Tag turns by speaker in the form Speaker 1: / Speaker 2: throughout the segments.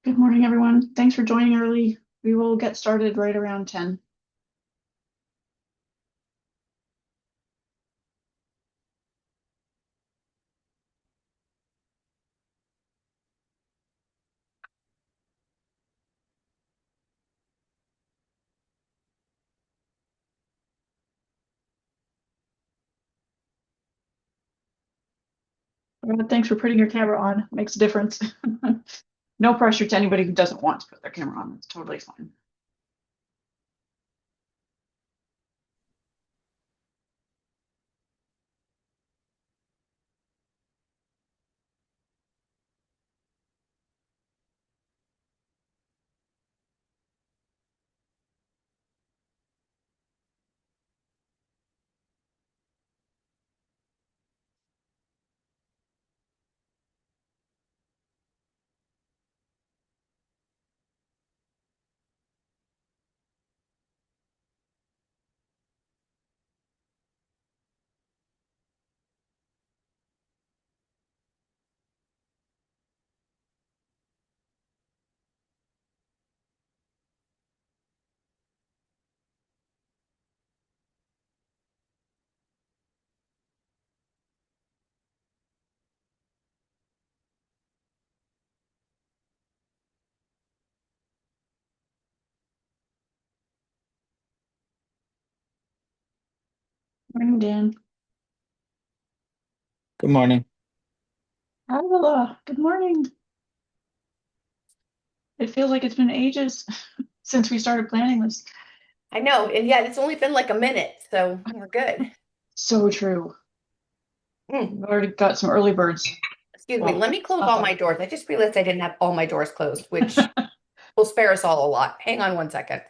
Speaker 1: Good morning, everyone. Thanks for joining early. We will get started right around 10. Thanks for putting your camera on. Makes a difference. No pressure to anybody who doesn't want to put their camera on. It's totally fine. Morning, Dan.
Speaker 2: Good morning.
Speaker 1: Havilah, good morning. It feels like it's been ages since we started planning this.
Speaker 3: I know, and yet it's only been like a minute, so we're good.
Speaker 1: So true.
Speaker 3: Mm,
Speaker 1: We've already got some early birds.
Speaker 3: excuse me,
Speaker 1: Well,
Speaker 3: let me close
Speaker 1: up
Speaker 3: all
Speaker 1: up.
Speaker 3: my doors. I just realized I didn't have all my doors closed, which will spare us all a lot. Hang on one second.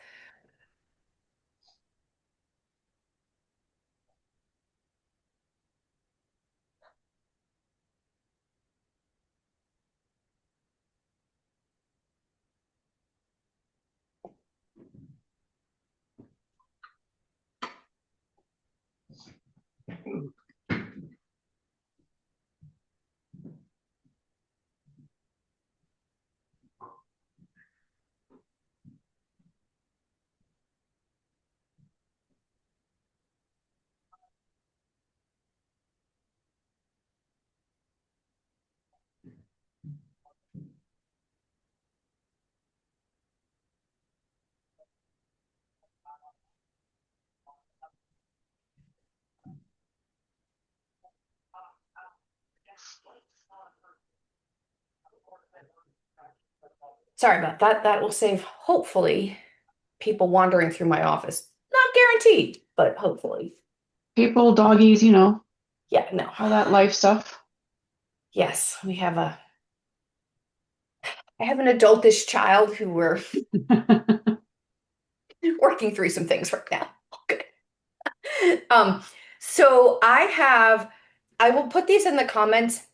Speaker 3: Sorry about that. That will save, hopefully, people wandering through my office. Not guaranteed, but hopefully.
Speaker 1: People, doggies,
Speaker 3: Yeah, no.
Speaker 1: all that life stuff.
Speaker 3: Yes, I have an adultish child who we're working through some things right now. Good. Um, so I will put these in the comments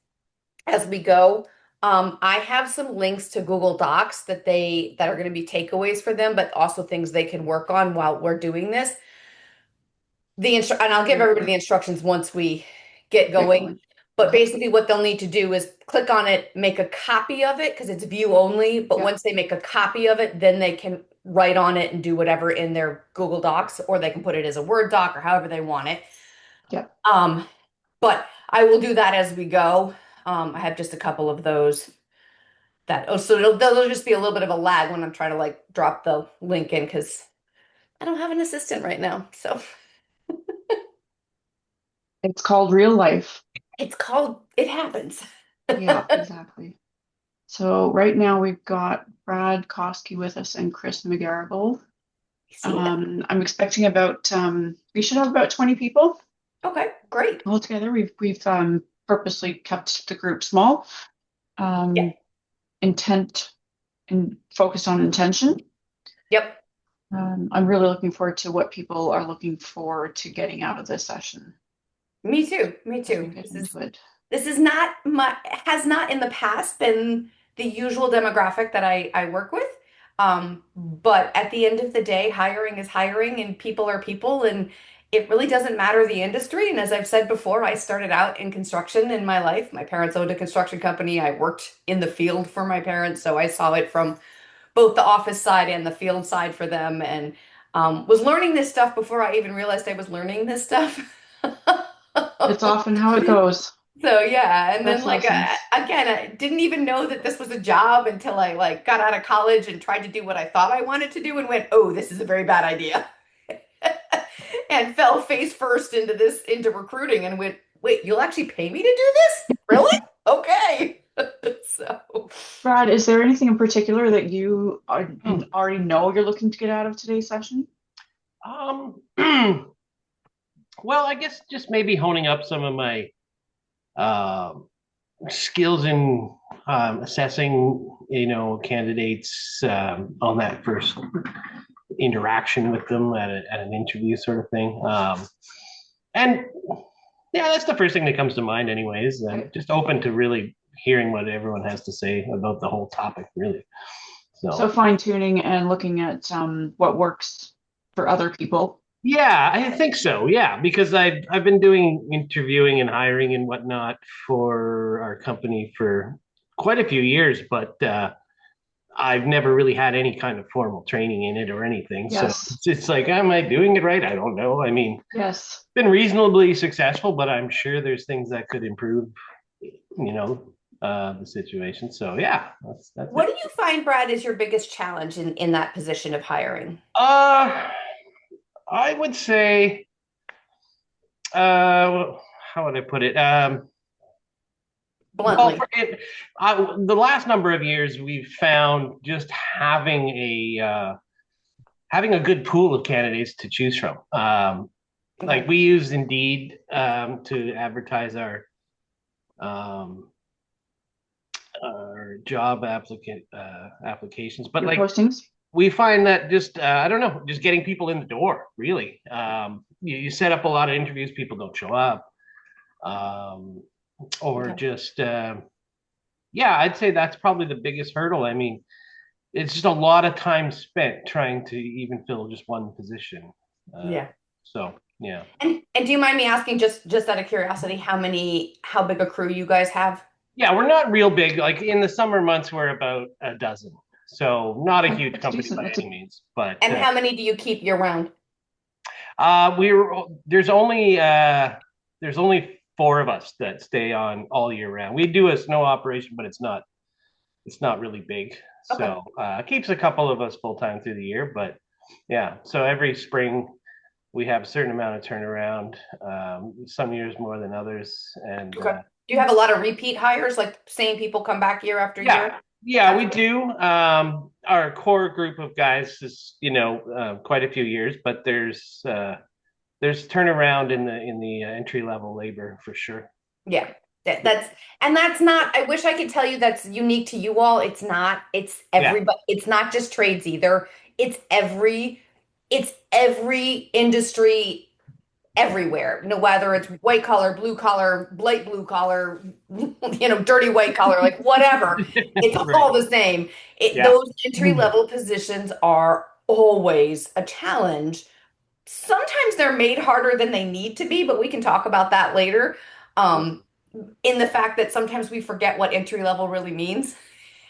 Speaker 3: as we go. I have some links to Google Docs that are going to be takeaways for them, but also things they can work on while we're doing this. And I'll give
Speaker 1: Great.
Speaker 3: everybody the instructions once we get
Speaker 1: Get
Speaker 3: going.
Speaker 1: going.
Speaker 3: But
Speaker 1: Okay.
Speaker 3: basically, what they'll need to do is click on it, make a copy of it because it's view only. But
Speaker 1: Yeah.
Speaker 3: once they make a copy of it, then they can write on it and do whatever in their Google Docs, or they can put it as a Word doc or however they want it.
Speaker 1: Yeah.
Speaker 3: Um, but I will do that as we go. I have just a couple of those so there'll just be a little bit of a lag when I'm trying to like drop the link in because I don't have an assistant right now. So
Speaker 1: It's called real life.
Speaker 3: it happens.
Speaker 1: Yeah, exactly. So right now we've got Brad Koski with us and Chris McGarrigle.
Speaker 3: See that?
Speaker 1: I'm expecting we should have about 20 people
Speaker 3: Okay, great.
Speaker 1: altogether. We've purposely kept the group small,
Speaker 3: Yeah.
Speaker 1: um, intent and focused on intention.
Speaker 3: Yep.
Speaker 1: I'm really looking forward to what people are looking forward to getting out of this session
Speaker 3: Me too. Me
Speaker 1: as we
Speaker 3: too.
Speaker 1: get into it.
Speaker 3: This is not my has not in the past been the usual demographic that I work with. But at the end of the day, hiring is hiring and people are people. And it really doesn't matter the industry. And as I've said before, I started out in construction in my life. My parents owned a construction company. I worked in the field for my parents, so I saw it from both the office side and the field side for them, and was learning this stuff before I even realized I was learning this stuff.
Speaker 1: It's often how it goes.
Speaker 3: So yeah, and then
Speaker 1: Life
Speaker 3: like
Speaker 1: lessons.
Speaker 3: again, I didn't even know that this was a job until I like got out of college and tried to do what I thought I wanted to do and went, "Oh, this is a very bad idea." And fell face first into recruiting and went, "Wait, you'll actually pay me to do this? Really? Okay." So,
Speaker 1: Brad, is there anything in particular that you
Speaker 2: Hmm.
Speaker 1: already know you're looking to get out of today's session?
Speaker 2: Um, well, I guess just maybe honing up some of my um skills in assessing, candidates on that first interaction with them at an interview sort of thing. And yeah, that's the first thing that comes to mind, anyways.
Speaker 1: Okay.
Speaker 2: Just open to really hearing what everyone has to say about the whole topic, really.
Speaker 1: So
Speaker 2: So
Speaker 1: fine tuning and looking at what works for other people.
Speaker 2: yeah, I think so. Yeah, because I've been doing interviewing and hiring and whatnot for our company for quite a few years, but I've never really had any kind of formal training in it or anything. So
Speaker 1: Yes,
Speaker 2: it's like, am I doing it right? I don't know. I mean,
Speaker 1: yes.
Speaker 2: been reasonably successful, but I'm sure there's things that could improve, the situation. So yeah, that's
Speaker 3: what
Speaker 2: it.
Speaker 3: do you find, Brad, is your biggest challenge in that position of hiring?
Speaker 2: Uh, I would say, how would I put it? Well,
Speaker 3: Bluntly.
Speaker 2: the last number of years, we've found just having a good pool of candidates to choose from. Like
Speaker 3: Okay.
Speaker 2: we use Indeed to advertise um, our job applications, but
Speaker 1: Your
Speaker 2: like
Speaker 1: postings.
Speaker 2: we find that just I don't know, just getting people in the door. Really, you set up a lot of interviews, people don't show up, um, or
Speaker 3: Okay.
Speaker 2: just yeah, I'd say that's probably the biggest hurdle. I mean, it's just a lot of time spent trying to even fill just one position. Uh,
Speaker 3: Yeah.
Speaker 2: so yeah,
Speaker 3: And do you mind me asking just out of curiosity how big a crew you guys have?
Speaker 2: yeah, we're not real big. Like in the summer months, we're about a dozen. So not a
Speaker 1: Okay,
Speaker 2: huge
Speaker 1: that's
Speaker 2: company
Speaker 1: decent.
Speaker 2: by
Speaker 1: That's a
Speaker 2: any means, but
Speaker 3: And how many do you keep year round?
Speaker 2: we're there's only four of us that stay on all year round. We do a snow operation, but it's not really big.
Speaker 3: Okay.
Speaker 2: So it keeps a couple of us full time through the year, but yeah. So every spring we have a certain amount of turnaround. Some years more than others, and
Speaker 3: Okay. Do you have a lot of repeat hires, like same people come back year after year?
Speaker 2: yeah, we
Speaker 3: That's
Speaker 2: do. Our core group of guys is quite a few years, but there's turnaround in the entry level labor for sure.
Speaker 3: Yeah. That's not, I wish I could tell you that's unique to you all. It's not. It's
Speaker 2: Yeah,
Speaker 3: everybody. It's not just trades either. It's every industry everywhere. Whether it's white collar, blue collar, light blue collar, dirty white collar, like whatever. It's
Speaker 2: right.
Speaker 3: all the same.
Speaker 2: Yeah,
Speaker 3: Those entry level positions are always a challenge. Sometimes they're made harder than they need to be, but we can talk about that later. Um, in the fact that sometimes we forget what entry level really means,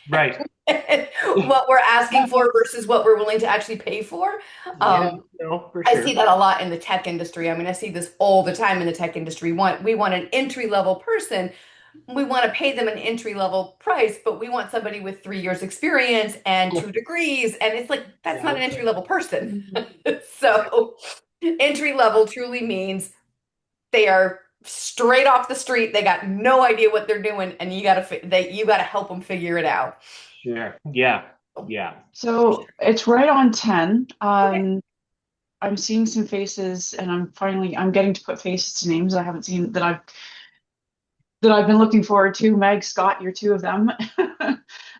Speaker 2: right.
Speaker 3: what we're asking for versus what we're willing to actually pay for.
Speaker 2: Yeah,
Speaker 3: Um,
Speaker 2: no, for
Speaker 3: I see
Speaker 2: sure.
Speaker 3: that a lot in the tech industry. I mean, I see this all the time in the tech industry. We want an entry level person. We want to pay them an entry level price, but we want somebody with 3 years experience and 2 degrees. And it's like, that's not
Speaker 2: Yeah,
Speaker 3: an entry level person.
Speaker 1: Mhm.
Speaker 3: So entry level truly means they are straight off the street. They got no idea what they're doing, and you gotta help them figure it out.
Speaker 2: sure. Yeah, yeah.
Speaker 1: So it's right on 10.
Speaker 3: Okay.
Speaker 1: I'm seeing some faces and I'm getting to put faces to names I haven't seen that I've been looking forward to. Meg, Scott, you're two of them.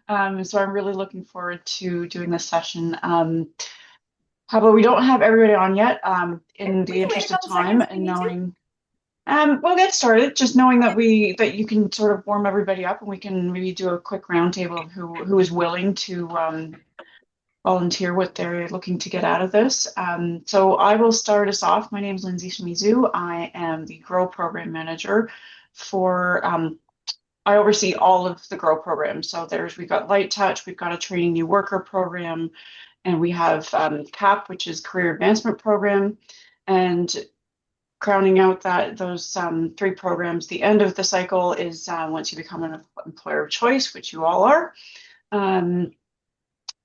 Speaker 1: So I'm really looking forward to doing this session. How about we don't have everybody on yet? In
Speaker 3: We
Speaker 1: the
Speaker 3: can wait a
Speaker 1: interest of
Speaker 3: couple seconds
Speaker 1: time
Speaker 3: if we
Speaker 1: and
Speaker 3: need to.
Speaker 1: knowing, we'll get started. Just knowing that you can sort of warm everybody up, and we can maybe do a quick roundtable of who is willing volunteer what they're looking to get out of this. So I will start us off. My name is Lindsay Shimizu. I am the Grow Program Manager for, I oversee all of the Grow programs. So we've got Light Touch, we've got a Training New Worker program, and we have CAP, which is Career Advancement Program. And crowning out those three programs, the end of the cycle is once you become an employer of choice, which you all are.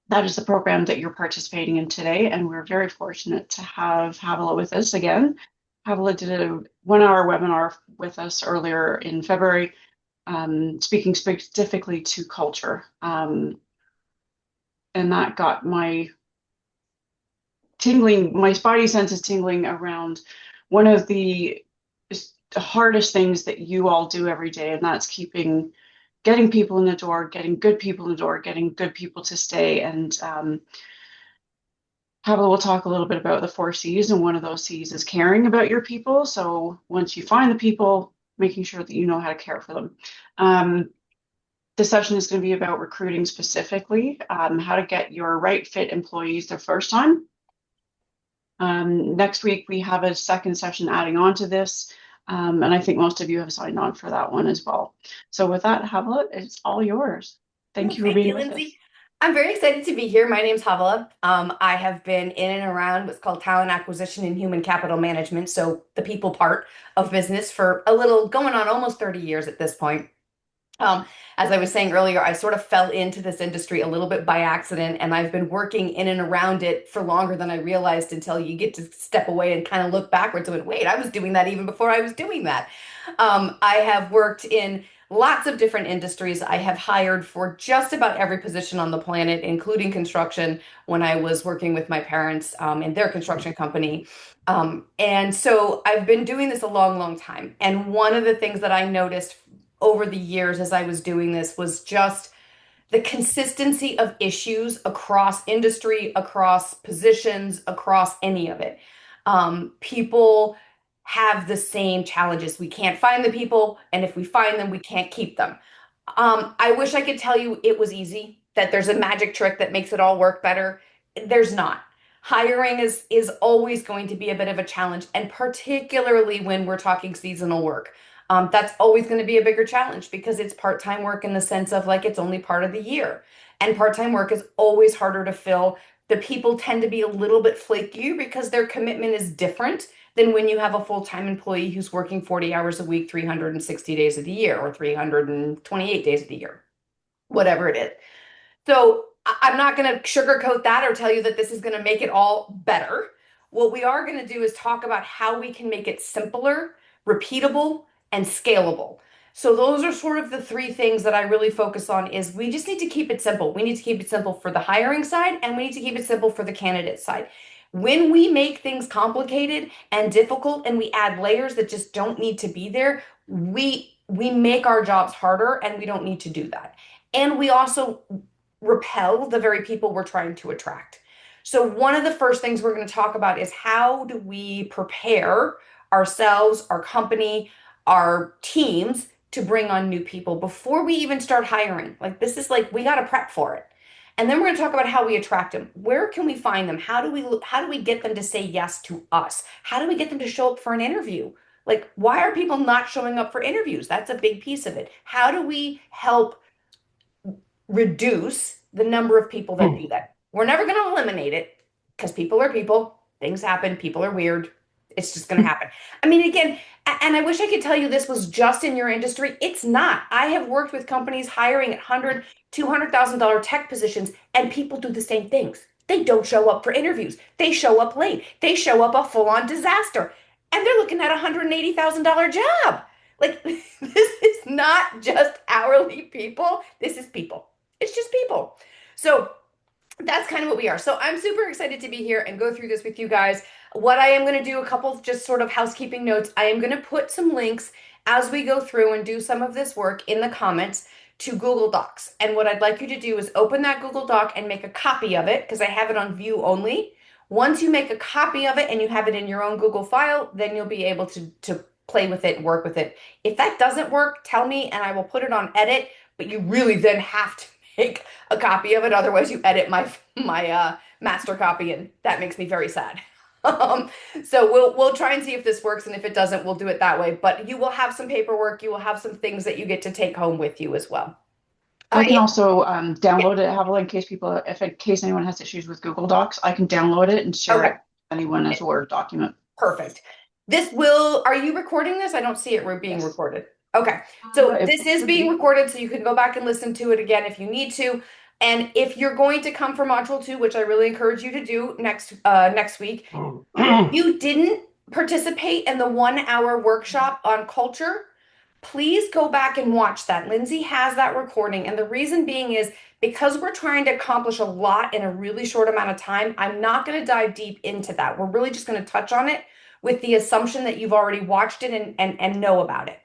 Speaker 1: That is the program that you're participating in today, and we're very fortunate to have Havilah with us again. Havilah did a 1-hour webinar with us earlier in February, speaking specifically to culture. And that got my spidey senses tingling around one of the hardest things that you all do every day, and that's getting people in the door, getting good people in the door, getting good people to stay. And Havilah will talk a little bit about the 4 C's, and one of those C's is caring about your people. So once you find the people, making sure that you know how to care for them. This session is going to be about recruiting specifically, how to get your right fit employees the first time. Next week, we have a second session adding on to this. And I think most of you have signed on for that one as well. So with that, Havilah, it's all yours. Thank you for being with us.
Speaker 3: I'm very excited to be here. My name's Havilah. I have been in and around what's called talent acquisition and human capital management, so the people part of business, for a little going on almost 30 years at this point. As I was saying earlier, I sort of fell into this industry a little bit by accident, and I've been working in and around it for longer than I realized, until you get to step away and kind of look backwards and wait, I was doing that even before I was doing that. I have worked in lots of different industries. I have hired for just about every position on the planet, including construction, when I was working with my parents in their construction company. And so I've been doing this a long, long time. And one of the things that I noticed over the years as I was doing this was just the consistency of issues across industry, across positions, across any of it. People have the same challenges. We can't find the people, and if we find them, we can't keep them. I wish I could tell you it was easy, that there's a magic trick that makes it all work better. There's not. Hiring is always going to be a bit of a challenge, and particularly when we're talking seasonal work. That's always going to be a bigger challenge, because it's part-time work in the sense of like it's only part of the year. And part-time work is always harder to fill. The people tend to be a little bit flaky because their commitment is different than when you have a full-time employee who's working 40 hours a week, 360 days of the year, or 328 days of the year, whatever it is. So I'm not going to sugarcoat that or tell you that this is going to make it all better. What we are going to do is talk about how we can make it simpler, repeatable, and scalable. So those are sort of the 3 things that I really focus on. Is we just need to keep it simple. We need to keep it simple for the hiring side, and we need to keep it simple for the candidate side. When we make things complicated and difficult, and we add layers that just don't need to be there, we make our jobs harder, and we don't need to do that. And we also repel the very people we're trying to attract. So one of the first things we're going to talk about is, how do we prepare ourselves, our company, our teams to bring on new people before we even start hiring. Like, this is like, we got to prep for it. And then we're going to talk about how we attract them. Where can we find them? How do we get them to say yes to us? How do we get them to show up for an interview? Like, why are people not showing up for interviews? That's a big piece of it. How do we help reduce the number of people that do that? We're never going to eliminate it, because people are people. Things happen. People are weird. It's just going to happen. I mean, again, and I wish I could tell you this was just in your industry. It's not. I have worked with companies hiring at $100,000, $200,000 tech positions, and people do the same things. They don't show up for interviews. They show up late. They show up a full-on disaster, and they're looking at a $180,000 job. Like, this is not just hourly people. This is people. It's just people. So that's kind of what we are. So I'm super excited to be here and go through this with you guys. What I am going to do, a couple of just sort of housekeeping notes. I am going to put some links as we go through and do some of this work in the comments to Google Docs. And what I'd like you to do is open that Google Doc and make a copy of it, because I have it on view only. Once you make a copy of it and you have it in your own Google file, then you'll be able to play with it, work with it. If that doesn't work, tell me and I will put it on edit, but you really then have to make a copy of it. Otherwise, you edit my master copy, and that makes me very sad. Um, so we'll try and see if this works, and if it doesn't, we'll do it that way. But you will have some paperwork. You will have some things that you get to take home with you as well.
Speaker 1: I can
Speaker 3: Yeah,
Speaker 1: also download it, Havilah, in case people, if in case anyone has issues with Google Docs, I can download it and share it
Speaker 3: okay,
Speaker 1: with anyone as a Word document.
Speaker 3: perfect. Are you recording this? I don't see it being
Speaker 1: Yes.
Speaker 3: recorded. Okay, so
Speaker 1: It
Speaker 3: this is
Speaker 1: should
Speaker 3: being
Speaker 1: be.
Speaker 3: recorded, so you can go back and listen to it again if you need to. And if you're going to come for module 2, which I really encourage you to do next week, if you didn't participate in the 1 hour workshop on culture, please go back and watch that. Lindsay has that recording. And the reason being is because we're trying to accomplish a lot in a really short amount of time, I'm not going to dive deep into that. We're really just going to touch on it with the assumption that you've already watched it and know about it.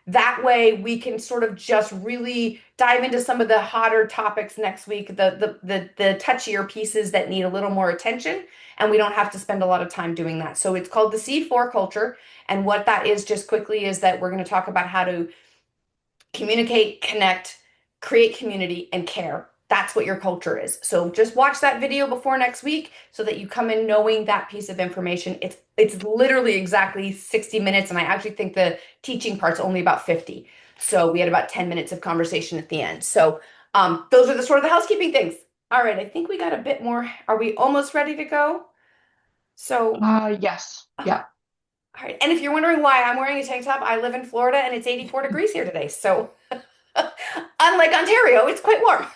Speaker 3: That way we can sort of just really dive into some of the hotter topics next week, the touchier pieces that need a little more attention, and we don't have to spend a lot of time doing that. So it's called the C4 culture. And what that is, just quickly, is that we're going to talk about how to communicate, connect, create community, and care. That's what your culture is. So just watch that video before next week so that you come in knowing that piece of information. It's literally exactly 60 minutes, and I actually think the teaching part's only about 50. So we had about 10 minutes of conversation at the end. So those are the sort of the housekeeping things. All right, I think we got a bit more. Are we almost ready to go? So
Speaker 1: Yes.
Speaker 3: uh,
Speaker 1: Yeah.
Speaker 3: all right. And if you're wondering why I'm wearing a tank top, I live in Florida and it's 84 degrees here today. So, unlike Ontario, it's quite warm.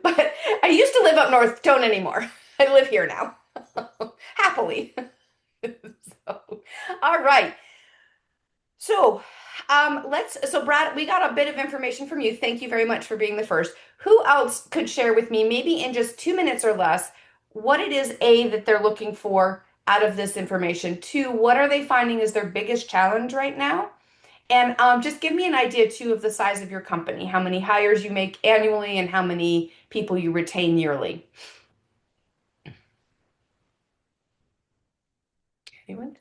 Speaker 3: But I used to live up north, don't anymore. I live here now, happily. So, all right. So, so Brad, we got a bit of information from you. Thank you very much for being the first. Who else could share with me, maybe in just 2 minutes or less, what it is, A, that they're looking for out of this information? Two, what are they finding is their biggest challenge right now? And just give me an idea too of the size of your company, how many hires you make annually, and how many people you retain yearly. Anyone?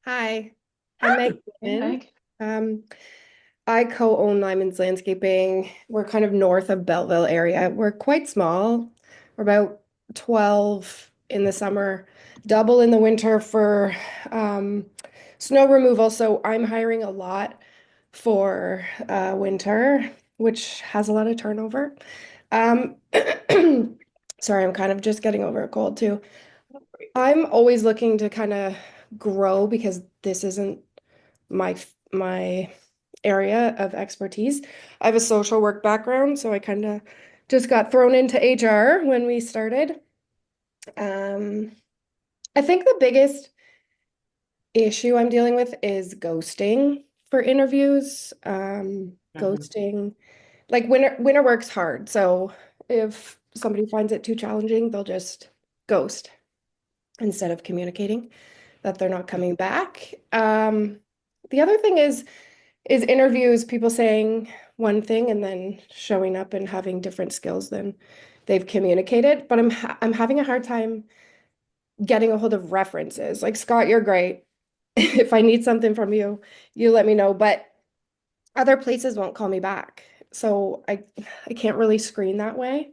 Speaker 4: Hi, I'm Meg
Speaker 1: Hey,
Speaker 4: Lyman.
Speaker 1: Meg.
Speaker 4: Um, I co-own Lyman's Landscaping. We're kind of north of Belleville area. We're quite small. We're about 12 in the summer, double in the winter for um, snow removal. So I'm hiring a lot for winter, which has a lot of turnover. Um, sorry, I'm kind of just getting over a cold too. I'm always looking to kind of grow because this isn't my area of expertise. I have a social work background, so I kind of just got thrown into HR when we started. Um, I think the biggest issue I'm dealing with is ghosting for interviews.
Speaker 3: Mhm.
Speaker 4: Ghosting, like winter work's hard. So if somebody finds it too challenging, they'll just ghost instead of communicating that they're not coming back. The other thing is interviews, people saying one thing and then showing up and having different skills than they've communicated. But I'm having a hard time getting a hold of references. Like Scott, you're great. If I need something from you, you let me know. But other places won't call me back. So I can't really screen that way.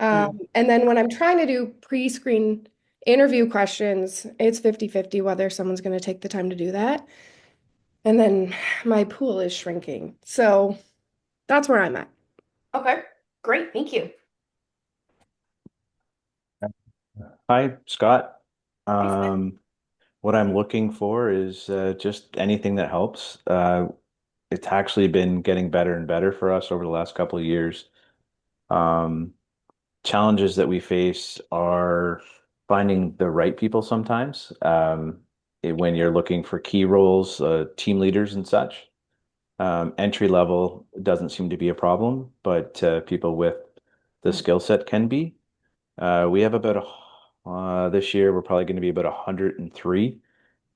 Speaker 3: Mm.
Speaker 4: And then when I'm trying to do pre-screen interview questions, it's 50-50 whether someone's going to take the time to do that. And then my pool is shrinking. So that's where I'm at.
Speaker 3: Okay, great. Thank you.
Speaker 5: Hi, Scott.
Speaker 3: Hi, Scott.
Speaker 5: What I'm looking for is just anything that helps. It's actually been getting better and better for us over the last couple of years. Um, Challenges that we face are finding the right people sometimes. When you're looking for key roles, team leaders and such. Entry level doesn't seem to be a problem, but people with the
Speaker 3: Mm.
Speaker 5: skill set can be. We have this year, we're probably going to be about 103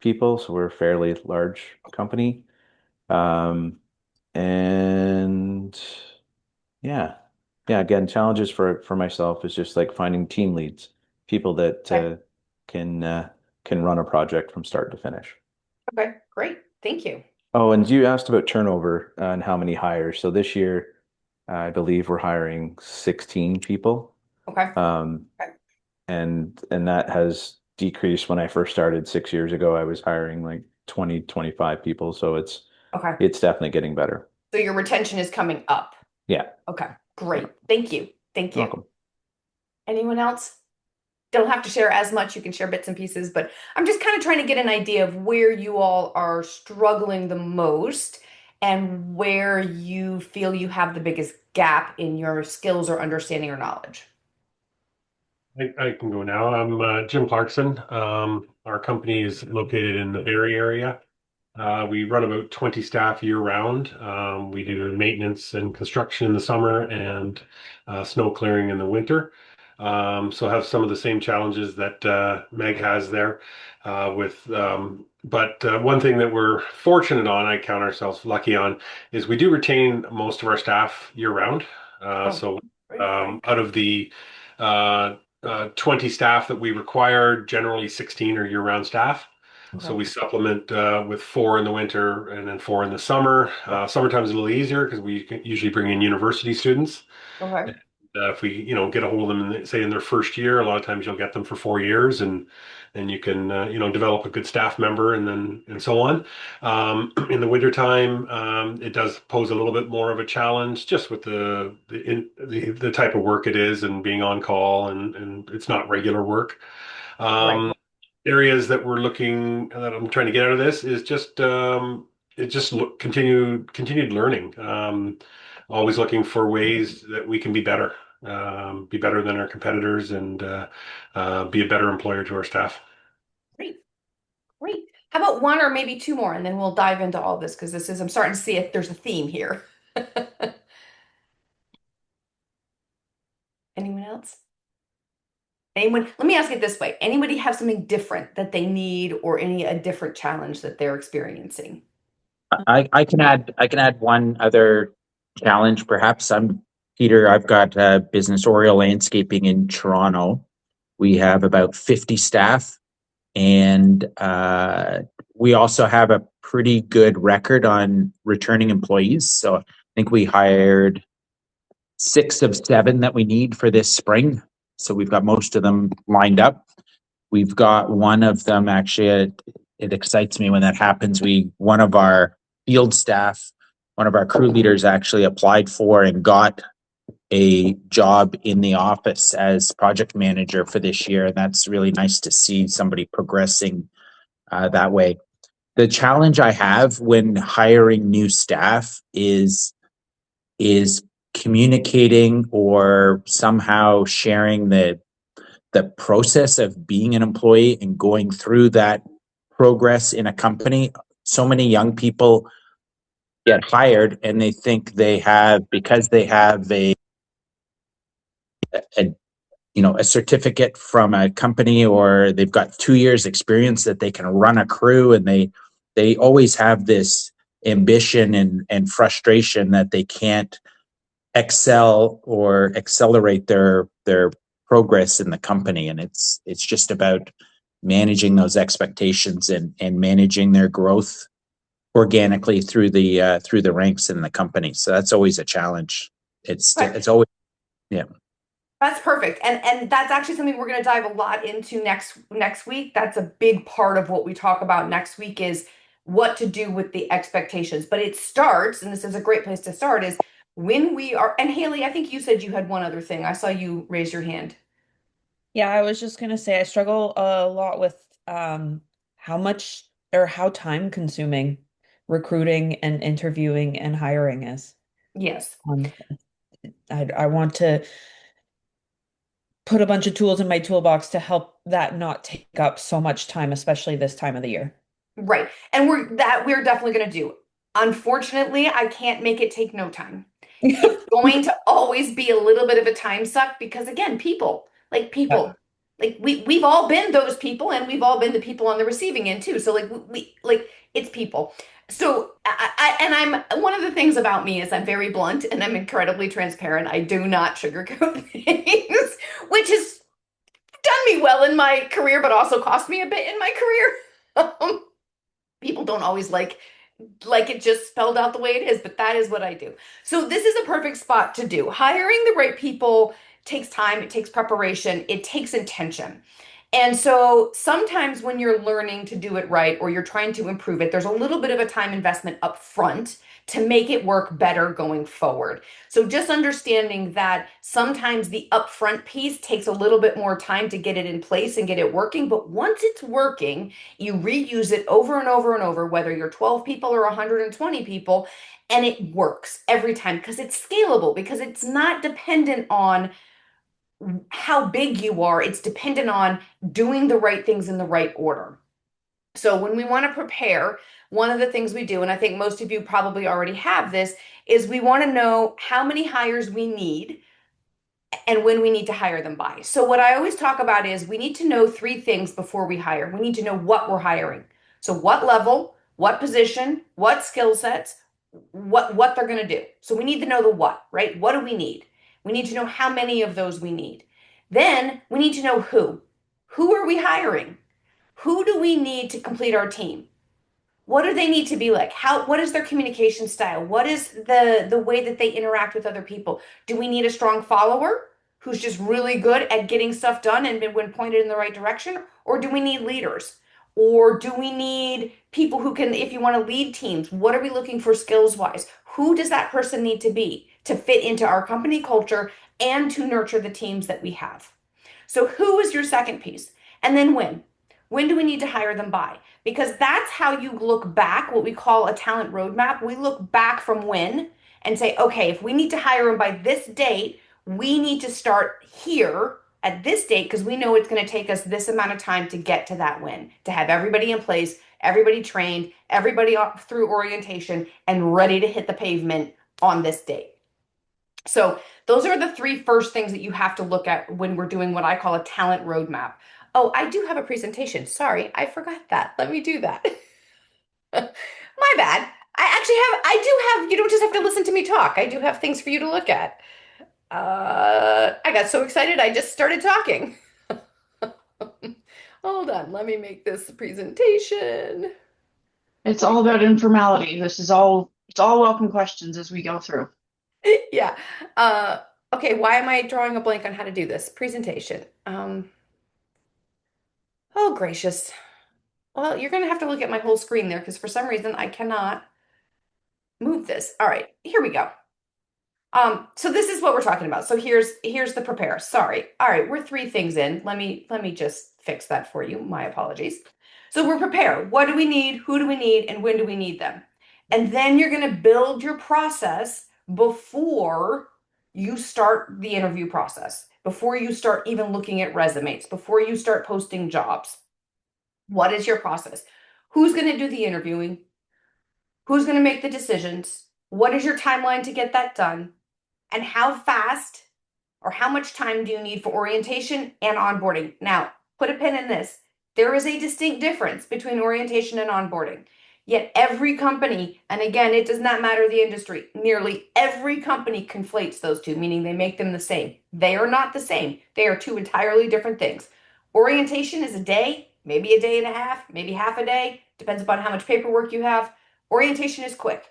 Speaker 5: people, so we're a fairly large company. Um, and yeah, yeah, again, challenges for myself is just like finding team leads, people that
Speaker 3: Okay,
Speaker 5: can run a project from start to finish.
Speaker 3: okay, great. Thank you.
Speaker 5: Oh, and you asked about turnover and how many hires. So this year, I believe we're hiring 16 people.
Speaker 3: Okay.
Speaker 5: Um,
Speaker 3: Okay.
Speaker 5: and that has decreased. When I first started 6 years ago, I was hiring like 20, 25 people. So
Speaker 3: Okay.
Speaker 5: it's definitely getting better.
Speaker 3: So your retention is coming up.
Speaker 5: Yeah.
Speaker 3: Okay. Great. Thank you. Thank
Speaker 5: You're
Speaker 3: you.
Speaker 5: welcome.
Speaker 3: Anyone else? Don't have to share as much. You can share bits and pieces, but I'm just kind of trying to get an idea of where you all are struggling the most and where you feel you have the biggest gap in your skills or understanding or knowledge.
Speaker 6: I can go now. I'm Jim Clarkson. Our company is located in the Barrie area. We run about 20 staff year round. We do maintenance and construction in the summer and snow clearing in the winter. So have some of the same challenges that Meg has there but one thing that we're fortunate on, I count ourselves lucky on, is we do retain most of our staff year round.
Speaker 3: Oh,
Speaker 6: So
Speaker 3: great.
Speaker 6: out of the uh, 20 staff that we require, generally 16 are year-round staff. So
Speaker 3: Okay.
Speaker 6: we supplement with 4 in the winter and then 4 in the summer. Summertime's a little easier because we can usually bring in university students.
Speaker 3: Okay.
Speaker 6: If we, get a hold of them, say in their first year, a lot of times you'll get them for 4 years, and you can, develop a good staff member, and so on. In the wintertime, it does pose a little bit more of a challenge, just with the type of work it is, and being on call, and it's not regular work.
Speaker 3: Right.
Speaker 6: Areas that I'm trying to get out of this is just continued learning. Always looking for ways that we can be better than our competitors, and be a better employer to our staff.
Speaker 3: Great. Great. How about one or maybe two more, and then we'll dive into all this because I'm starting to see if there's a theme here. Anyone else? Anyone? Let me ask it this way. Anybody have something different that they need or a different challenge that they're experiencing?
Speaker 7: I can add one other challenge perhaps. I'm Peter. I've got business Oriole Landscaping in Toronto. We have about 50 staff, and we also have a pretty good record on returning employees. So I think we hired 6 of 7 that we need for this spring. So we've got most of them lined up. We've got one of them actually. It excites me when that happens. One of our field staff, one of our crew leaders actually applied for and got a job in the office as project manager for this year. And that's really nice to see somebody progressing that way. The challenge I have when hiring new staff is communicating or somehow sharing the process of being an employee and going through that progress in a company. So many young people get hired and they think because they have a a certificate from a company, or they've got 2 years experience, that they can run a crew, and they always have this ambition and frustration that they can't excel or accelerate their progress in the company. And it's just about managing those expectations and managing their growth organically through the ranks in the company. So that's always a challenge. It's always, yeah.
Speaker 3: That's perfect. And that's actually something we're going to dive a lot into next week. That's a big part of what we talk about next week, is what to do with the expectations. But it starts, and this is a great place to start, is when we are, and Haley, I think you said you had one other thing. I saw you raise your hand.
Speaker 8: Yeah, I was just gonna say I struggle a lot with how much or how time consuming recruiting and interviewing and hiring is.
Speaker 3: Yes.
Speaker 8: Um, I want to put a bunch of tools in my toolbox to help that not take up so much time, especially this time of the year.
Speaker 3: Right. And we're definitely going to do. Unfortunately, I can't make it take no time. It's going to always be a little bit of a time suck because, again, people, like we've all been those people, and we've all been the people on the receiving end too. So like it's people. So I'm one of the things about me is I'm very blunt and I'm incredibly transparent. I do not sugarcoat things, which has done me well in my career, but also cost me a bit in my career. People don't always like like it just spelled out the way it is, but that is what I do. So this is a perfect spot to do. Hiring the right people takes time, it takes preparation, it takes intention. And so sometimes when you're learning to do it right or you're trying to improve it, there's a little bit of a time investment up front to make it work better going forward. So just understanding that sometimes the upfront piece takes a little bit more time to get it in place and get it working, but once it's working, you reuse it over and over and over, whether you're 12 people or 120 people, and it works every time because it's scalable, because it's not dependent on how big you are, it's dependent on doing the right things in the right order. So when we want to prepare, one of the things we do, and I think most of you probably already have this, is we want to know how many hires we need and when we need to hire them by. So what I always talk about is we need to know three things before we hire. We need to know what we're hiring. So what level, what position, what skill sets, what they're going to do. So we need to know the what, right? What do we need? We need to know how many of those we need. Then we need to know who. Who are we hiring? Who do we need to complete our team? What do they need to be like? What is their communication style? What is the way that they interact with other people? Do we need a strong follower who's just really good at getting stuff done and when pointed in the right direction? Or do we need leaders? Or do we need people who can, if you want to lead teams, what are we looking for skills wise? Who does that person need to be to fit into our company culture and to nurture the teams that we have? So who is your second piece? And then when? When do we need to hire them by? Because that's how you look back, what we call a talent roadmap. We look back from when and say, okay, if we need to hire them by this date, we need to start here at this date because we know it's going to take us this amount of time to get to that win, to have everybody in place, everybody trained, everybody through orientation and ready to hit the pavement on this date. So those are the three first things that you have to look at when we're doing what I call a talent roadmap. Oh, I do have a presentation. Sorry, I forgot that. Let me do that. My bad. I do have, you don't just have to listen to me talk. I do have things for you to look at. I got so excited, I just started talking. Hold on, let me make this presentation.
Speaker 1: It's all about informality. It's all welcome questions as we go through.
Speaker 3: Yeah. Okay, why am I drawing a blank on how to do this presentation? Oh, gracious. Well, you're going to have to look at my whole screen there because for some reason I cannot move this. All right, here we go. So this is what we're talking about. So here's the prepare. Sorry. All right, we're three things in. Let me just fix that for you. My apologies. So we're prepare. What do we need? Who do we need? And when do we need them? And then you're going to build your process before you start the interview process, before you start even looking at resumes, before you start posting jobs. What is your process? Who's going to do the interviewing? Who's going to make the decisions? What is your timeline to get that done? And how fast or how much time do you need for orientation and onboarding? Now, put a pin in this. There is a distinct difference between orientation and onboarding. Yet every company, and again, it does not matter the industry, nearly every company conflates those two, meaning they make them the same. They are not the same. They are two entirely different things. Orientation is a day, maybe a day and a half, maybe half a day, depends upon how much paperwork you have. Orientation is quick.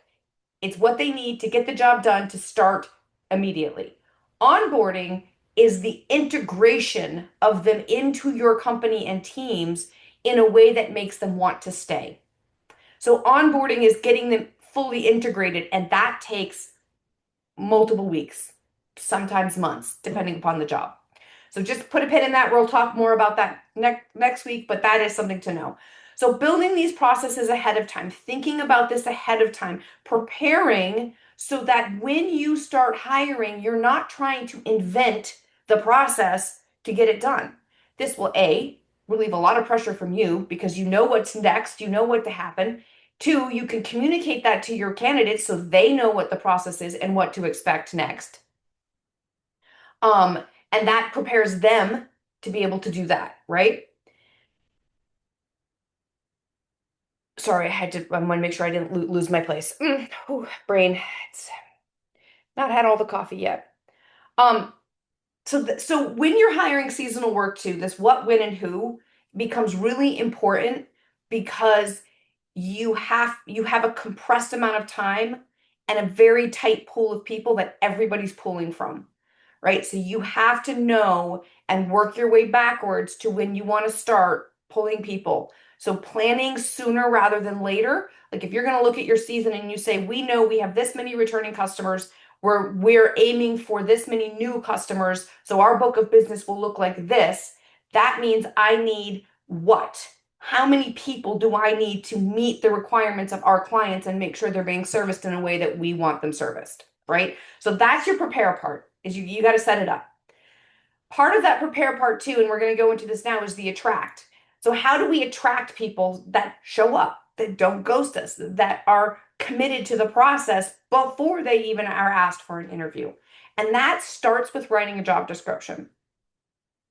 Speaker 3: It's what they need to get the job done to start immediately. Onboarding is the integration of them into your company and teams in a way that makes them want to stay. So onboarding is getting them fully integrated, and that takes multiple weeks, sometimes months, depending upon the job. So just put a pin in that. We'll talk more about that next week, but that is something to know. So building these processes ahead of time, thinking about this ahead of time, preparing so that when you start hiring, you're not trying to invent the process to get it done. This will relieve a lot of pressure from you because you know what's next, you know what to happen. Two, you can communicate that to your candidates so they know what the process is and what to expect next. And that prepares them to be able to do that, right? Sorry, I want to make sure I didn't lose my place. Brain, it's not had all the coffee yet. So when you're hiring seasonal work too, this what, when, and who becomes really important because you have a compressed amount of time and a very tight pool of people that everybody's pulling from, right? So you have to know and work your way backwards to when you want to start pulling people. So planning sooner rather than later. Like if you're going to look at your season and you say, we know we have this many returning customers, we're aiming for this many new customers, so our book of business will look like this. That means I need what? How many people do I need to meet the requirements of our clients and make sure they're being serviced in a way that we want them serviced, right? So that's your prepare part, is you got to set it up. Part of that prepare part too, and we're going to go into this now, is the attract. So how do we attract people that show up, that don't ghost us, that are committed to the process before they even are asked for an interview? And that starts with writing a job description.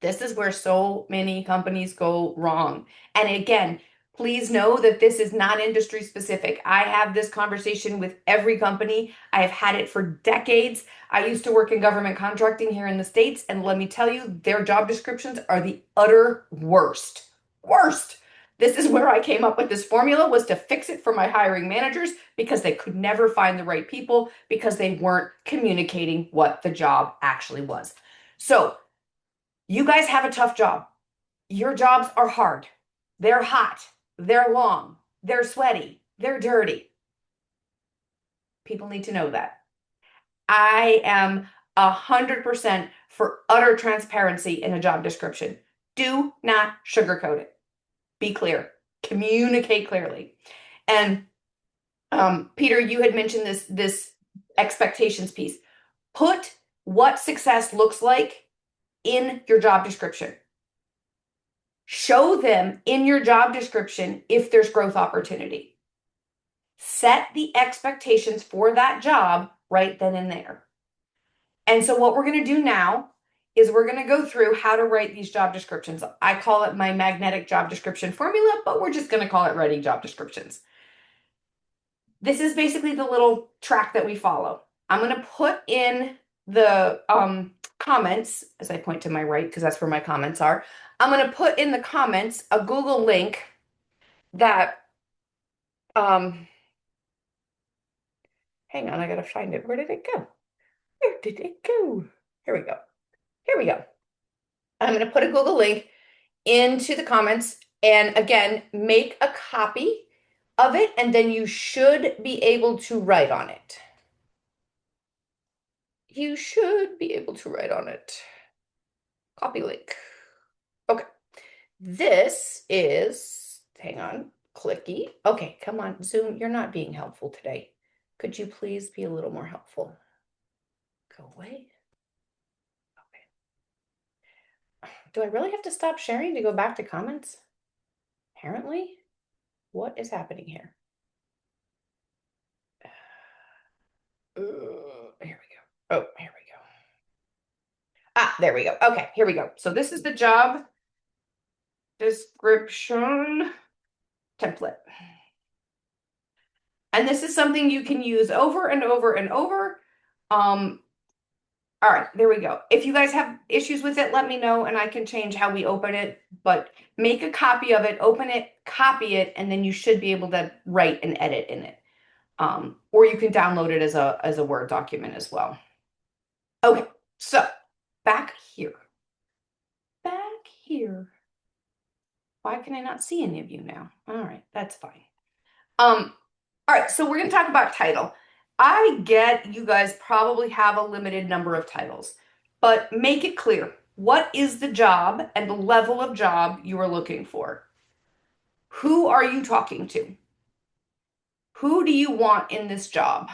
Speaker 3: This is where so many companies go wrong. And again, please know that this is not industry specific. I have this conversation with every company. I have had it for decades. I used to work in government contracting here in the States, and let me tell you, their job descriptions are the utter worst. Worst. This is where I came up with this formula, was to fix it for my hiring managers, because they could never find the right people because they weren't communicating what the job actually was. So you guys have a tough job. Your jobs are hard. They're hot. They're long. They're sweaty. They're dirty. People need to know that. I am 100% for utter transparency in a job description. Do not sugarcoat it. Be clear. Communicate clearly. And Peter, you had mentioned this expectations piece. Put what success looks like in your job description. Show them in your job description if there's growth opportunity. Set the expectations for that job right then and there. And so what we're going to do now is we're going to go through how to write these job descriptions. I call it my magnetic job description formula, but we're just going to call it writing job descriptions. This is basically the little track that we follow. I'm going to put in the comments, as I point to my right, because that's where my comments are. I'm going to put in the comments a Google link that, hang on, I got to find it. Where did it go? Where did it go? Here we go. Here we go. I'm going to put a Google link into the comments, and again, make a copy of it, and then you should be able to write on it. You should be able to write on it. Copy link. Okay. This is, hang on, clicky. Okay, come on, Zoom, you're not being helpful today. Could you please be a little more helpful? Go away. Okay. Do I really have to stop sharing to go back to comments? Apparently. What is happening here? Here we go. Oh, here we go. Ah, there we go. Okay, here we go. So this is the job description template. And this is something you can use over and over and over. All right, there we go. If you guys have issues with it, let me know and I can change how we open it. But make a copy of it, open it, copy it, and then you should be able to write and edit in it. Or you can download it as a Word document as well. Okay, so back here. Back here. Why can I not see any of you now? All right, that's fine. All right, so we're going to talk about title. I get you guys probably have a limited number of titles, but make it clear. What is the job and the level of job you are looking for? Who are you talking to? Who do you want in this job?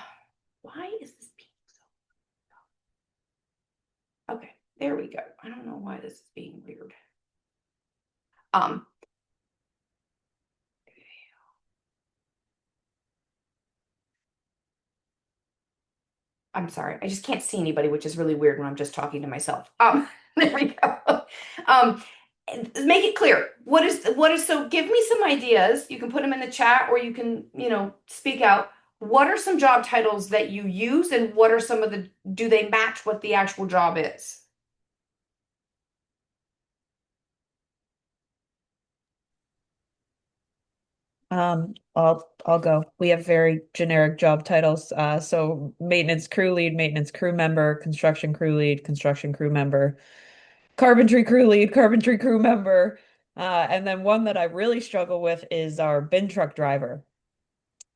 Speaker 3: Why is this being so... Okay, there we go. I don't know why this is being weird. I'm sorry, I just can't see anybody, which is really weird when I'm just talking to myself. There we go. Make it clear. What is, so give me some ideas. You can put them in the chat or you can, speak out. What are some job titles that you use and what are some of the, do they match what the actual job is?
Speaker 8: I'll go. We have very generic job titles. So maintenance crew lead, maintenance crew member, construction crew lead, construction crew member, carpentry crew lead, carpentry crew member. And then one that I really struggle with is our bin truck driver.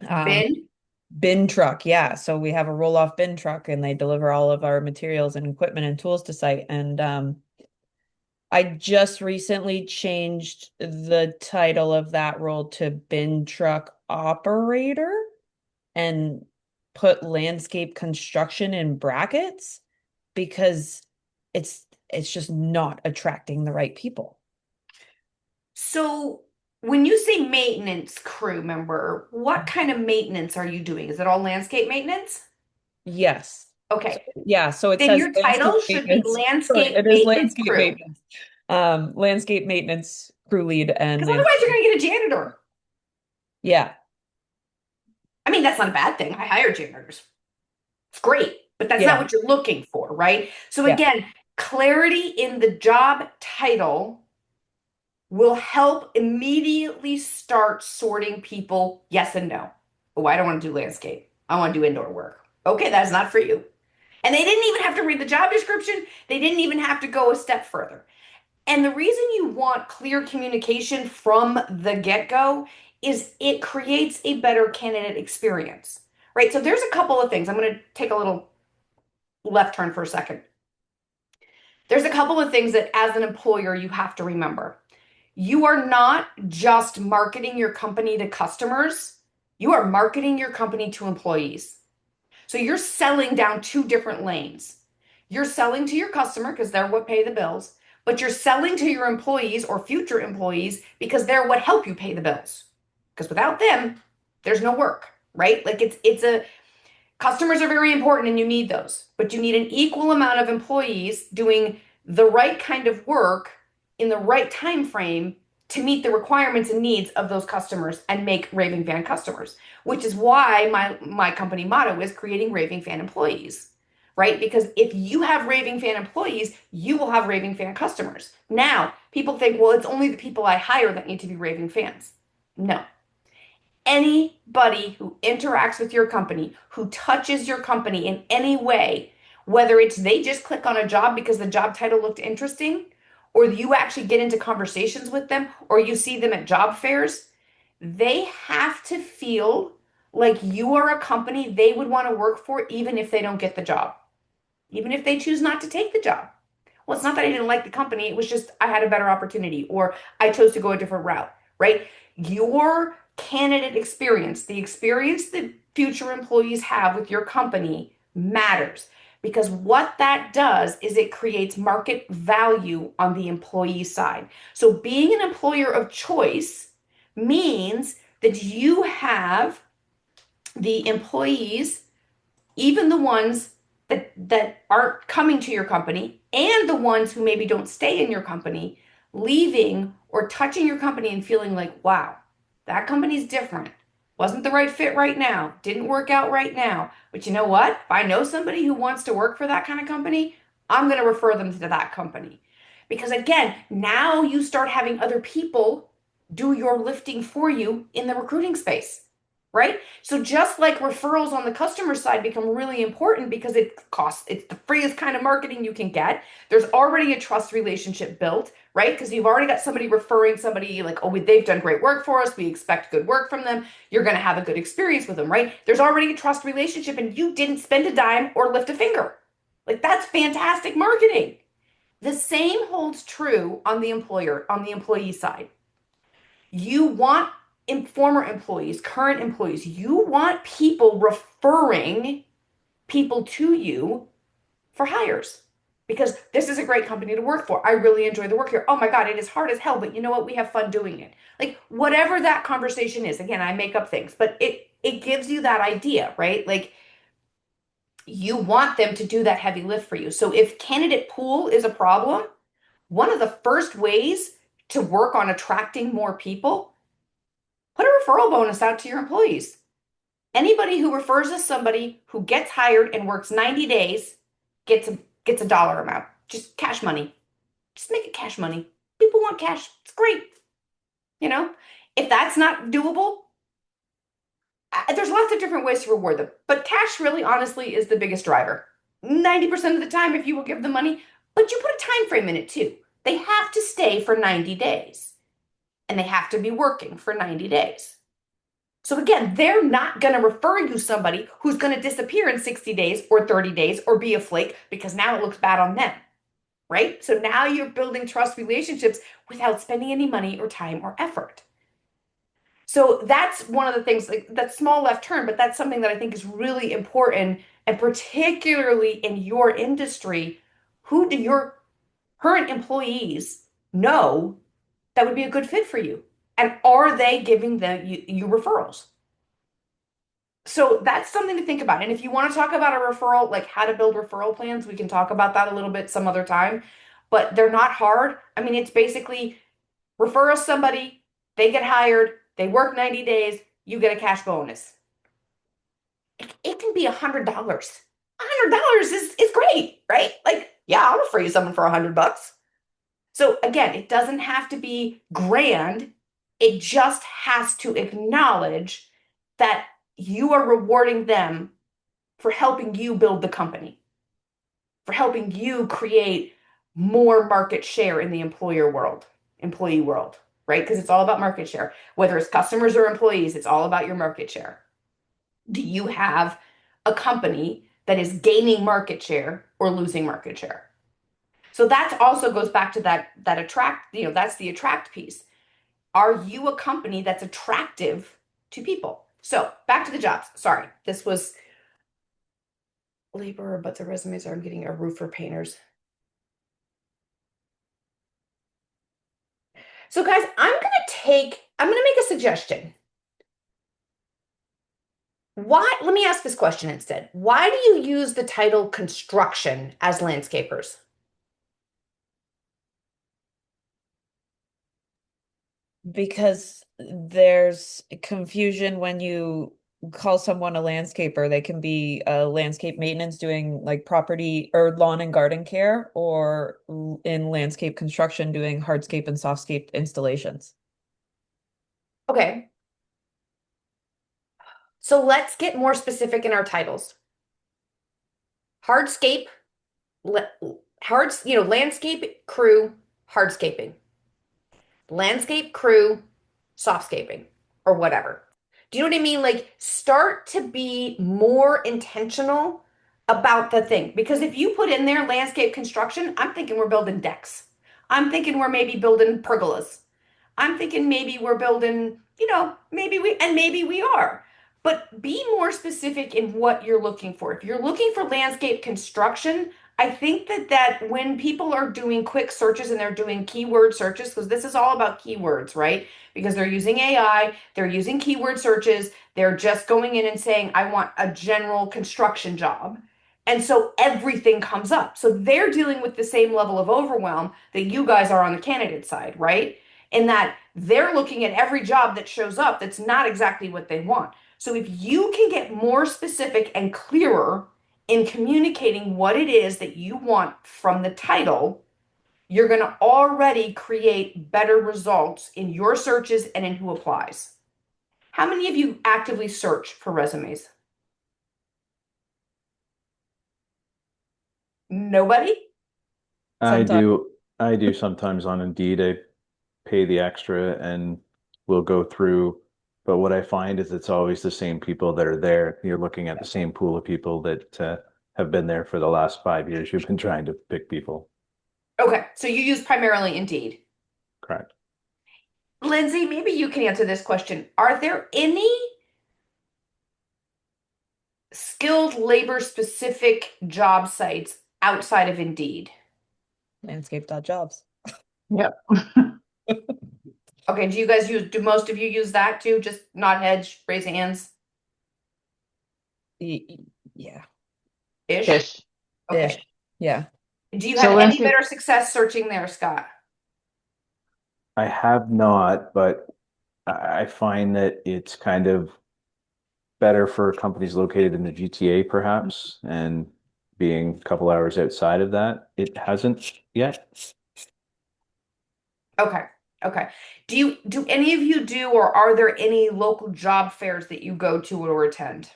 Speaker 3: Bin?
Speaker 8: Bin truck, yeah. So we have a roll-off bin truck and they deliver all of our materials and equipment and tools to site. And I just recently changed the title of that role to bin truck operator and put landscape construction in brackets because it's just not attracting the right people.
Speaker 3: So when you say maintenance crew member, what kind of maintenance are you doing? Is it all landscape maintenance?
Speaker 8: Yes.
Speaker 3: Okay.
Speaker 8: Yeah, so it
Speaker 3: Then
Speaker 8: says
Speaker 3: your title should be
Speaker 8: maintenance. Sorry,
Speaker 3: landscape
Speaker 8: it is
Speaker 3: maintenance
Speaker 8: landscape
Speaker 3: crew.
Speaker 8: maintenance. Landscape maintenance crew lead and
Speaker 3: Because otherwise you're going to get a janitor.
Speaker 8: yeah.
Speaker 3: I mean, that's not a bad thing. I hire janitors. It's great, but that's
Speaker 8: Yeah.
Speaker 3: not what you're looking for, right? So
Speaker 8: Yeah.
Speaker 3: again, clarity in the job title will help immediately start sorting people yes and no. Oh, I don't want to do landscape. I want to do indoor work. Okay, that's not for you. And they didn't even have to read the job description. They didn't even have to go a step further. And the reason you want clear communication from the get-go is it creates a better candidate experience, right? So there's a couple of things. I'm going to take a little left turn for a second. There's a couple of things that as an employer you have to remember. You are not just marketing your company to customers, you are marketing your company to employees. So you're selling down two different lanes. You're selling to your customer because they're what pay the bills, but you're selling to your employees or future employees because they're what help you pay the bills. Because without them, there's no work, right? Like it's a customers are very important and you need those, but you need an equal amount of employees doing the right kind of work in the right time frame to meet the requirements and needs of those customers and make Raving Fan customers, which is why my company motto is creating Raving Fan employees, right? Because if you have Raving Fan employees, you will have Raving Fan customers. Now, people think, well, it's only the people I hire that need to be Raving Fans. No. Anybody who interacts with your company, who touches your company in any way, whether it's they just click on a job because the job title looked interesting, or you actually get into conversations with them, or you see them at job fairs, they have to feel like you are a company they would want to work for, even if they don't get the job, even if they choose not to take the job. Well, it's not that I didn't like the company, it was just I had a better opportunity, or I chose to go a different route, right? Your candidate experience, the experience that future employees have with your company matters because what that does is it creates market value on the employee side. So being an employer of choice means that you have the employees, even the ones that aren't coming to your company and the ones who maybe don't stay in your company, leaving or touching your company and feeling like, wow, that company's different. Wasn't the right fit right now. Didn't work out right now. But you know what? If I know somebody who wants to work for that kind of company, I'm going to refer them to that company. Because again, now you start having other people do your lifting for you in the recruiting space, right? So just like referrals on the customer side become really important because it's the freest kind of marketing you can get. There's already a trust relationship built, right? Because you've already got somebody referring somebody like, oh, they've done great work for us. We expect good work from them. You're going to have a good experience with them, right? There's already a trust relationship and you didn't spend a dime or lift a finger. Like that's fantastic marketing. The same holds true on the employee side. You want former employees, current employees, you want people referring people to you for hires because this is a great company to work for. I really enjoy the work here. Oh my God, it is hard as hell, but you know what? We have fun doing it. Like whatever that conversation is, again, I make up things, but it gives you that idea, right? Like you want them to do that heavy lift for you. So if candidate pool is a problem, one of the first ways to work on attracting more people, put a referral bonus out to your employees. Anybody who refers us somebody who gets hired and works 90 days gets a dollar amount. Just cash money. Just make it cash money. People want cash. It's great. You know, if that's not doable, there's lots of different ways to reward them, but cash really honestly is the biggest driver. 90% of the time, if you will give them money, but you put a time frame in it too. They have to stay for 90 days and they have to be working for 90 days. So again, they're not going to refer you somebody who's going to disappear in 60 days or 30 days or be a flake because now it looks bad on them, right? So now you're building trust relationships without spending any money or time or effort. So that's one of the things, like that small left turn, but that's something that I think is really important. And particularly in your industry, who do your current employees know that would be a good fit for you? And are they giving you referrals? So that's something to think about. And if you want to talk about a referral, like how to build referral plans, we can talk about that a little bit some other time. But they're not hard. I mean, it's basically refer us somebody, they get hired, they work 90 days, you get a cash bonus. It can be $100. $100 is great, right? Like, yeah, I'll refer you someone for $100. So again, it doesn't have to be grand. It just has to acknowledge that you are rewarding them for helping you build the company, for helping you create more market share in the employee world, right? Because it's all about market share. Whether it's customers or employees, it's all about your market share. Do you have a company that is gaining market share or losing market share? So that also goes back to that attract, that's the attract piece. Are you a company that's attractive to people? So back to the jobs. Sorry, this was laborer, but the resumes are getting a roofer painters. So guys, I'm going to make a suggestion. Let me ask this question instead. Why do you use the title construction as landscapers?
Speaker 8: Because there's confusion when you call someone a landscaper. They can be landscape maintenance doing like property or lawn and garden care, or in landscape construction doing hardscape and softscape installations.
Speaker 3: Okay. So let's get more specific in our titles. Hardscape, landscape crew, hardscaping. Landscape crew, softscaping, or whatever. Do you know what I mean? Like, start to be more intentional about the thing. Because if you put in there landscape construction, I'm thinking we're building decks. I'm thinking we're maybe building pergolas. I'm thinking maybe we're building, maybe we are. But be more specific in what you're looking for. If you're looking for landscape construction, I think that when people are doing quick searches and they're doing keyword searches, because this is all about keywords, right? Because they're using AI, they're using keyword searches, they're just going in and saying, I want a general construction job. And so everything comes up. So they're dealing with the same level of overwhelm that you guys are on the candidate side, right? In that they're looking at every job that shows up that's not exactly what they want. So if you can get more specific and clearer in communicating what it is that you want from the title, you're going to already create better results in your searches and in who applies. How many of you actively search for resumes? Nobody?
Speaker 5: I
Speaker 8: Sometimes.
Speaker 5: do sometimes on Indeed. I pay the extra and we'll go through. But what I find is it's always the same people that are there. You're looking at the same pool of people that have been there for the last 5 years. You've been trying to pick people.
Speaker 3: Okay, so you use primarily Indeed.
Speaker 5: Correct.
Speaker 3: Lindsay, maybe you can answer this question. Are there any skilled labor specific job sites outside of Indeed?
Speaker 8: Landscape.jobs.
Speaker 1: Yep.
Speaker 3: Okay, do most of you use that too? Just nod heads, raise hands?
Speaker 8: Yeah.
Speaker 3: Ish?
Speaker 1: Ish.
Speaker 3: Okay.
Speaker 8: Ish. Yeah.
Speaker 3: Do you
Speaker 1: So
Speaker 3: have any
Speaker 1: landscape-
Speaker 3: better success searching there, Scott?
Speaker 5: I have not, but I find that it's kind of better for companies located in the GTA, perhaps, and being a couple hours outside of that. It hasn't yet.
Speaker 3: Okay. Okay. Do any of you do, or are there any local job fairs that you go to or attend?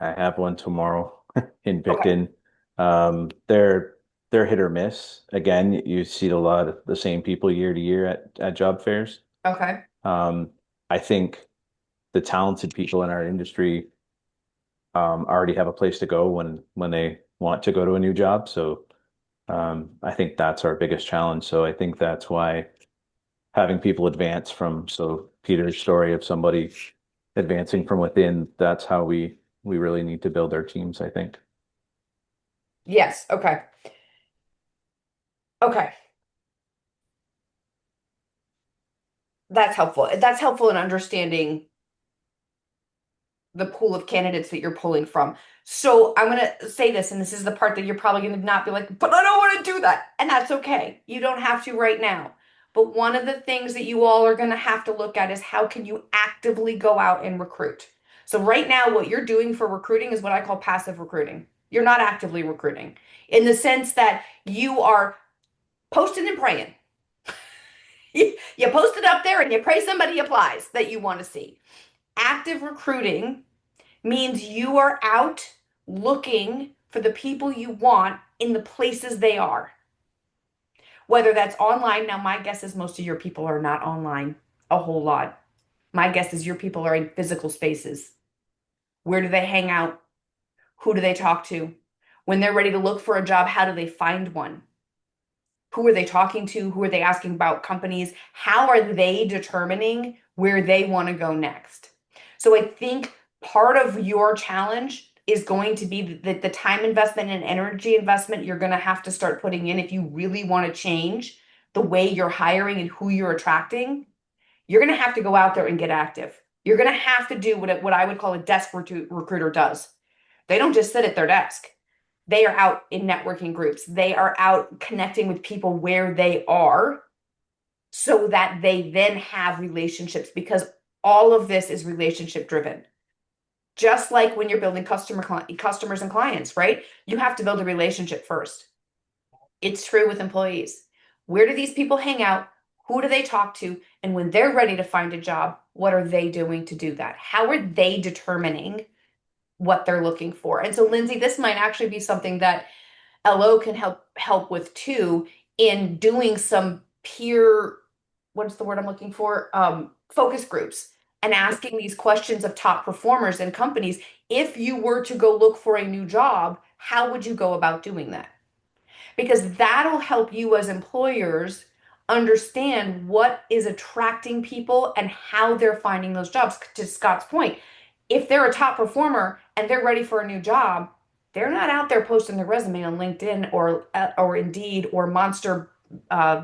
Speaker 5: I have one tomorrow in
Speaker 3: Okay.
Speaker 5: Picton. They're hit or miss. Again, you see a lot of the same people year to year at job fairs.
Speaker 3: Okay.
Speaker 5: I think the talented people in our industry already have a place to go when they want to go to a new job. So I think that's our biggest challenge. So I think that's why having people advance from, so Peter's story of somebody advancing from within, that's how we really need to build our teams, I think.
Speaker 3: Yes. Okay. Okay. That's helpful. That's helpful in understanding the pool of candidates that you're pulling from. So I'm going to say this, and this is the part that you're probably going to not be like, but I don't want to do that. And that's okay. You don't have to right now. But one of the things that you all are going to have to look at is how can you actively go out and recruit? So right now, what you're doing for recruiting is what I call passive recruiting. You're not actively recruiting in the sense that you are posting and praying. You post it up there and you pray somebody applies that you want to see. Active recruiting means you are out looking for the people you want in the places they are. Whether that's online, now my guess is most of your people are not online a whole lot. My guess is your people are in physical spaces. Where do they hang out? Who do they talk to? When they're ready to look for a job, how do they find one? Who are they talking to? Who are they asking about companies? How are they determining where they want to go next? So I think part of your challenge is going to be the time investment and energy investment you're going to have to start putting in if you really want to change the way you're hiring and who you're attracting. You're going to have to go out there and get active. You're going to have to do what I would call a desk recruiter does. They don't just sit at their desk. They are out in networking groups. They are out connecting with people where they are so that they then have relationships, because all of this is relationship driven. Just like when you're building customers and clients, right? You have to build a relationship first. It's true with employees. Where do these people hang out? Who do they talk to? And when they're ready to find a job, what are they doing to do that? How are they determining what they're looking for? And so, Lindsay, this might actually be something that LO can help with too, in doing some peer, what's the word I'm looking for? Focus groups, and asking these questions of top performers and companies. If you were to go look for a new job, how would you go about doing that? Because that'll help you as employers understand what is attracting people and how they're finding those jobs. To Scott's point, if they're a top performer and they're ready for a new job, they're not out there posting their resume on LinkedIn or Indeed or Monster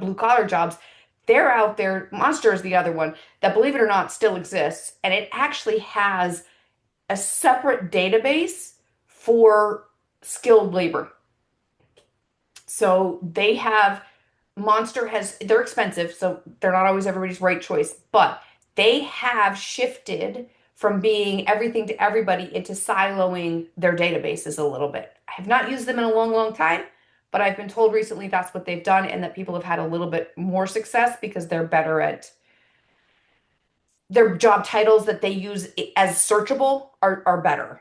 Speaker 3: blue collar jobs. They're out there. Monster is the other one that, believe it or not, still exists, and it actually has a separate database for skilled labor. So they have they're expensive, so they're not always everybody's right choice, but they have shifted from being everything to everybody into siloing their databases a little bit. I have not used them in a long, long time, but I've been told recently that's what they've done, and that people have had a little bit more success because they're better at their job titles that they use as searchable are better.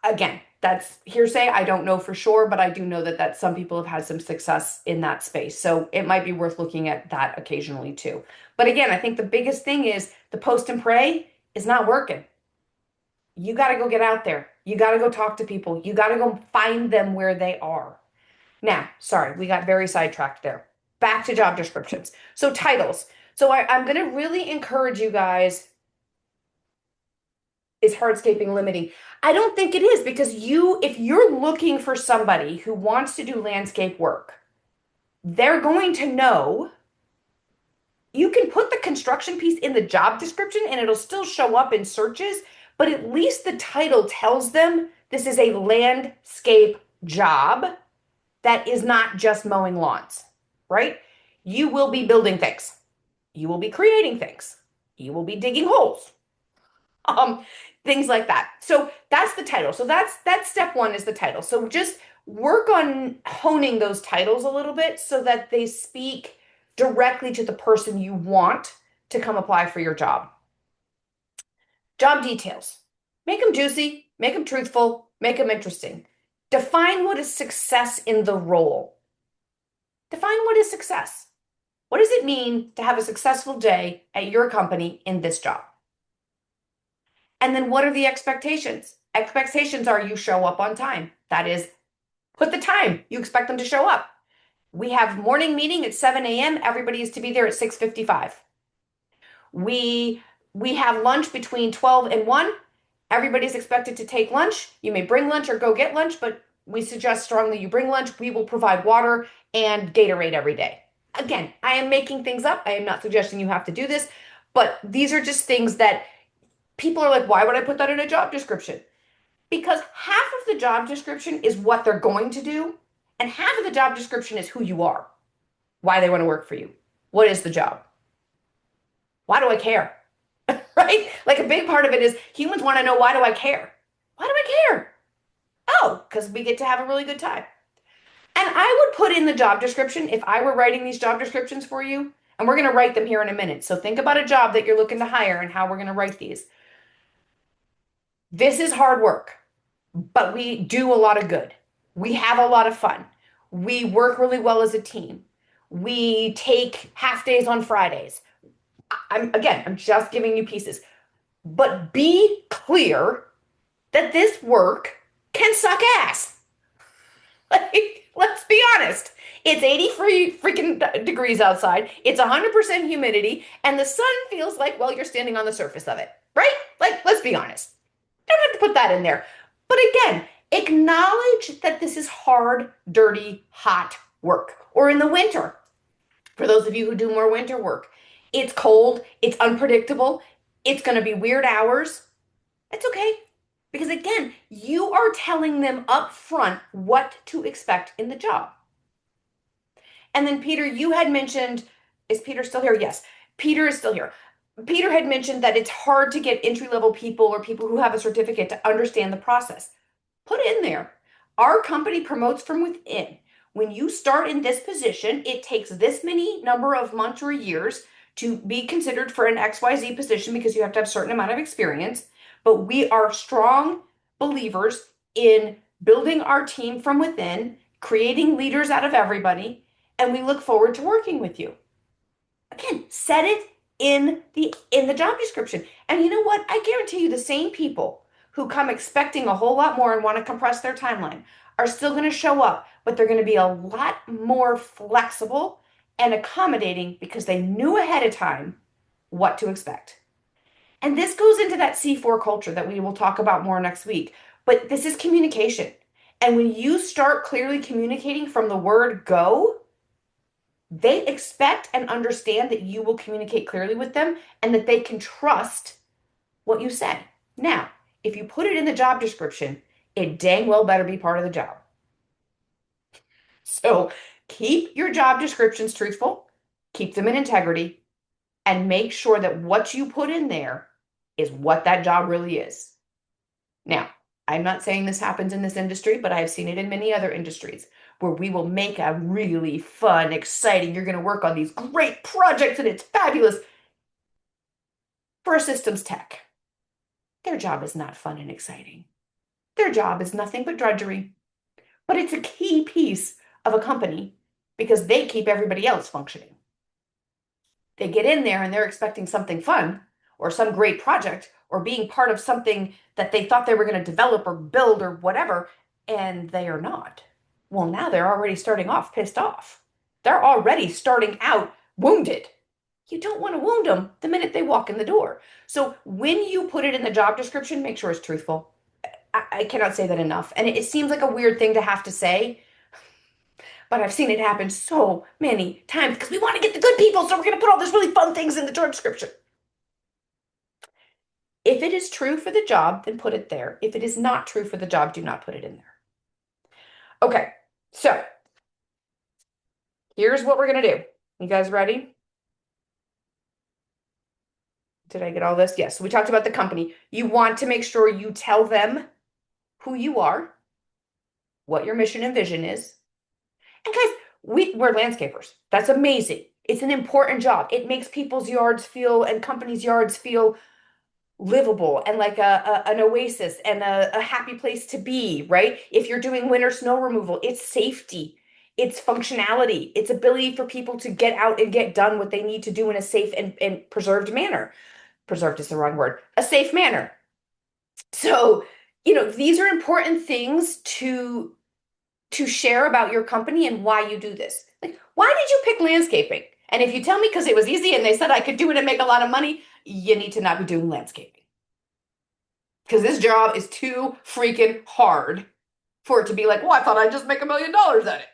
Speaker 3: Again, that's hearsay. I don't know for sure, but I do know that some people have had some success in that space. So it might be worth looking at that occasionally too. But again, I think the biggest thing is the post and pray is not working. You got to go get out there. You got to go talk to people. You got to go find them where they are. Now, sorry, we got very sidetracked there. Back to job descriptions. So titles. So I'm going to really encourage you guys. Is hardscaping limiting? I don't think it is, because if you're looking for somebody who wants to do landscape work, they're going to know. You can put the construction piece in the job description and it'll still show up in searches, but at least the title tells them this is a landscape job that is not just mowing lawns, right? You will be building things. You will be creating things. You will be digging holes. Things like that. So that's the title. So that's step one, is the title. So just work on honing those titles a little bit so that they speak directly to the person you want to come apply for your job. Job details. Make them juicy, make them truthful, make them interesting. Define what is success in the role. Define what is success. What does it mean to have a successful day at your company in this job? And then what are the expectations? Expectations are you show up on time. That is, put the time you expect them to show up. We have morning meeting at 7 a.m. Everybody is to be there at 6:55. We have lunch between 12 and 1. Everybody's expected to take lunch. You may bring lunch or go get lunch, but we suggest strongly you bring lunch. We will provide water and Gatorade every day. Again, I am making things up. I am not suggesting you have to do this, but these are just things that people are like, why would I put that in a job description? Because half of the job description is what they're going to do, and half of the job description is who you are, why they want to work for you. What is the job? Why do I care? Right? Like a big part of it is humans want to know, why do I care? Why do I care? Oh, because we get to have a really good time. And I would put in the job description, if I were writing these job descriptions for you, and we're going to write them here in a minute. So think about a job that you're looking to hire and how we're going to write these. This is hard work, but we do a lot of good. We have a lot of fun. We work really well as a team. We take half days on Fridays. I'm just giving you pieces. But be clear that this work can suck ass. Like, let's be honest. It's 80 freaking degrees outside. It's 100% humidity, and the sun feels like, well, you're standing on the surface of it, right? Like, let's be honest. Don't have to put that in there. But again, acknowledge that this is hard, dirty, hot work. Or in the winter, for those of you who do more winter work, it's cold, it's unpredictable, it's going to be weird hours. It's okay. Because again, you are telling them up front what to expect in the job. And then Peter, you had mentioned, is Peter still here? Yes, Peter is still here. Peter had mentioned that it's hard to get entry-level people or people who have a certificate to understand the process. Put in there, our company promotes from within. When you start in this position, it takes this many number of months or years to be considered for an XYZ position because you have to have a certain amount of experience. But we are strong believers in building our team from within, creating leaders out of everybody, and we look forward to working with you. Again, set it in the job description. And you know what? I guarantee you the same people who come expecting a whole lot more and want to compress their timeline are still going to show up, but they're going to be a lot more flexible and accommodating because they knew ahead of time what to expect. And this goes into that C4 culture that we will talk about more next week. But this is communication. And when you start clearly communicating from the word go, they expect and understand that you will communicate clearly with them and that they can trust what you said. Now, if you put it in the job description, it dang well better be part of the job. So keep your job descriptions truthful, keep them in integrity, and make sure that what you put in there is what that job really is. Now, I'm not saying this happens in this industry, but I've seen it in many other industries where we will make a really fun, exciting, you're going to work on these great projects and it's fabulous. For a systems tech, their job is not fun and exciting. Their job is nothing but drudgery. But it's a key piece of a company because they keep everybody else functioning. They get in there and they're expecting something fun or some great project or being part of something that they thought they were going to develop or build or whatever, and they are not. Well, now they're already starting off pissed off. They're already starting out wounded. You don't want to wound them the minute they walk in the door. So when you put it in the job description, make sure it's truthful. I cannot say that enough. And it seems like a weird thing to have to say, but I've seen it happen so many times because we want to get the good people, so we're going to put all these really fun things in the job description. If it is true for the job, then put it there. If it is not true for the job, do not put it in there. Okay, so here's what we're going to do. You guys ready? Did I get all this? Yes. So we talked about the company. You want to make sure you tell them who you are, what your mission and vision is. And guys, we're landscapers. That's amazing. It's an important job. It makes people's yards feel and companies' yards feel livable and like an oasis and a happy place to be, right? If you're doing winter snow removal, it's safety, it's functionality, it's ability for people to get out and get done what they need to do in a safe and preserved manner. Preserved is the wrong word, a safe manner. So, these are important things to share about your company and why you do this. Like, why did you pick landscaping? And if you tell me because it was easy and they said I could do it and make a lot of money, you need to not be doing landscaping. Because this job is too freaking hard for it to be like, well, I thought I'd just make $1 million at it.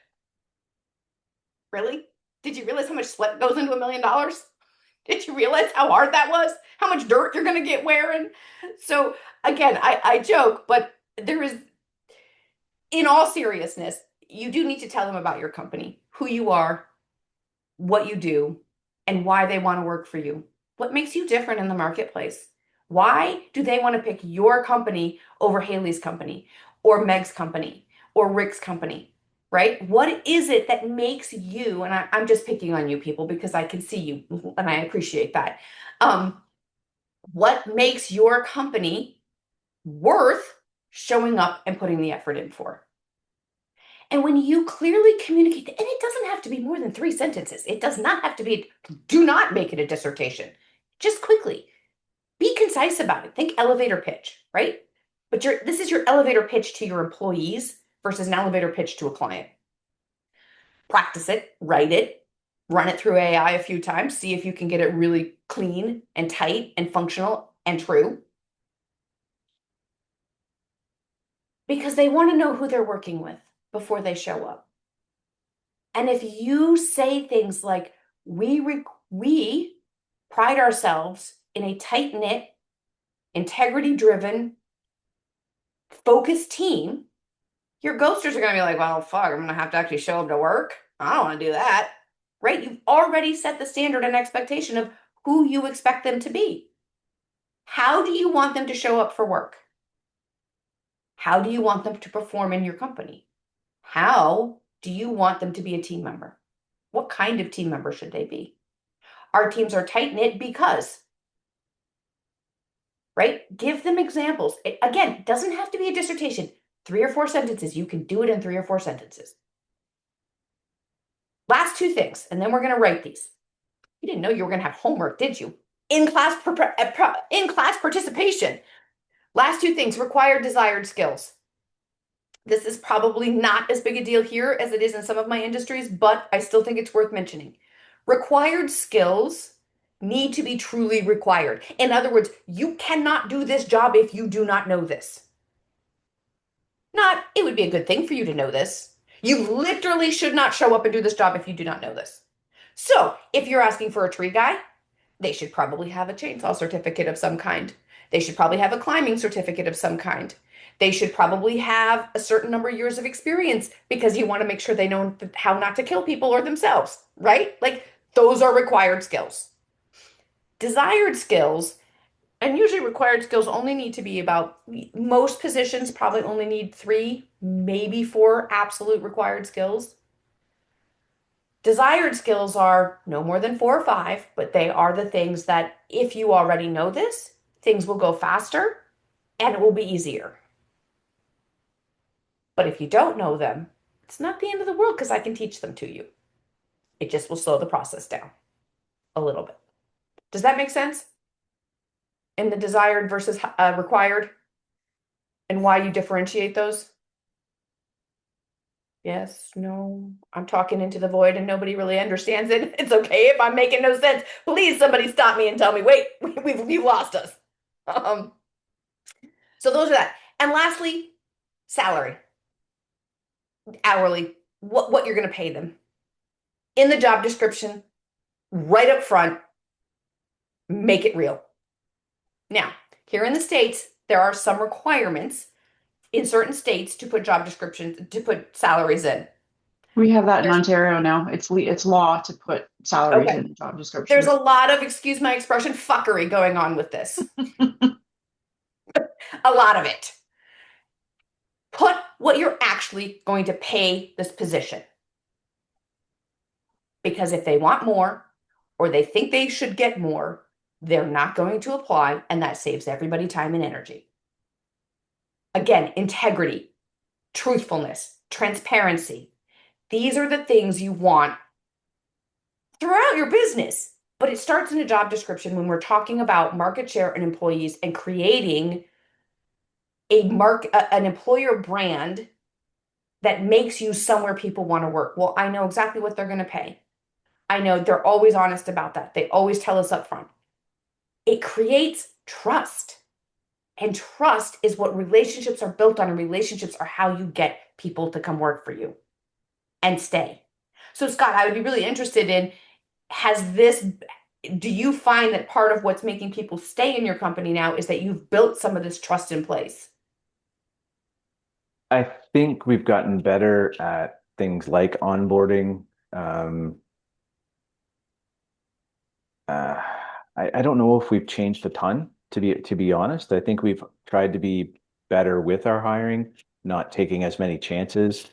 Speaker 3: Really? Did you realize how much sweat goes into $1 million? Did you realize how hard that was? How much dirt you're going to get wearing? So again, I joke, but there is, in all seriousness, you do need to tell them about your company, who you are, what you do, and why they want to work for you. What makes you different in the marketplace? Why do they want to pick your company over Haley's company or Meg's company or Rick's company, right? What is it that makes you, and I'm just picking on you people because I can see you and I appreciate that. What makes your company worth showing up and putting the effort in for? And when you clearly communicate, and it doesn't have to be more than 3 sentences. It does not have to be, do not make it a dissertation. Just quickly, be concise about it. Think elevator pitch, right? But this is your elevator pitch to your employees versus an elevator pitch to a client. Practice it, write it, run it through AI a few times, see if you can get it really clean and tight and functional and true. Because they want to know who they're working with before they show up. And if you say things like, we pride ourselves in a tight-knit, integrity-driven, focused team, your ghosters are going to be like, well, fuck, I'm going to have to actually show up to work. I don't want to do that, right? You've already set the standard and expectation of who you expect them to be. How do you want them to show up for work? How do you want them to perform in your company? How do you want them to be a team member? What kind of team member should they be? Our teams are tight-knit because, right? Give them examples. Again, doesn't have to be a dissertation. 3 or 4 sentences. You can do it in 3 or 4 sentences. Last 2 things, and then we're going to write these. You didn't know you were going to have homework, did you? In-class participation. Last 2 things, required desired skills. This is probably not as big a deal here as it is in some of my industries, but I still think it's worth mentioning. Required skills need to be truly required. In other words, you cannot do this job if you do not know this. Not, it would be a good thing for you to know this. You literally should not show up and do this job if you do not know this. So if you're asking for a tree guy, they should probably have a chainsaw certificate of some kind. They should probably have a climbing certificate of some kind. They should probably have a certain number of years of experience because you want to make sure they know how not to kill people or themselves, right? Like those are required skills. Desired skills, and usually required skills only need to be about, most positions probably only need 3, maybe 4 absolute required skills. Desired skills are no more than 4 or 5, but they are the things that if you already know this, things will go faster and it will be easier. But if you don't know them, it's not the end of the world because I can teach them to you. It just will slow the process down a little bit. Does that make sense? In the desired versus required and why you differentiate those? Yes, no, I'm talking into the void and nobody really understands it. It's okay if I'm making no sense. Please, somebody stop me and tell me, wait, you've lost us. So those are that. And lastly, salary. Hourly, what you're going to pay them. In the job description, right up front, make it real. Now, here in the States, there are some requirements in certain states to put job descriptions, to put salaries in.
Speaker 1: We have that in Ontario now. It's law to put salaries
Speaker 3: Okay.
Speaker 1: in the job description.
Speaker 3: There's a lot of, excuse my expression, fuckery going on with this. A lot of it. Put what you're actually going to pay this position. Because if they want more or they think they should get more, they're not going to apply, and that saves everybody time and energy. Again, integrity, truthfulness, transparency. These are the things you want throughout your business. But it starts in a job description when we're talking about market share and employees and creating an employer brand that makes you somewhere people want to work. Well, I know exactly what they're going to pay. I know they're always honest about that. They always tell us up front. It creates trust. And trust is what relationships are built on, and relationships are how you get people to come work for you and stay. So, Scott, I would be really interested in, do you find that part of what's making people stay in your company now is that you've built some of this trust in place?
Speaker 5: I think we've gotten better at things like onboarding. Uh, I don't know if we've changed a ton, to be honest. I think we've tried to be better with our hiring, not taking as many chances.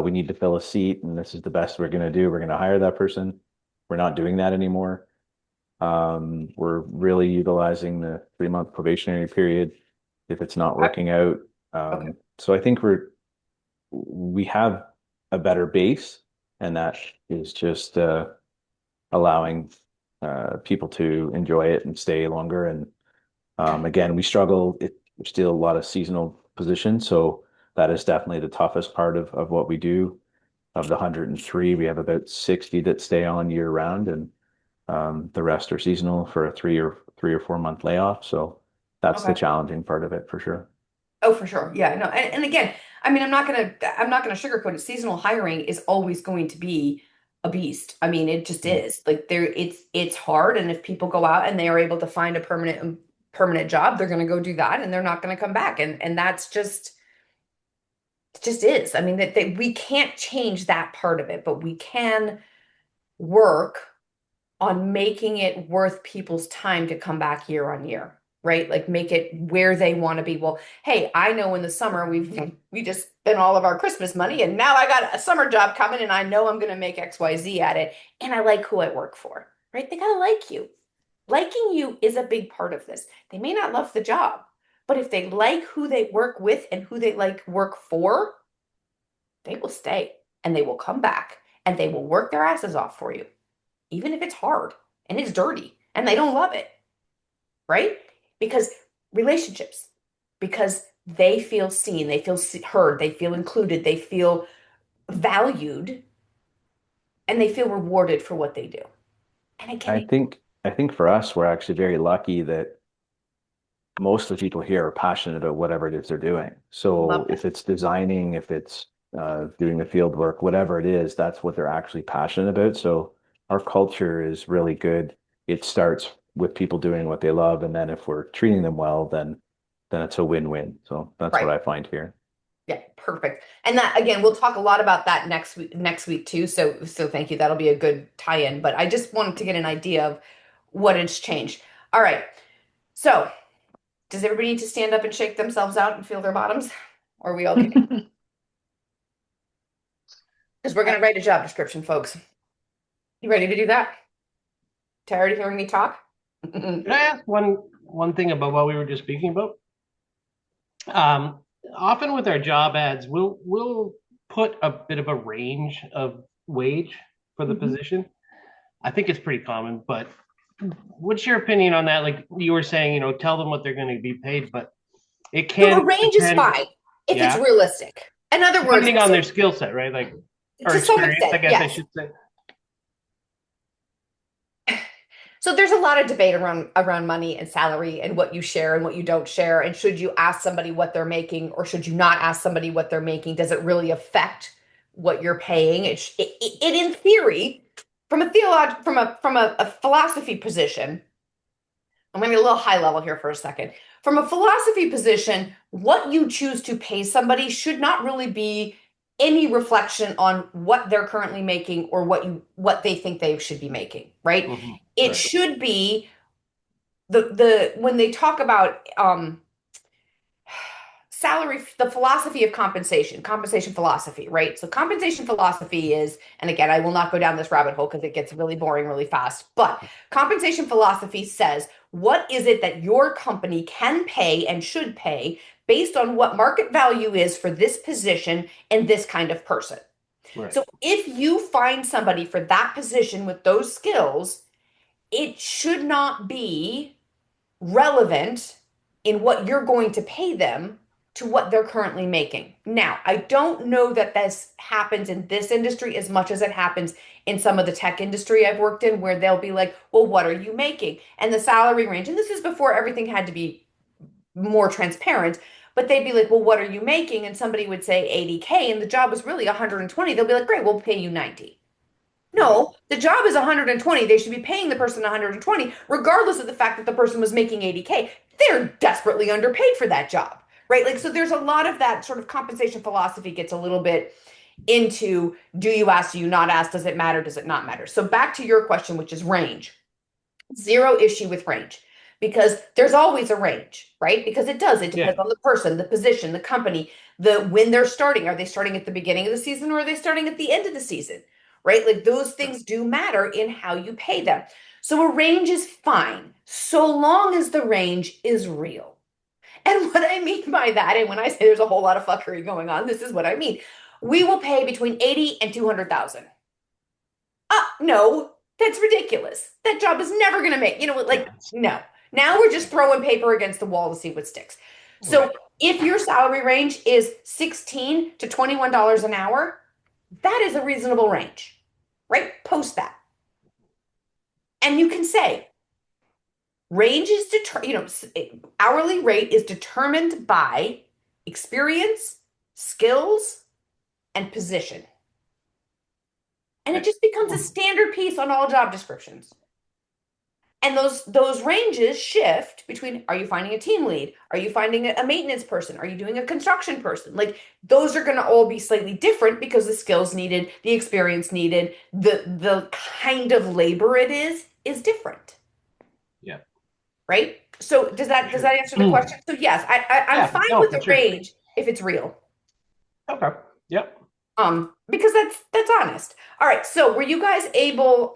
Speaker 5: We need to fill a seat, and this is the best we're going to do. We're going to hire that person. We're not doing that anymore. We're really utilizing the 3-month probationary period if it's not working out.
Speaker 3: Okay.
Speaker 5: So I think we have a better base, and that is just allowing people to enjoy it and stay longer. And again, we struggle. There's still a lot of seasonal positions, so that is definitely the toughest part of what we do. Of the 103, we have about 60 that stay on year round, and the rest are seasonal for a 3 or 4 month layoff. So that's the
Speaker 3: Okay.
Speaker 5: challenging part of it for sure.
Speaker 3: Oh, for sure. Yeah, no. And again, I mean, I'm not gonna sugarcoat it. Seasonal hiring is always going to be a beast. I mean, it just is. Like it's hard. And if people go out and they are able to find a permanent job, they're gonna go do that and they're not gonna come back. And that's just it just is. I mean, that we can't change that part of it, but we can work on making it worth people's time to come back year on year, right? Like make it where they want to be. Well, hey, I know in the summer we just spent all of our Christmas money, and now I got a summer job coming, and I know I'm going to make XYZ at it, and I like who I work for, right? They gotta like you. Liking you is a big part of this. They may not love the job, but if they like who they work with and who they like work for, they will stay and they will come back and they will work their asses off for you, even if it's hard and it's dirty and they don't love it, right? Because relationships, because they feel seen, they feel heard, they feel included, they feel valued, and they feel rewarded for what they do. And again,
Speaker 5: I think for us, we're actually very lucky that most of the people here are passionate about whatever it is they're doing. So
Speaker 3: love
Speaker 5: if it's designing, if it's doing the field work, whatever it is, that's what they're actually passionate about. So our culture is really good. It starts with people doing what they love, and then if we're treating them well, then it's a win-win. So that's
Speaker 3: right.
Speaker 5: what I find here.
Speaker 3: Yeah, perfect. And that again, we'll talk a lot about that next week too. So thank you. That'll be a good tie-in. But I just wanted to get an idea of what has changed. All right. So does everybody need to stand up and shake themselves out and feel their bottoms? Or are we okay? Because we're gonna write a job description, folks. You ready to do that? Tired of hearing me talk?
Speaker 2: Can I ask one thing about what we were just speaking about? Often with our job ads, we'll put a bit of a range of wage for the position. I think it's pretty common, but what's your opinion on that? Like you were saying, tell them what they're going to be paid, but it
Speaker 3: So
Speaker 2: can
Speaker 3: a range is
Speaker 2: depend,
Speaker 3: fine if it's realistic. In other words,
Speaker 2: depending on their skill set, right? Like or
Speaker 3: to some
Speaker 2: experience,
Speaker 3: extent,
Speaker 2: I guess I
Speaker 3: yes.
Speaker 2: should say.
Speaker 3: So there's a lot of debate around money and salary and what you share and what you don't share. And should you ask somebody what they're making or should you not ask somebody what they're making? Does it really affect what you're paying? It in theory, from a philosophy position, I'm going to be a little high level here for a second. From a philosophy position, what you choose to pay somebody should not really be any reflection on what they're currently making or what they think they should be making, right?
Speaker 2: Mm-hmm.
Speaker 3: It
Speaker 2: Right.
Speaker 3: should be the when they talk about the philosophy of compensation philosophy, right? So compensation philosophy is, and again, I will not go down this rabbit hole because it gets really boring really fast, but compensation philosophy says, what is it that your company can pay and should pay based on what market value is for this position and this kind of person?
Speaker 2: Right.
Speaker 3: So if you find somebody for that position with those skills, it should not be relevant in what you're going to pay them to what they're currently making. Now, I don't know that this happens in this industry as much as it happens in some of the tech industry I've worked in, where they'll be like, well, what are you making? And the salary range, and this is before everything had to be more transparent, but they'd be like, well, what are you making? And somebody would say 80K and the job was really 120. They'll be like, great, we'll pay you 90. No, the job is 120. They should be paying the person 120, regardless of the fact that the person was making 80K. They're desperately underpaid for that job, right? Like, so there's a lot of that sort of compensation philosophy gets a little bit into, do you ask, do you not ask, does it matter, does it not matter? So back to your question, which is range. Zero issue with range, because there's always a range, right? Because it depends on the person, the position, the company, when they're starting. Are they starting at the beginning of the season or are they starting at the end of the season? Right? Like those things do matter in how you pay them. So a range is fine, so long as the range is real. And what I mean by that, and when I say there's a whole lot of fuckery going on, this is what I mean. We will pay between 80 and 200,000. No, that's ridiculous. That job is never going to make, no. Now we're just throwing paper against the wall to see what sticks. So if your salary range is $16 to $21 an hour, that is a reasonable range, right? Post that. And you can say, hourly rate is determined by experience, skills, and position. And it just becomes a standard piece on all job descriptions. And those ranges shift between, are you finding a team lead? Are you finding a maintenance person? Are you doing a construction person? Like those are going to all be slightly different because the skills needed, the experience needed, the kind of labor it is different.
Speaker 2: Yeah.
Speaker 3: Right? So does that answer the question? So yes, I'm fine with the range if it's real.
Speaker 2: Okay. Yep.
Speaker 3: Because that's honest. All right. So were you guys able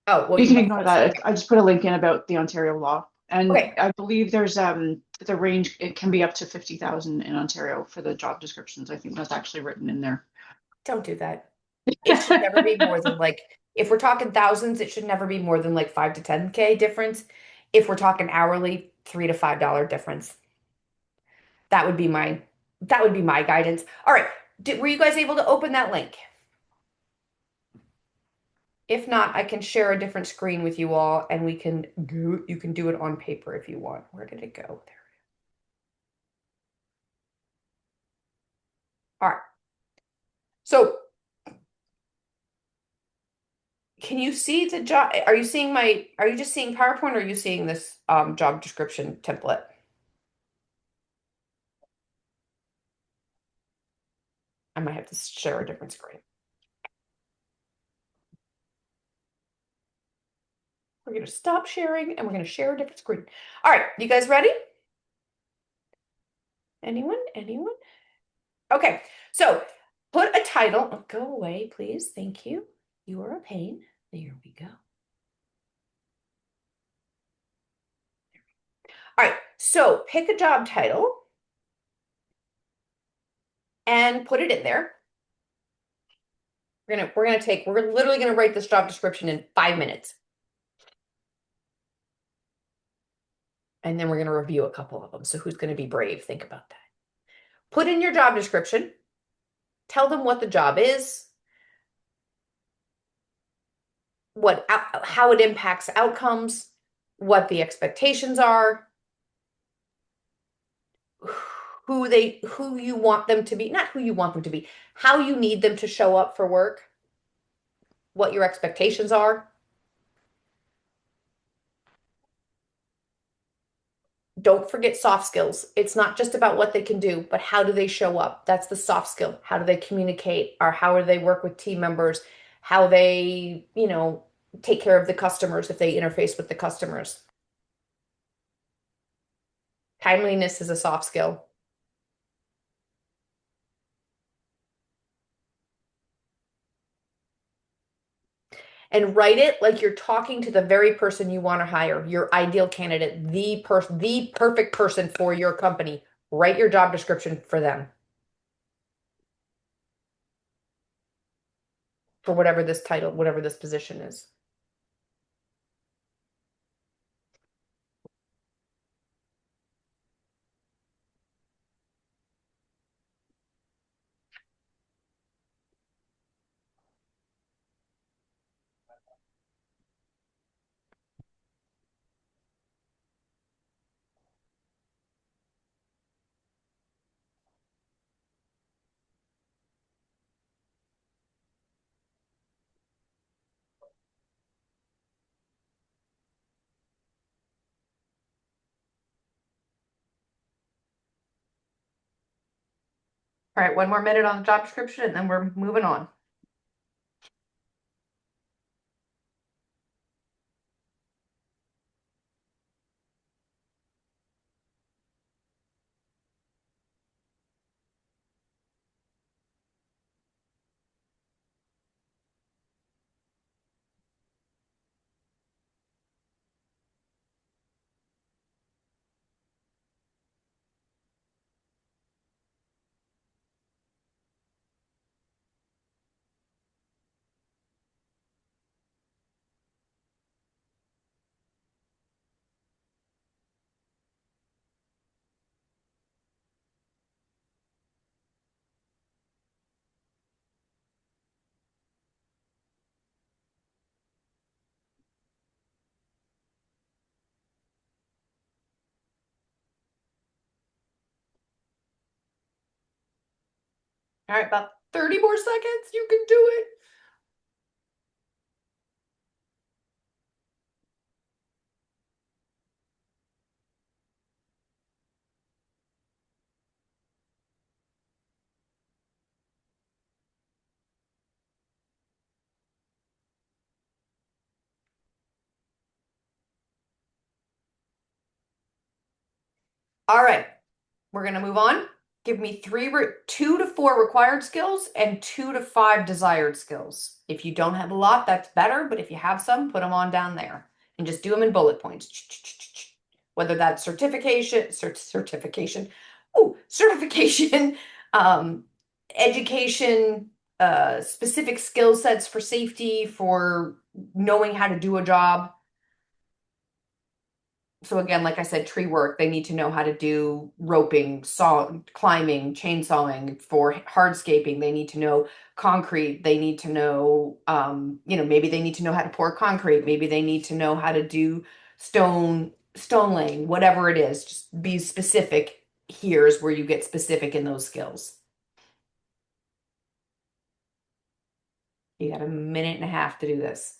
Speaker 3: Oh, well,
Speaker 1: You can ignore that. I just put a link in about the Ontario law. And
Speaker 3: Okay.
Speaker 1: I believe there's the range, it can be up to 50,000 in Ontario for the job descriptions. I think that's actually written in there.
Speaker 3: Don't do that. It should never be more than if we're talking thousands, it should never be more than 5 to 10K difference. If we're talking hourly, $3 to $5 difference. That would be my guidance. All right. Were you guys able to open that link? If not, I can share a different screen with you all and you can do it on paper if you want. Where did it go? There. All right. So can you see the job? Are you just seeing PowerPoint or are you seeing this job description template? I might have to share a different screen. We're going to stop sharing and we're going to share a different screen. All right, you guys ready? Anyone? Okay, so put a title. Oh, go away, please. Thank you. You are a pain. There we go. All right, so pick a job title and put it in there. We're literally gonna write this job description in 5 minutes. And then we're gonna review a couple of them. So who's gonna be brave? Think about that. Put in your job description. Tell them what the job is, how it impacts outcomes, what the expectations are, who you want them to be, not who you want them to be, how you need them to show up for work, what your expectations are. Don't forget soft skills. It's not just about what they can do, but how do they show up? That's the soft skill. How do they communicate, or how do they work with team members? How they, take care of the customers if they interface with the customers. Timeliness is a soft skill. And write it like you're talking to the very person you want to hire, your ideal candidate, the perfect person for your company. Write your job description for them. For whatever this title, whatever this position is. All right, one more minute on the job description and then we're moving on. All right, about 30 more seconds. You can do it. All right, we're going to move on. Give me 2 to 4 required skills and 2 to 5 desired skills. If you don't have a lot, that's better, but if you have some, put them on down there and just do them in bullet points. Whether that's certification, education, specific skill sets for safety, for knowing how to do a job. So again, like I said, tree work, they need to know how to do roping, climbing, chainsawing. For hardscaping, they need to know concrete. They need to know, maybe they need to know how to pour concrete. Maybe they need to know how to do stone laying, whatever it is. Just be specific. Here's where you get specific in those skills. You got a minute and a half to do this.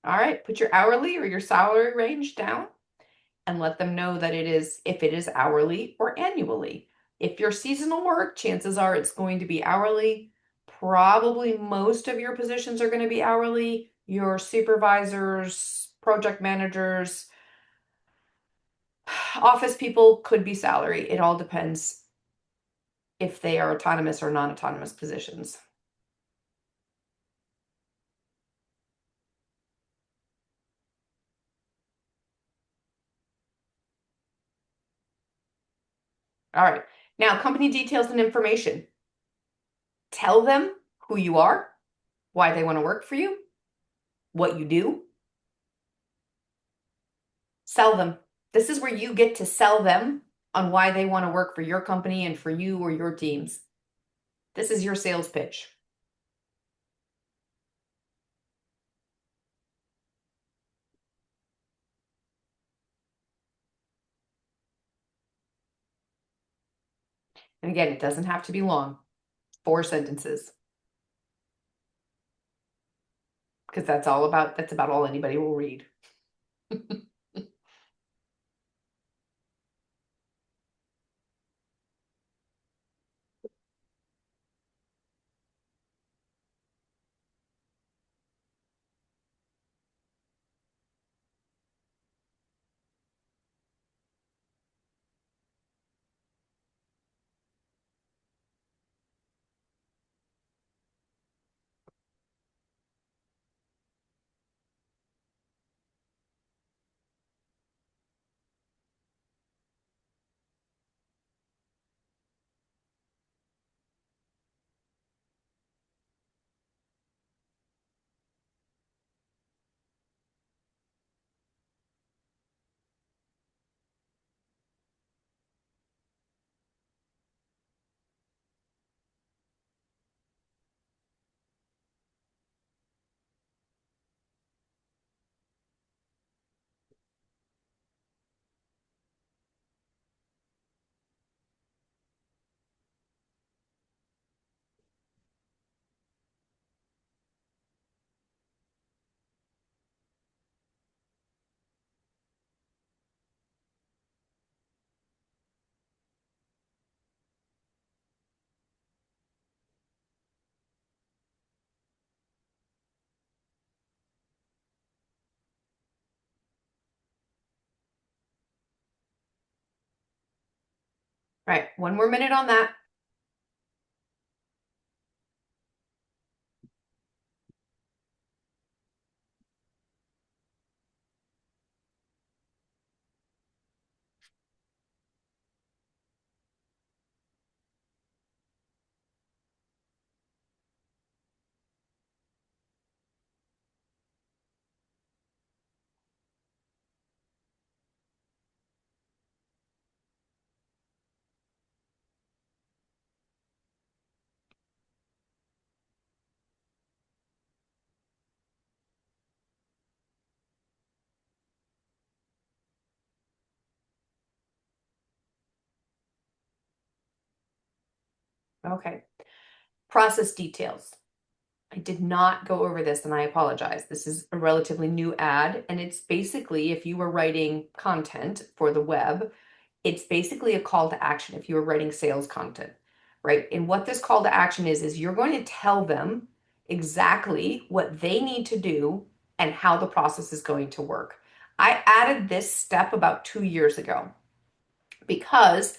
Speaker 3: All right, put your hourly or your salary range down and let them know that it is, if it is hourly or annually. If you're seasonal work, chances are it's going to be hourly. Probably most of your positions are going to be hourly. Your supervisors, project managers, office people could be salary. It all depends if they are autonomous or non-autonomous positions. All right, now company details and information. Tell them who you are, why they want to work for you, what you do. Sell them. This is where you get to sell them on why they want to work for your company and for you or your teams. This is your sales pitch. And again, it doesn't have to be long. 4 sentences. Because that's about all anybody will read. All right, 1 more minute on that. Okay. Process details. I did not go over this and I apologize. This is a relatively new ad, and it's basically if you were writing content for the web, it's basically a call to action if you were writing sales content, right? And what this call to action is you're going to tell them exactly what they need to do and how the process is going to work. I added this step about 2 years ago because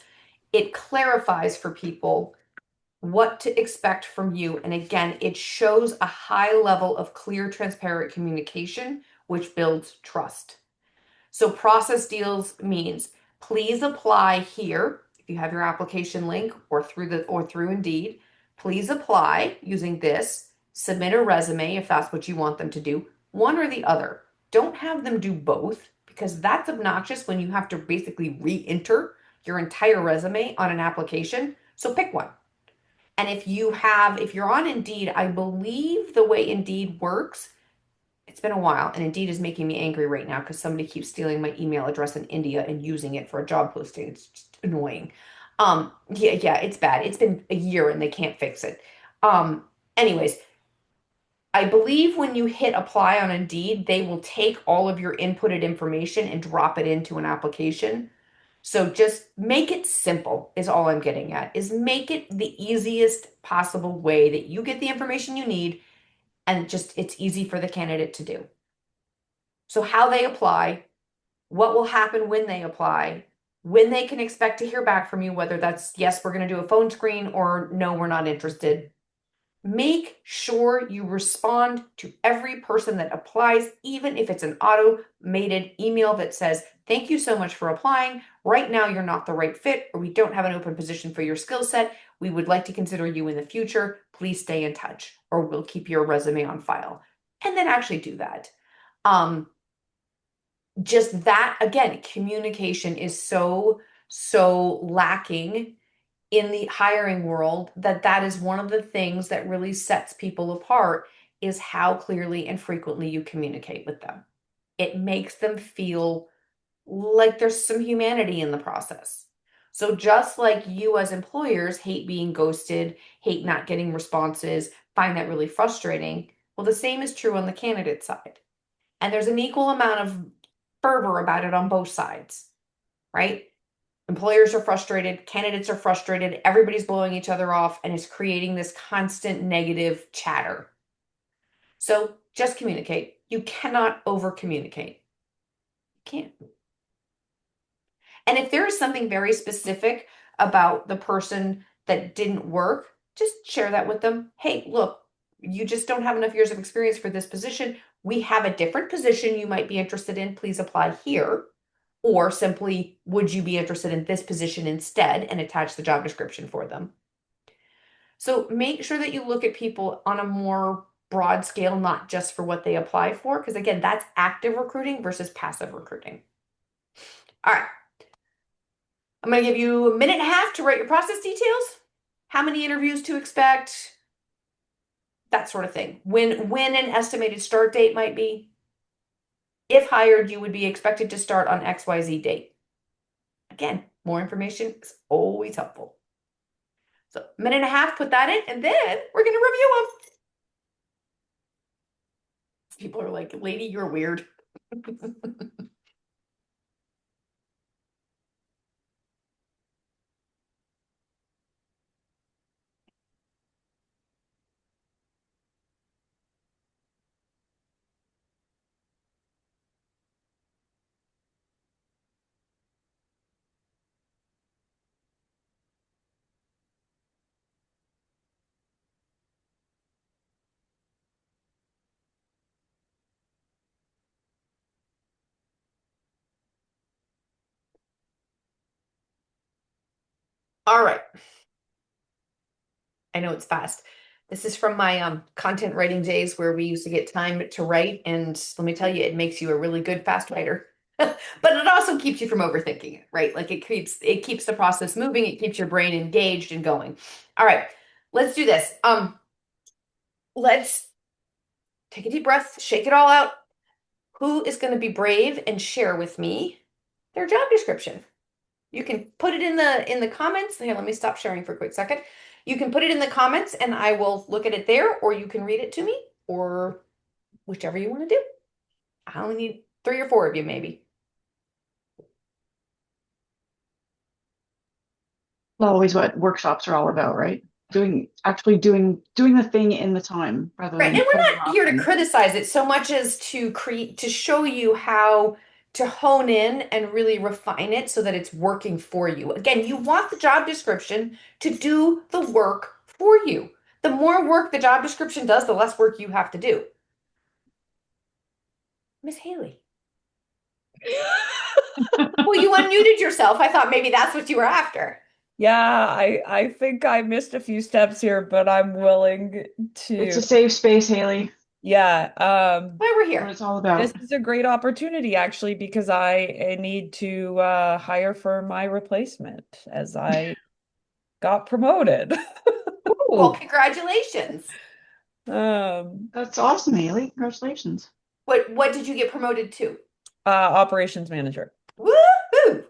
Speaker 3: it clarifies for people what to expect from you. And again, it shows a high level of clear, transparent communication, which builds trust. So process deals means please apply here. If you have your application link or through Indeed, please apply using this, submit a resume if that's what you want them to do, one or the other. Don't have them do both because that's obnoxious when you have to basically re-enter your entire resume on an application. So pick one. And if you're on Indeed, I believe the way Indeed works, it's been a while, and Indeed is making me angry right now because somebody keeps stealing my email address in India and using it for a job posting. It's just annoying. Yeah, it's bad. It's been a year and they can't fix it. Anyways, I believe when you hit apply on Indeed, they will take all of your inputted information and drop it into an application. So just make it simple is all I'm getting at, is make it the easiest possible way that you get the information you need and just it's easy for the candidate to do. So how they apply, what will happen when they apply, when they can expect to hear back from you, whether that's yes, we're going to do a phone screen or no, we're not interested. Make sure you respond to every person that applies, even if it's an automated email that says, thank you so much for applying. Right now, you're not the right fit, or we don't have an open position for your skill set. We would like to consider you in the future. Please stay in touch, or we'll keep your resume on file. And then actually do that. Just that, again, communication is so lacking in the hiring world that is one of the things that really sets people apart is how clearly and frequently you communicate with them. It makes them feel like there's some humanity in the process. So just like you as employers hate being ghosted, hate not getting responses, find that really frustrating, well, the same is true on the candidate side. And there's an equal amount of fervor about it on both sides, right? Employers are frustrated, candidates are frustrated, everybody's blowing each other off, and it's creating this constant negative chatter. So just communicate. You cannot over communicate. You can't. And if there is something very specific about the person that didn't work, just share that with them. Hey, look, you just don't have enough years of experience for this position. We have a different position you might be interested in. Please apply here. Or simply, would you be interested in this position instead, and attach the job description for them. So make sure that you look at people on a more broad scale, not just for what they apply for, because again, that's active recruiting versus passive recruiting. All right. I'm going to give you a minute and a half to write your process details, how many interviews to expect, that sort of thing. When an estimated start date might be. If hired, you would be expected to start on XYZ date. Again, more information is always helpful. So minute and a half, put that in, and then we're going to review them. People are like, lady, you're weird. All right. I know it's fast. This is from my content writing days where we used to get time to write. And let me tell you, it makes you a really good fast writer. But it also keeps you from overthinking it, right? Like it keeps the process moving. It keeps your brain engaged and going. All right, let's do this. Let's take a deep breath, shake it all out. Who is going to be brave and share with me their job description? You can put it in the comments. Here, let me stop sharing for a quick second. You can put it in the comments and I will look at it there, or you can read it to me, or whichever you want to do. I only need 3 or 4 of you, maybe.
Speaker 1: Always what workshops are all about, right? Actually doing the thing in the time rather
Speaker 3: Right,
Speaker 1: than
Speaker 3: and we're
Speaker 1: putting it
Speaker 3: not
Speaker 1: off
Speaker 3: here to
Speaker 1: and-
Speaker 3: criticize it so much as to show you how to hone in and really refine it so that it's working for you. Again, you want the job description to do the work for you. The more work the job description does, the less work you have to do. Miss Haley. Well, you unmuted yourself. I thought maybe that's what you were after.
Speaker 8: Yeah, I think I missed a few steps here, but I'm willing
Speaker 1: It's a
Speaker 8: to.
Speaker 1: safe space, Haley.
Speaker 8: Yeah,
Speaker 3: Why we're
Speaker 1: What
Speaker 3: here.
Speaker 1: it's all about.
Speaker 8: this is a great opportunity actually because I need to hire for my replacement as I got promoted.
Speaker 3: Well, congratulations.
Speaker 1: That's awesome, Haley. Congratulations.
Speaker 3: What did you get promoted to?
Speaker 8: Operations manager.
Speaker 3: Woohoo!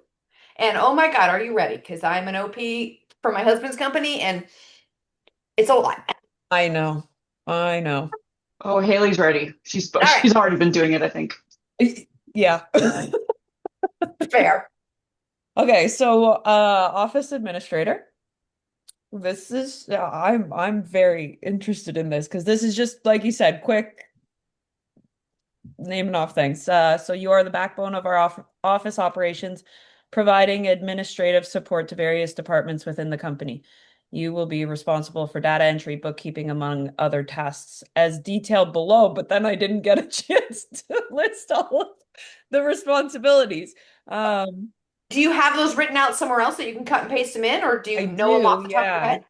Speaker 3: And oh my God, are you ready? Because I'm an OP for my husband's company and it's a lot.
Speaker 8: I know. I know.
Speaker 1: Oh, Haley's ready. She's
Speaker 3: right.
Speaker 1: she's already been doing it, I think.
Speaker 8: Yeah.
Speaker 3: Fair.
Speaker 8: Okay, so office administrator. This is I'm very interested in this because this is just like you said, quick naming off things. So you are the backbone of our office operations, providing administrative support to various departments within the company. You will be responsible for data entry, bookkeeping, among other tasks, as detailed below. But then I didn't get a chance to list all of the responsibilities.
Speaker 3: Do you have those written out somewhere else that you can cut and paste them in, or do you
Speaker 8: I
Speaker 3: know them off
Speaker 8: do,
Speaker 3: the top of your
Speaker 8: yeah.
Speaker 3: head?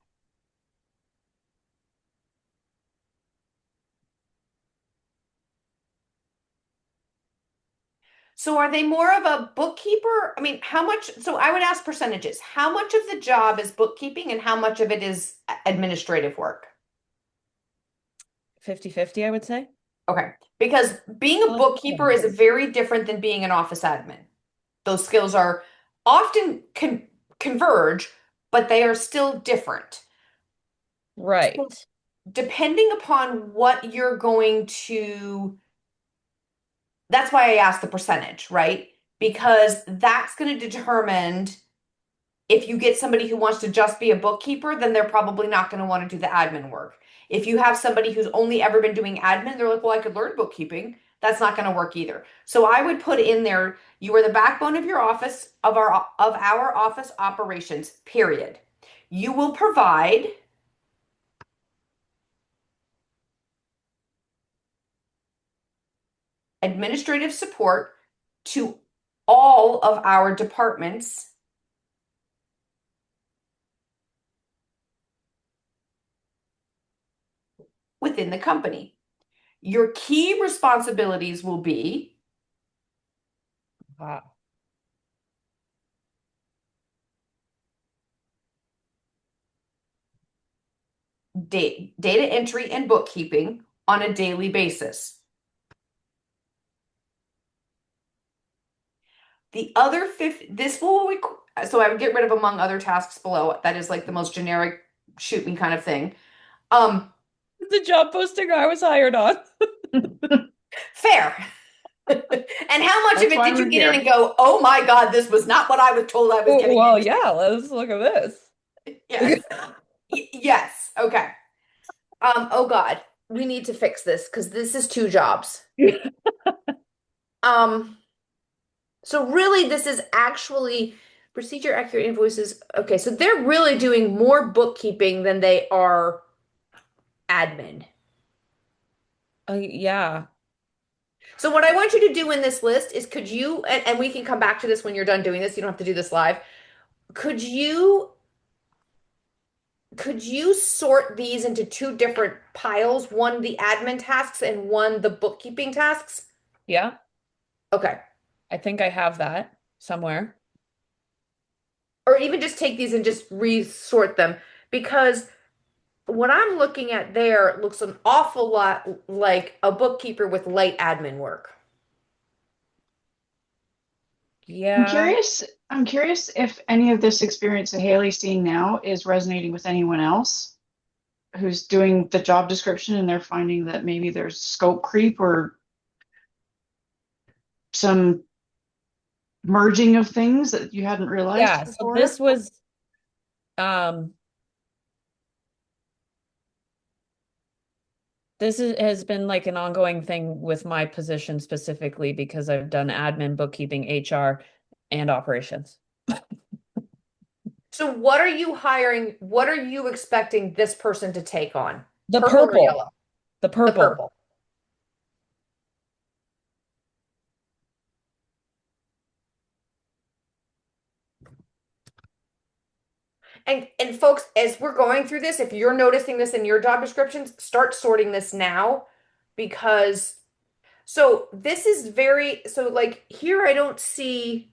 Speaker 3: So are they more of a bookkeeper? I mean, how much? So I would ask percentages. How much of the job is bookkeeping and how much of it is administrative work?
Speaker 8: 50-50, I would say.
Speaker 3: Okay. Because being a bookkeeper is very different than being an office admin. Those skills are often converge, but they are still different.
Speaker 8: Right.
Speaker 3: Depending upon what you're going to, that's why I asked the percentage, right? Because that's going to determine if you get somebody who wants to just be a bookkeeper, then they're probably not going to want to do the admin work. If you have somebody who's only ever been doing admin, they're like, well, I could learn bookkeeping. That's not going to work either. So I would put in there, you are the backbone of your office, of our office operations, period. You will provide administrative support to all of our departments within the company. Your key responsibilities will be
Speaker 8: Wow.
Speaker 3: data entry and bookkeeping on a daily basis. The other this will, so I would get rid of among other tasks below. That is like the most generic shoot me kind of thing.
Speaker 8: The job posting I was hired on.
Speaker 3: Fair. And how much of
Speaker 1: That's
Speaker 3: it
Speaker 1: why
Speaker 3: did you
Speaker 1: we're
Speaker 3: get
Speaker 1: here.
Speaker 3: in and go, oh my God, this was not what I was told I was getting
Speaker 8: Well,
Speaker 3: into?
Speaker 8: yeah, let's look at this.
Speaker 3: Yes. Yes. Okay. Oh God, we need to fix this because this is 2 jobs. Um, so really this is actually procedure accurate invoices. Okay, so they're really doing more bookkeeping than they are admin.
Speaker 8: Yeah.
Speaker 3: So what I want you to do in this list is could you, and we can come back to this when you're done doing this, you don't have to do this live. Could you sort these into 2 different piles, one the admin tasks and one the bookkeeping tasks?
Speaker 8: Yeah.
Speaker 3: Okay.
Speaker 8: I think I have that somewhere.
Speaker 3: Or even just take these and just resort them because what I'm looking at there looks an awful lot like a bookkeeper with light admin work.
Speaker 8: Yeah.
Speaker 1: I'm curious if any of this experience that Haley's seeing now is resonating with anyone else who's doing the job description and they're finding that maybe there's scope creep or some merging of things that you hadn't realized
Speaker 8: Yeah, so
Speaker 1: before.
Speaker 8: this was um has been like an ongoing thing with my position specifically because I've done admin, bookkeeping, HR, and operations.
Speaker 3: So what are you hiring? What are you expecting this person to take on?
Speaker 8: The
Speaker 3: Purple or
Speaker 8: purple.
Speaker 3: yellow?
Speaker 8: The
Speaker 3: The
Speaker 8: purple.
Speaker 3: purple. And folks, as we're going through this, if you're noticing this in your job descriptions, start sorting this now because so this is very so like here I don't see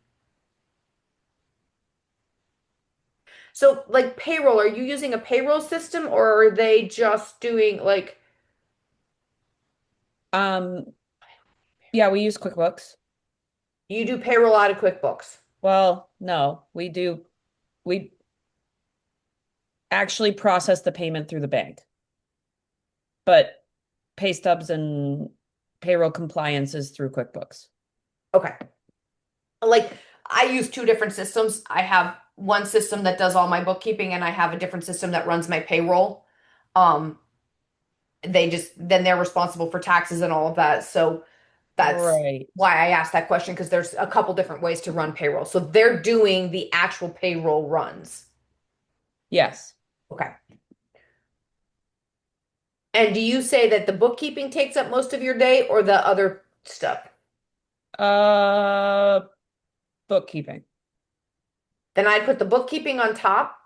Speaker 3: so like payroll, are you using a payroll system or are they just doing like
Speaker 8: Um, yeah, we use QuickBooks.
Speaker 3: you do payroll out of QuickBooks?
Speaker 8: Well, no, we actually process the payment through the bank. But pay stubs and payroll compliance is through QuickBooks.
Speaker 3: Okay. Like I use 2 different systems. I have one system that does all my bookkeeping and I have a different system that runs my payroll. Um, then they're responsible for taxes and all of that. So that's
Speaker 8: Right.
Speaker 3: why I asked that question because there's a couple different ways to run payroll. So they're doing the actual payroll runs.
Speaker 8: Yes.
Speaker 3: Okay. And do you say that the bookkeeping takes up most of your day or the other stuff?
Speaker 8: Uh, Bookkeeping.
Speaker 3: Then I'd put the bookkeeping on top.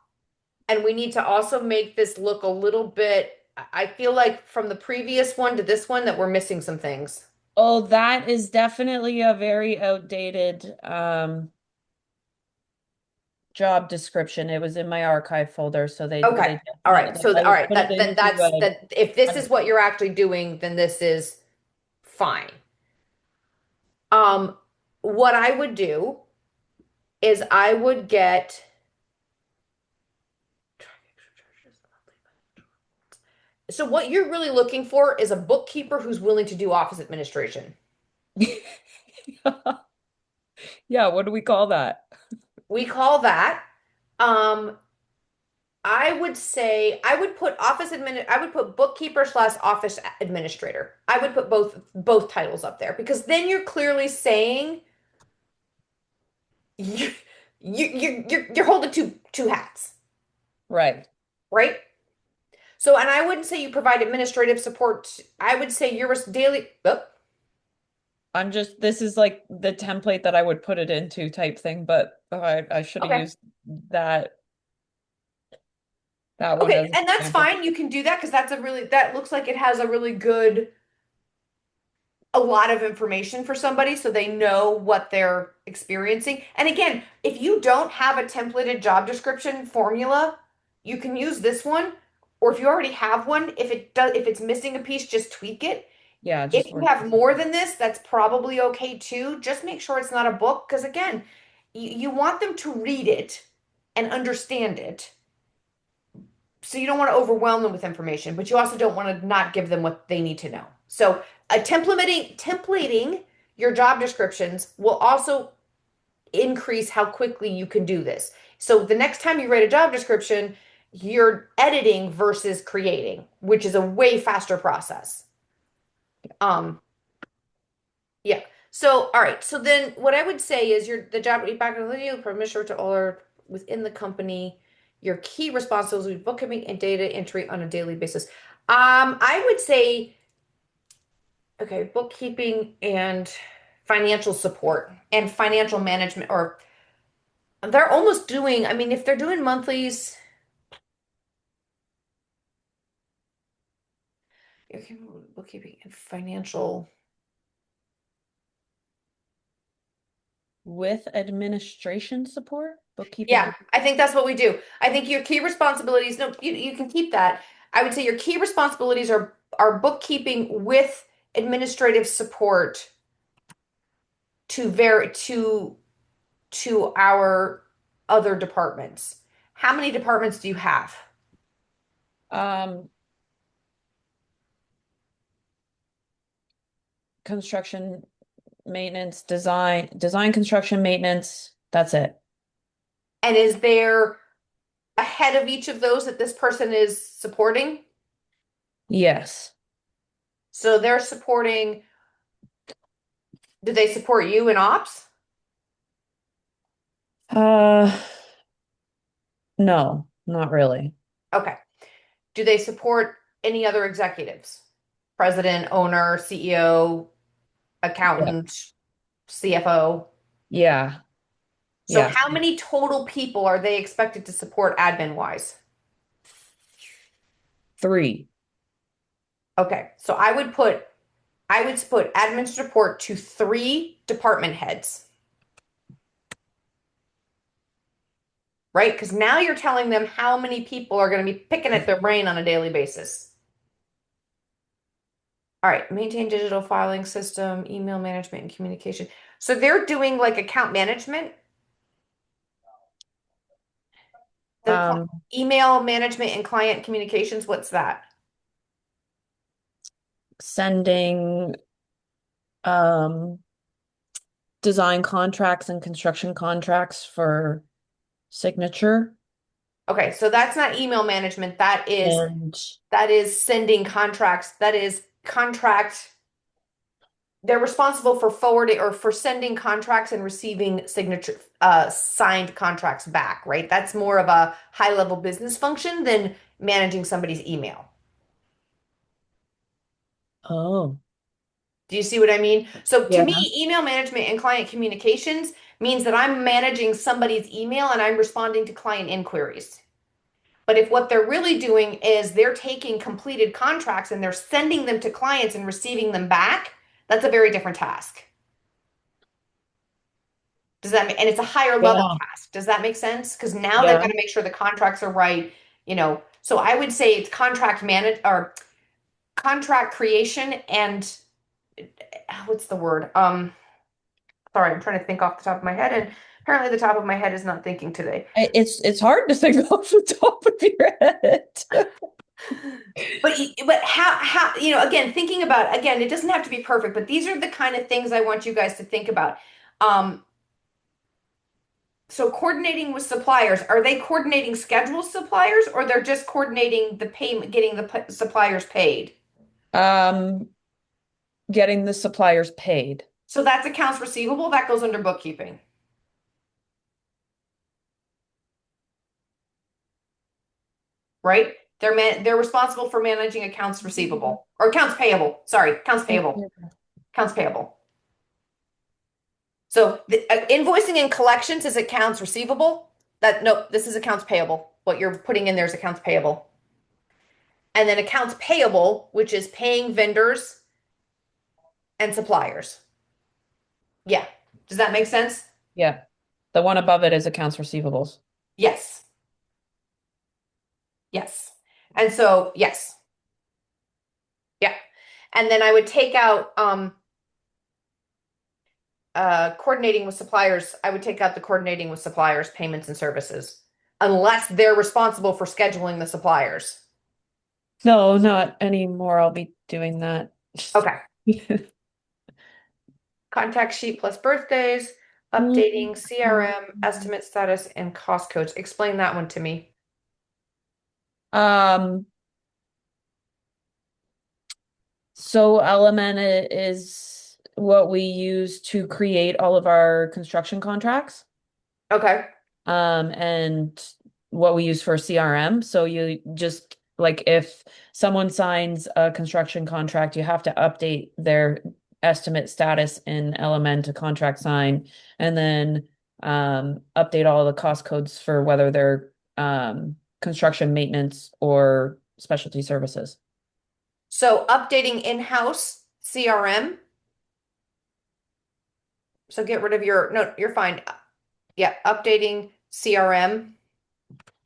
Speaker 3: And we need to also make this look a little bit, I feel like from the previous one to this one that we're missing some things.
Speaker 8: Oh, that is definitely a very outdated job description. It was in my archive folder, so they
Speaker 3: Okay. All right. So,
Speaker 8: I
Speaker 3: all
Speaker 8: would
Speaker 3: right.
Speaker 8: put it
Speaker 3: Then
Speaker 8: into
Speaker 3: that's
Speaker 8: a
Speaker 3: that. If this is what you're actually doing, then this is fine. Um, what I would do is I would get So what you're really looking for is a bookkeeper who's willing to do office administration.
Speaker 8: Yeah, what do we call that?
Speaker 3: We call that, I would say I would put I would put bookkeeper slash office administrator. I would put both titles up there because then you're clearly saying you you're holding two hats,
Speaker 8: Right.
Speaker 3: right? So, and I wouldn't say you provide administrative support. I would say you're a daily. Oh,
Speaker 8: This is like the template that I would put it into type thing, but I should have
Speaker 3: okay.
Speaker 8: used that one
Speaker 3: Okay,
Speaker 8: as an
Speaker 3: and that's
Speaker 8: example.
Speaker 3: fine. You can do that because that looks like it has a really good, a lot of information for somebody so they know what they're experiencing. And again, if you don't have a templated job description formula, you can use this one. Or if you already have one, if it's missing a piece, just tweak it.
Speaker 8: Yeah,
Speaker 3: If
Speaker 8: just
Speaker 3: you
Speaker 8: work.
Speaker 3: have more than this, that's probably okay too. Just make sure it's not a book because again, you want them to read it and understand it. So you don't want to overwhelm them with information, but you also don't want to not give them what they need to know. So templating your job descriptions will also increase how quickly you can do this. So the next time you write a job description, you're editing versus creating, which is a way faster process. Yeah. So, all right. So then what I would say is the job back in the permission to all are within the company, your key responsibilities will be bookkeeping and data entry on a daily basis. I would say, okay, bookkeeping and financial support and financial management, or they're almost doing, I mean, if they're doing monthlies, okay, bookkeeping and financial.
Speaker 8: With administration support, bookkeeping.
Speaker 3: Yeah, I think that's what we do. I think your key responsibilities, no, you can keep that. I would say your key responsibilities are bookkeeping with administrative support to to our other departments. How many departments do you have?
Speaker 8: Um, construction, maintenance, design, construction, maintenance. That's it.
Speaker 3: And is there a head of each of those that this person is supporting?
Speaker 8: Yes.
Speaker 3: So they're supporting, do they support you in ops?
Speaker 8: Uh, no, not really.
Speaker 3: Okay. Do they support any other executives? President, owner, CEO,
Speaker 8: Yeah.
Speaker 3: accountant, CFO?
Speaker 8: Yeah.
Speaker 3: So
Speaker 8: Yeah.
Speaker 3: how many total people are they expected to support admin wise?
Speaker 8: 3.
Speaker 3: Okay, so I would put admin support to 3 department heads. Right? Because now you're telling them how many people are going to be picking at their brain on a daily basis. All right, maintain digital filing system, email management and communication. So they're doing like account management. The email management and client communications, what's that?
Speaker 8: Sending design contracts and construction contracts for signature.
Speaker 3: Okay, so that's not email management.
Speaker 8: And
Speaker 3: that is sending contracts. That is contract. They're responsible for forwarding or for sending contracts and receiving signature signed contracts back, right? That's more of a high level business function than managing somebody's email.
Speaker 8: oh,
Speaker 3: Do you see what I mean? So to
Speaker 8: yeah.
Speaker 3: me, email management and client communications means that I'm managing somebody's email and I'm responding to client inquiries. But if what they're really doing is they're taking completed contracts and they're sending them to clients and receiving them back, that's a very different task. Does that make, and it's a higher level
Speaker 8: Yeah.
Speaker 3: task. Does that make sense? Because now they've
Speaker 8: Yeah.
Speaker 3: got to make sure the contracts are right, you know. So I would say it's contract manage or contract creation and what's the word? Sorry, I'm trying to think off the top of my head, and apparently the top of my head is not thinking today.
Speaker 8: It's hard to think off the top of your head.
Speaker 3: But how, you know, again, thinking about, again, it doesn't have to be perfect, but these are the kind of things I want you guys to think about. So coordinating with suppliers, are they coordinating scheduled suppliers or they're just coordinating the payment, getting the suppliers paid?
Speaker 8: Getting the suppliers paid.
Speaker 3: So that's accounts receivable, that goes under bookkeeping. Right? They're responsible for managing accounts receivable or accounts payable. Sorry, accounts payable. Accounts payable. So invoicing and collections is accounts receivable. No, this is accounts payable. What you're putting in there is accounts payable. And then accounts payable, which is paying vendors and suppliers. Yeah. Does that make sense?
Speaker 8: Yeah. The one above it is accounts receivables.
Speaker 3: Yes. Yes. And so, yes. Yeah. And then I would take out coordinating with suppliers. I would take out the coordinating with suppliers, payments and services, unless they're responsible for scheduling the suppliers.
Speaker 8: No, not anymore. I'll be doing that.
Speaker 3: Okay. Contact sheet plus birthdays, updating CRM, estimate status, and cost codes. Explain that one to me.
Speaker 8: So Element is what we use to create all of our construction contracts.
Speaker 3: Okay.
Speaker 8: And what we use for CRM. So you just like if someone signs a construction contract, you have to update their estimate status in Element to contract sign, and then update all the cost codes for whether they're construction maintenance or specialty services.
Speaker 3: So updating in-house CRM. So get rid of no, you're fine. Yeah, updating CRM.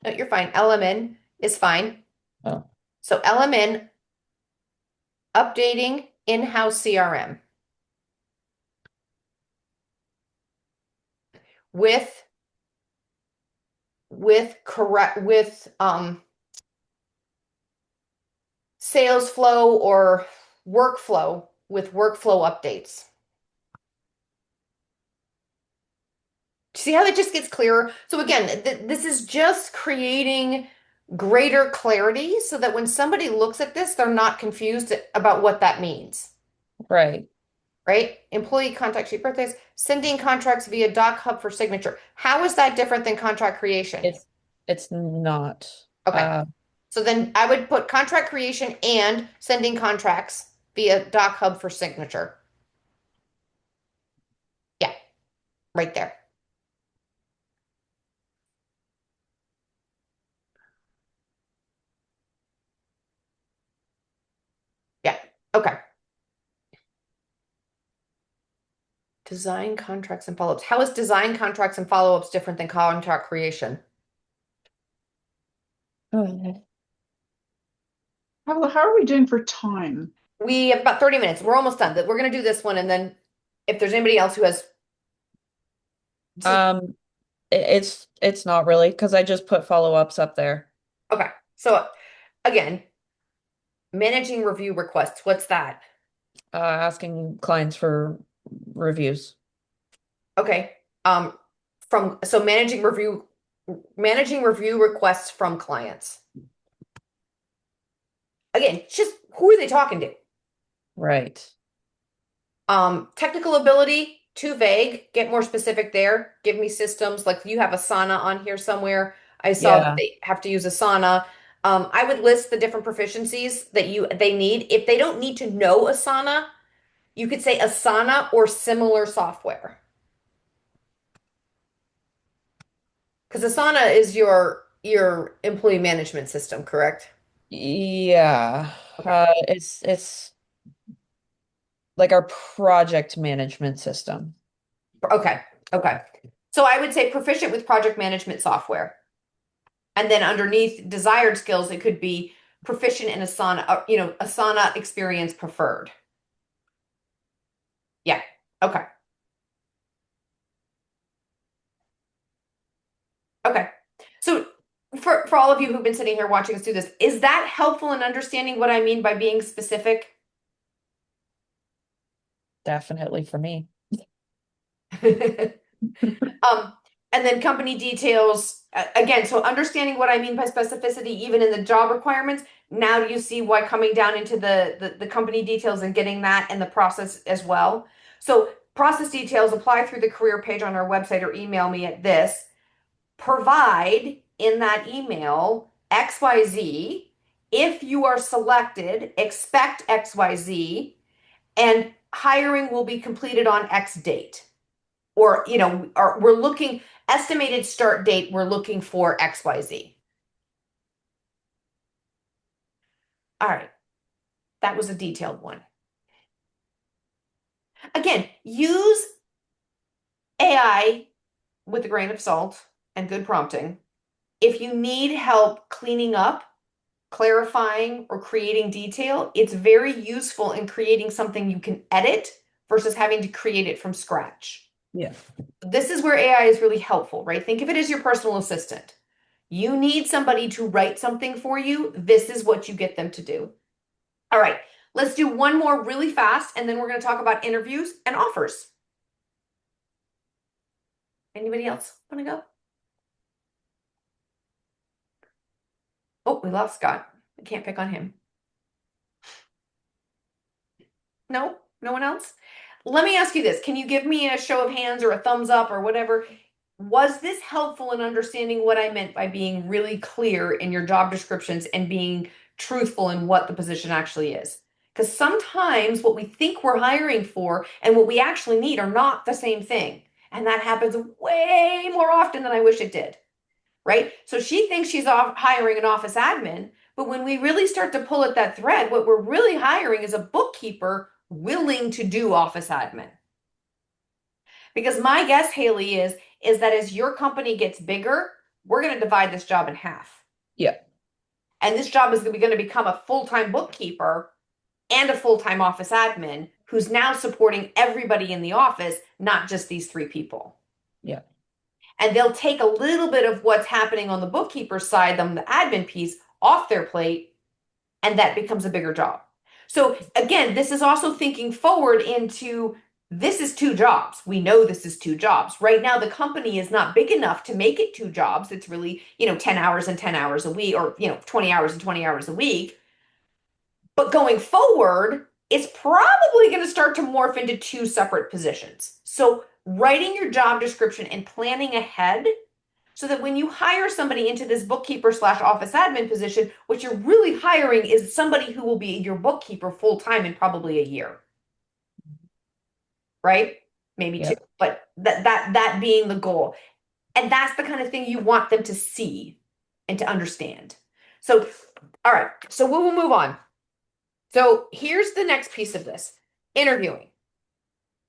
Speaker 3: No, you're fine. Element is fine.
Speaker 8: Oh.
Speaker 3: So Element updating in-house CRM with sales flow or workflow with workflow updates. See how that just gets clearer? So again, this is just creating greater clarity so that when somebody looks at this, they're not confused about what that means.
Speaker 8: Right.
Speaker 3: Right? Employee contact sheet birthdays, sending contracts via Doc Hub for signature. How is that different than contract creation?
Speaker 8: It's not.
Speaker 3: Okay. So then I would put contract creation and sending contracts via Doc Hub for signature. Yeah, right there. Yeah, okay. Design contracts and follow-ups. How is design contracts and follow-ups different than contract creation?
Speaker 8: Okay.
Speaker 1: How are we doing for time?
Speaker 3: We have about 30 minutes. We're almost done. We're going to do this one, and then if there's anybody else who has
Speaker 8: It's not really because I just put follow-ups up there.
Speaker 3: Okay. So again, managing review requests. What's that?
Speaker 8: Asking clients for reviews.
Speaker 3: Okay. So managing review requests from clients. Again, just who are they talking to?
Speaker 8: Right.
Speaker 3: Technical ability, too vague. Get more specific there. Give me systems. Like you have Asana on here somewhere. I saw that they have to use Asana. I would list the different proficiencies that they need. If they don't need to know Asana, you could say Asana or similar software. Because Asana is your employee management system, correct?
Speaker 8: Yeah. It's like our project management system.
Speaker 3: Okay. Okay. So I would say proficient with project management software. And then underneath desired skills, it could be proficient in Asana, Asana experience preferred. Yeah. Okay. Okay. So for all of you who've been sitting here watching us do this, is that helpful in understanding what I mean by being specific?
Speaker 8: Definitely for me.
Speaker 3: And then company details, again, so understanding what I mean by specificity, even in the job requirements. Now do you see why coming down into the company details and getting that and the process as well? So process details apply through the career page on our website or email me at this. Provide in that email XYZ. If you are selected, expect XYZ, and hiring will be completed on X date. Or, we're looking, estimated start date, we're looking for XYZ. All right. That was a detailed one. Again, use AI with a grain of salt and good prompting. If you need help cleaning up, clarifying, or creating detail, it's very useful in creating something you can edit versus having to create it from scratch.
Speaker 8: Yeah.
Speaker 3: This is where AI is really helpful, right? Think of it as your personal assistant. You need somebody to write something for you. This is what you get them to do. All right, let's do one more really fast, and then we're going to talk about interviews and offers. Anybody else want to go? Oh, we lost Scott. I can't pick on him. No? No one else? Let me ask you this. Can you give me a show of hands or a thumbs up or whatever? Was this helpful in understanding what I meant by being really clear in your job descriptions and being truthful in what the position actually is? Because sometimes what we think we're hiring for and what we actually need are not the same thing. And that happens way more often than I wish it did, right? So she thinks she's hiring an office admin, but when we really start to pull at that thread, what we're really hiring is a bookkeeper willing to do office admin. Because my guess, Haley, is that as your company gets bigger, we're going to divide this job in half.
Speaker 8: Yeah.
Speaker 3: And this job is going to become a full-time bookkeeper and a full-time office admin who's now supporting everybody in the office, not just these 3 people.
Speaker 8: Yeah.
Speaker 3: And they'll take a little bit of what's happening on the bookkeeper side, the admin piece, off their plate, and that becomes a bigger job. So again, this is also thinking forward into this is 2 jobs. We know this is 2 jobs. Right now, the company is not big enough to make it 2 jobs. It's really, 10 hours and 10 hours a week, or, 20 hours and 20 hours a week. But going forward, it's probably going to start to morph into 2 separate positions. So writing your job description and planning ahead so that when you hire somebody into this bookkeeper/office admin position, what you're really hiring is somebody who will be your bookkeeper full-time in probably a year. Right? Maybe 2, but that being the goal. And that's the kind of thing you want them to see and to understand. So, all right, so we will move on. So here's the next piece of this. Interviewing.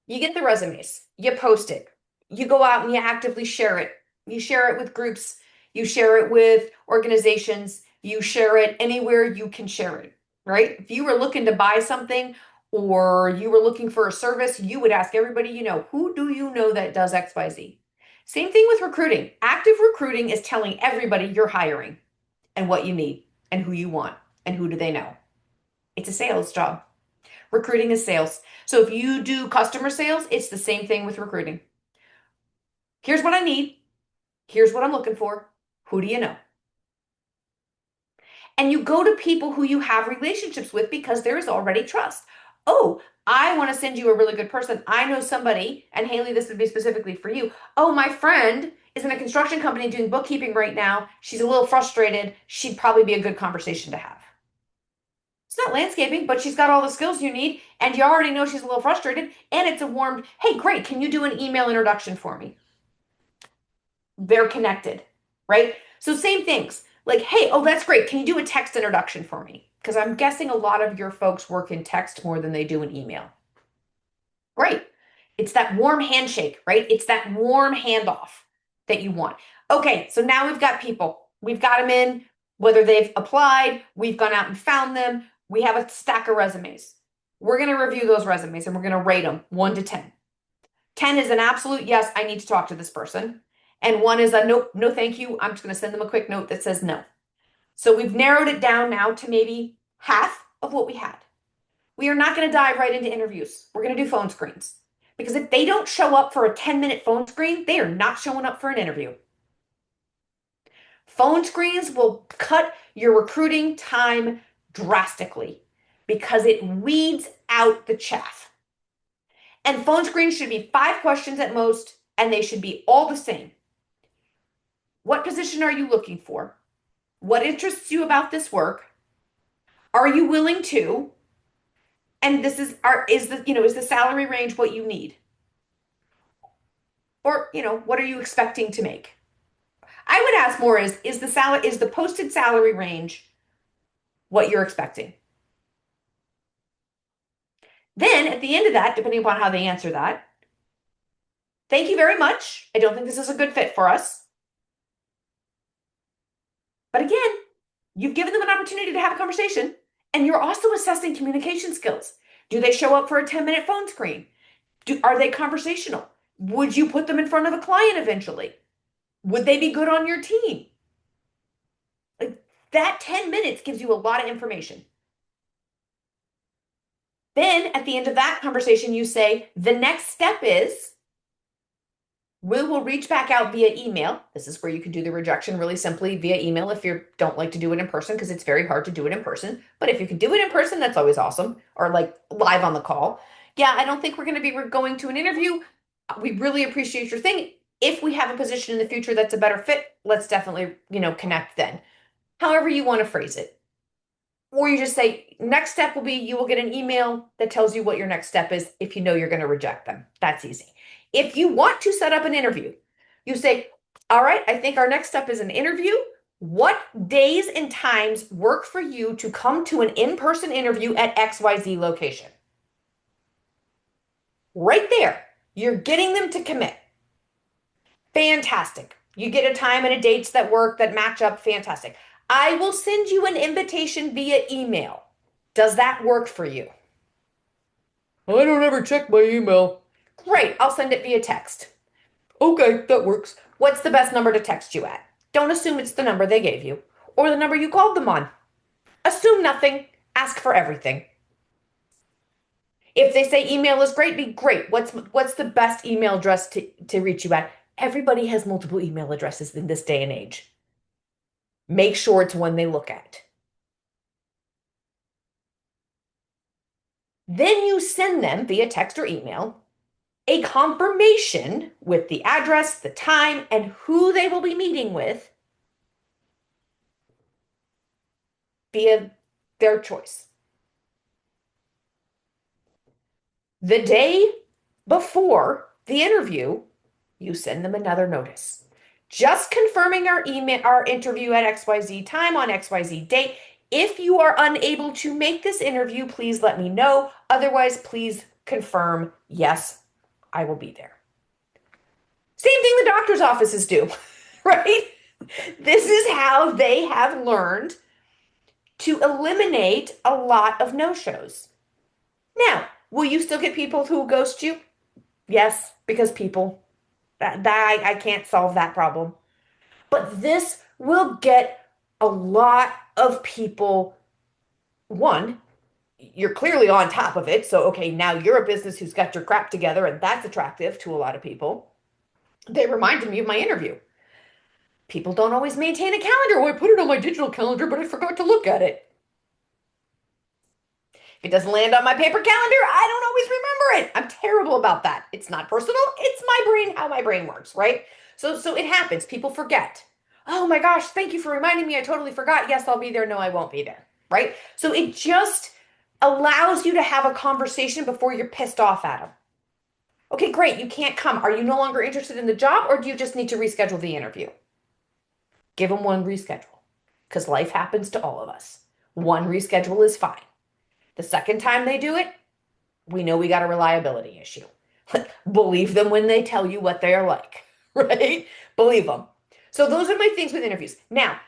Speaker 3: You get the resumes, you post it, you go out and you actively share it. You share it with groups, you share it with organizations, you share it anywhere you can share it, right? If you were looking to buy something or you were looking for a service, you would ask everybody you know, who do you know that does XYZ? Same thing with recruiting. Active recruiting is telling everybody you're hiring and what you need and who you want and who do they know. It's a sales job. Recruiting is sales. So if you do customer sales, it's the same thing with recruiting. Here's what I need. Here's what I'm looking for. Who do you know? And you go to people who you have relationships with because there is already trust. Oh, I want to send you a really good person. I know somebody, and Haley, this would be specifically for you. Oh, my friend is in a construction company doing bookkeeping right now. She's a little frustrated. She'd probably be a good conversation to have. It's not landscaping, but she's got all the skills you need, and you already know she's a little frustrated, and it's a warm, hey, great, can you do an email introduction for me? They're connected, right? So same things, like, hey, oh, that's great, can you do a text introduction for me? Because I'm guessing a lot of your folks work in text more than they do in email. Great. It's that warm handshake, right? It's that warm handoff that you want. Okay, so now we've got people. We've got them in, whether they've applied, we've gone out and found them. We have a stack of resumes. We're going to review those resumes and we're going to rate them 1 to 10. 10 is an absolute yes, I need to talk to this person. and one is a nope, no thank you. I'm just going to send them a quick note that says no. So we've narrowed it down now to maybe half of what we had. We are not going to dive right into interviews. We're going to do phone screens. Because if they don't show up for a 10-minute phone screen, they are not showing up for an interview. Phone screens will cut your recruiting time drastically because it weeds out the chaff. And phone screens should be 5 questions at most, and they should be all the same. What position are you looking for? What interests you about this work? Are you willing to? And is the salary range what you need? Or, what are you expecting to make? I would ask more is the posted salary range what you're expecting? Then at the end of that, depending upon how they answer that, thank you very much. I don't think this is a good fit for us. But again, you've given them an opportunity to have a conversation, and you're also assessing communication skills. Do they show up for a 10-minute phone screen? Are they conversational? Would you put them in front of a client eventually? Would they be good on your team? That 10 minutes gives you a lot of information. Then at the end of that conversation, you say, the next step is, we will reach back out via email. This is where you can do the rejection really simply via email if you don't like to do it in person, because it's very hard to do it in person. But if you can do it in person, that's always awesome. Or like live on the call. Yeah, I don't think we're going to an interview. We really appreciate your thing. If we have a position in the future that's a better fit, let's definitely, connect then. However you want to phrase it. Or you just say, next step will be you will get an email that tells you what your next step is if you know you're going to reject them. That's easy. If you want to set up an interview, you say, all right, I think our next step is an interview. What days and times work for you to come to an in-person interview at XYZ location? Right there, you're getting them to commit. Fantastic. You get a time and a dates that work, that match up. Fantastic. I will send you an invitation via email. Does that work for you? I don't ever check my email. Great, I'll send it via text. Okay, that works. What's the best number to text you at? Don't assume it's the number they gave you or the number you called them on. Assume nothing. Ask for everything. If they say email is great, be great. What's the best email address to reach you at? Everybody has multiple email addresses in this day and age. Make sure it's one they look at. Then you send them via text or email a confirmation with the address, the time, and who they will be meeting with via their choice. The day before the interview, you send them another notice. Just confirming our interview at XYZ time on XYZ date. If you are unable to make this interview, please let me know. Otherwise, please confirm, yes, I will be there. Same thing the doctor's offices do, right? This is how they have learned to eliminate a lot of no-shows. Now, will you still get people who ghost you? Yes, because people. I can't solve that problem. But this will get a lot of people, one, you're clearly on top of it. So, okay, now you're a business who's got your crap together, and that's attractive to a lot of people. They reminded me of my interview. People don't always maintain a calendar. Oh, I put it on my digital calendar, but I forgot to look at it. If it doesn't land on my paper calendar, I don't always remember it. I'm terrible about that. It's not personal. It's my brain, how my brain works, right? So it happens. People forget. Oh my gosh, thank you for reminding me. I totally forgot. Yes, I'll be there. No, I won't be there, right? So it just allows you to have a conversation before you're pissed off at them. Okay, great. You can't come. Are you no longer interested in the job, or do you just need to reschedule the interview? Give them one reschedule, because life happens to all of us. One reschedule is fine. The second time they do it, we know we got a reliability issue. Believe them when they tell you what they are like, right? Believe them. So those are my things with interviews. Now,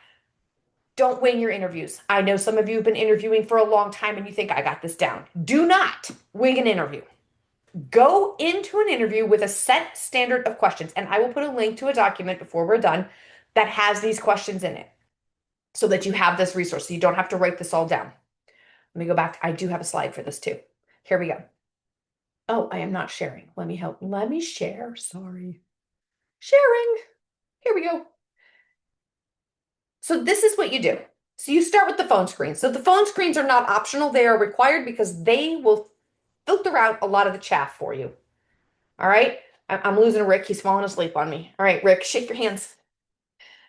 Speaker 3: don't wing your interviews. I know some of you have been interviewing for a long time and you think, I got this down. Do not wing an interview. Go into an interview with a set standard of questions. And I will put a link to a document before we're done that has these questions in it so that you have this resource. So you don't have to write this all down. Let me go back. I do have a slide for this too. Here we go. Oh, I am not sharing. Let me help. Let me share. Sorry. Sharing. Here we go. So this is what you do. So you start with the phone screen. So the phone screens are not optional. They are required because they will filter out a lot of the chaff for you. All right. I'm losing Rick. He's falling asleep on me. All right, Rick, shake your hands.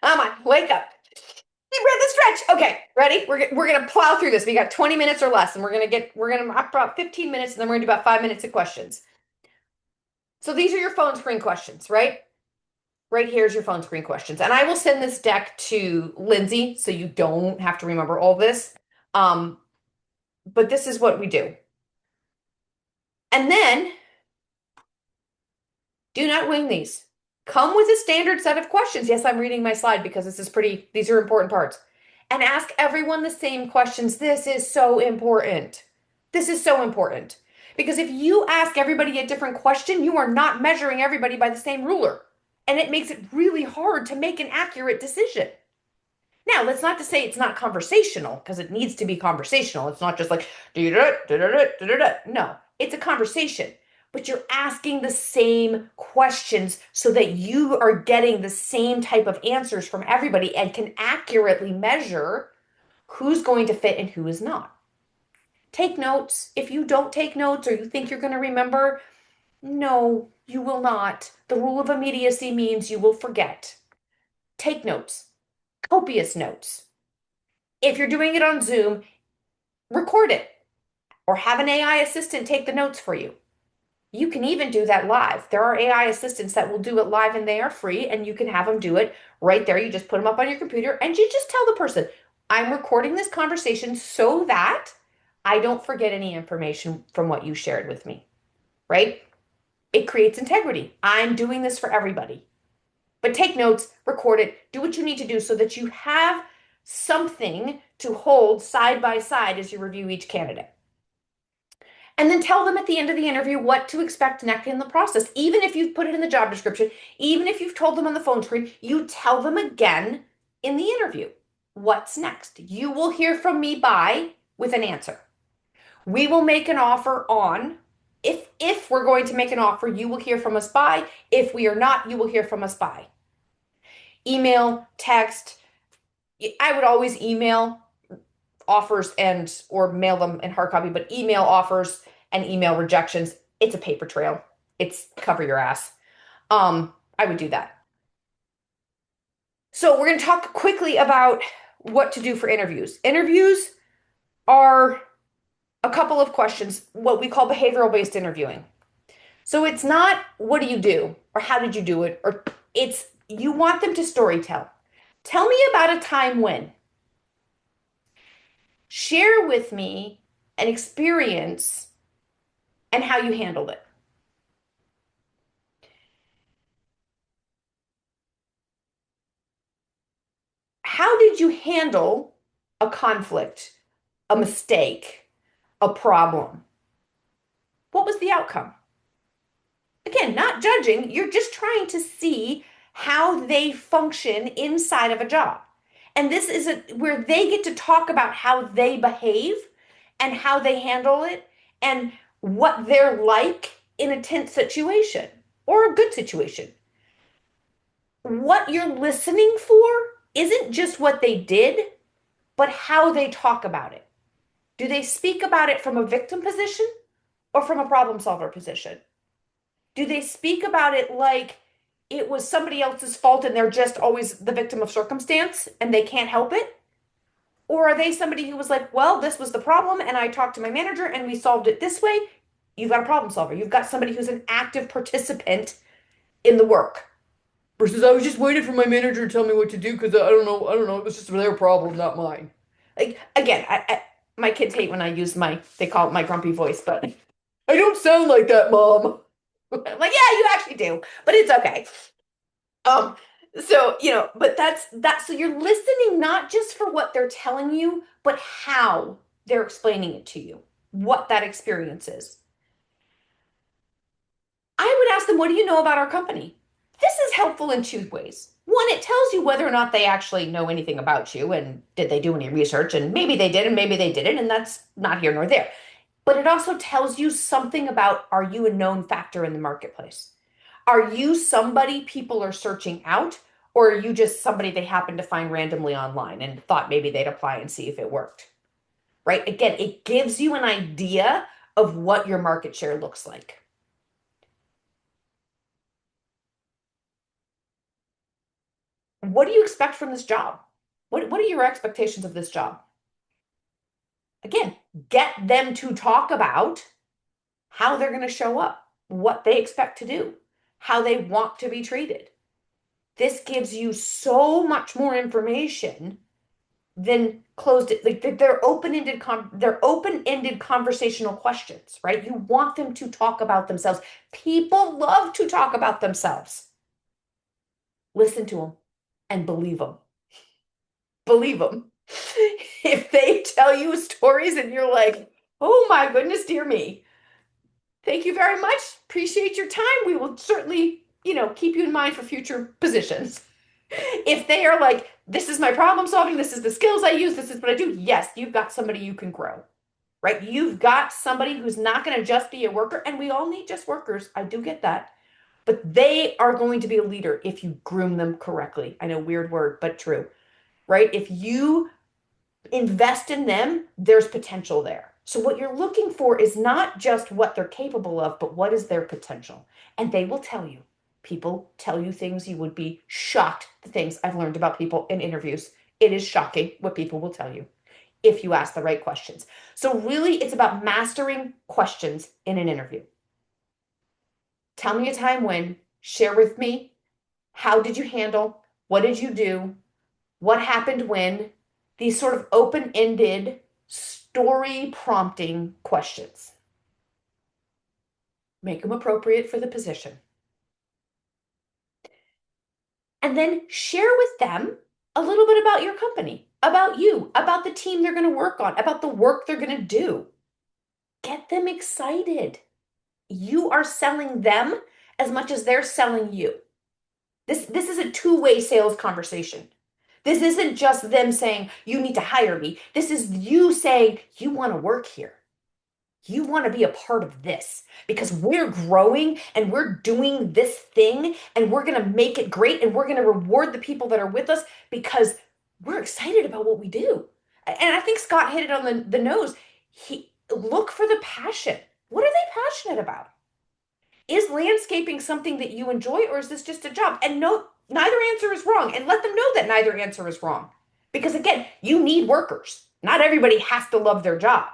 Speaker 3: Come on, wake up. Deep breath and stretch. Okay, ready? We're gonna plow through this. We got 20 minutes or less, and we're gonna about 15 minutes, and then we're gonna do about 5 minutes of questions. So these are your phone screen questions, right? Right here's your phone screen questions. And I will send this deck to Lindsay so you don't have to remember all this. But this is what we do. And then do not wing these. Come with a standard set of questions. Yes, I'm reading my slide because these are important parts. And ask everyone the same questions. This is so important. This is so important. Because if you ask everybody a different question, you are not measuring everybody by the same ruler. And it makes it really hard to make an accurate decision. Now, that's not to say it's not conversational, because it needs to be conversational. It's not just like, no, it's a conversation. But you're asking the same questions so that you are getting the same type of answers from everybody and can accurately measure who's going to fit and who is not. Take notes. If you don't take notes or you think you're going to remember, no, you will not. The rule of immediacy means you will forget. Take notes, copious notes. If you're doing it on Zoom, record it or have an AI assistant take the notes for you. You can even do that live. There are AI assistants that will do it live and they are free, and you can have them do it right there. You just put them up on your computer and you just tell the person, I'm recording this conversation so that I don't forget any information from what you shared with me, right? It creates integrity. I'm doing this for everybody. But take notes, record it, do what you need to do so that you have something to hold side by side as you review each candidate. And then tell them at the end of the interview what to expect next in the process. Even if you've put it in the job description, even if you've told them on the phone screen, you tell them again in the interview. What's next? You will hear from me with an answer. We will make an offer on, if we're going to make an offer, you will hear from us by. If we are not, you will hear from us by. Email, text. I would always email offers or mail them in hard copy, but email offers and email rejections, it's a paper trail. It's cover your ass. I would do that. So we're going to talk quickly about what to do for interviews. Interviews are a couple of questions, what we call behavioral-based interviewing. So it's not what do you do or how did you do it, or it's you want them to storytell. Tell me about a time when. Share with me an experience and how you handled it. How did you handle a conflict, a mistake, a problem? What was the outcome? Again, not judging, you're just trying to see how they function inside of a job. And this is where they get to talk about how they behave and how they handle it and what they're like in a tense situation or a good situation. What you're listening for isn't just what they did, but how they talk about it. Do they speak about it from a victim position or from a problem solver position? Do they speak about it like it was somebody else's fault and they're just always the victim of circumstance and they can't help it? Or are they somebody who was like, well, this was the problem and I talked to my manager and we solved it this way? You've got a problem solver. You've got somebody who's an active participant in the work. Versus I was just waiting for my manager to tell me what to do because I don't know, it was just their problem, not mine. Like, again, my kids hate when I use they call it my grumpy voice, but I don't sound like that, Mom. I'm like, yeah, you actually do, but it's okay. So, but that's so you're listening not just for what they're telling you, but how they're explaining it to you, what that experience is. ask them, what do you know about our company? This is helpful in two ways. One, it tells you whether or not they actually know anything about you and did they do any research, and maybe they did and maybe they didn't, and that's not here nor there. But it also tells you something about, are you a known factor in the marketplace? Are you somebody people are searching out, or are you just somebody they happen to find randomly online and thought maybe they'd apply and see if it worked? Right? Again, it gives you an idea of what your market share looks like. What do you expect from this job? What are your expectations of this job? Again, get them to talk about how they're going to show up, what they expect to do, how they want to be treated. This gives you so much more information than closed, like they're open-ended conversational questions, right? You want them to talk about themselves. People love to talk about themselves. Listen to them and believe them. Believe them. If they tell you stories and you're like, oh my goodness, dear me, thank you very much. Appreciate your time. We will certainly, keep you in mind for future positions. If they are like, this is my problem solving, this is the skills I use, this is what I do, yes, you've got somebody you can grow, right? You've got somebody who's not going to just be a worker, and we all need just workers. I do get that. But they are going to be a leader if you groom them correctly. I know, weird word, but true, right? If you invest in them, there's potential there. So what you're looking for is not just what they're capable of, but what is their potential. And they will tell you. People tell you things you would be shocked. The things I've learned about people in interviews. It is shocking what people will tell you if you ask the right questions. So really, it's about mastering questions in an interview. Tell me a time when, share with me, how did you handle, what did you do, what happened when, these sort of open-ended story prompting questions. Make them appropriate for the position. And then share with them a little bit about your company, about you, about the team they're going to work on, about the work they're going to do. Get them excited. You are selling them as much as they're selling you. This is a two-way sales conversation. This isn't just them saying, you need to hire me. This is you saying, you want to work here. You want to be a part of this because we're growing and we're doing this thing and we're going to make it great and we're going to reward the people that are with us because we're excited about what we do. And I think Scott hit it on the nose. Look for the passion. What are they passionate about? Is landscaping something that you enjoy, or is this just a job? And no, neither answer is wrong. And let them know that neither answer is wrong. Because again, you need workers. Not everybody has to love their job.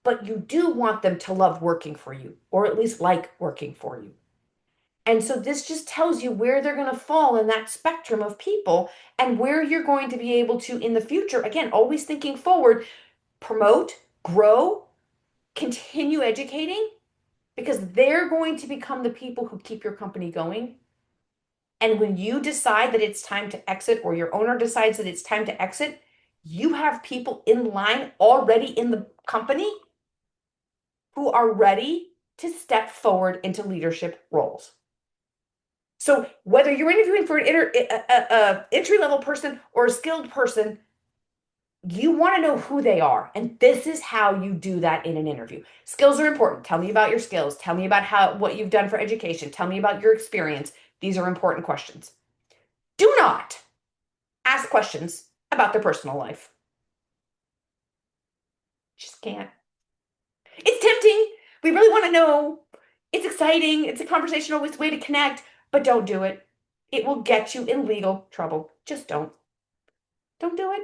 Speaker 3: But you do want them to love working for you, or at least like working for you. And so this just tells you where they're going to fall in that spectrum of people and where you're going to be able to, in the future, again, always thinking forward, promote, grow, continue educating, because they're going to become the people who keep your company going. And when you decide that it's time to exit, or your owner decides that it's time to exit, you have people in line already in the company who are ready to step forward into leadership roles. So whether you're interviewing for an entry-level person or a skilled person, you want to know who they are. And this is how you do that in an interview. Skills are important. Tell me about your skills. Tell me about what you've done for education. Tell me about your experience. These are important questions. Do not ask questions about their personal life. Just can't. It's tempting. We really want to know. It's exciting. It's a conversational way to connect, but don't do it. It will get you in legal trouble. Just don't. Don't do it.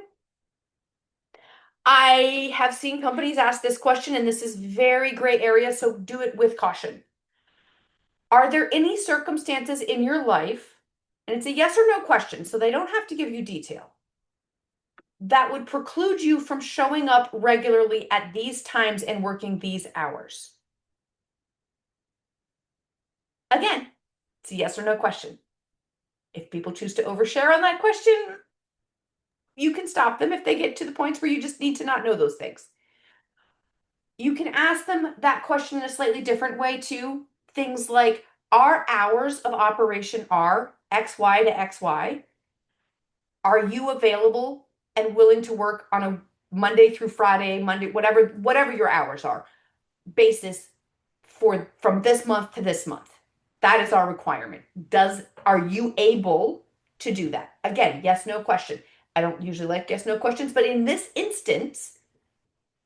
Speaker 3: I have seen companies ask this question, and this is very gray area, so do it with caution. Are there any circumstances in your life, and it's a yes or no question, so they don't have to give you detail, that would preclude you from showing up regularly at these times and working these hours? Again, it's a yes or no question. If people choose to overshare on that question, you can stop them if they get to the points where you just need to not know those things. You can ask them that question in a slightly different way too. Things like, Our hours of operation are XY to XY. Are you available and willing to work on a Monday through Friday, Monday, whatever your hours are, basis from this month to this month? That is our requirement. Are you able to do that? Again, yes, no question. I don't usually like yes, no questions, but in this instance,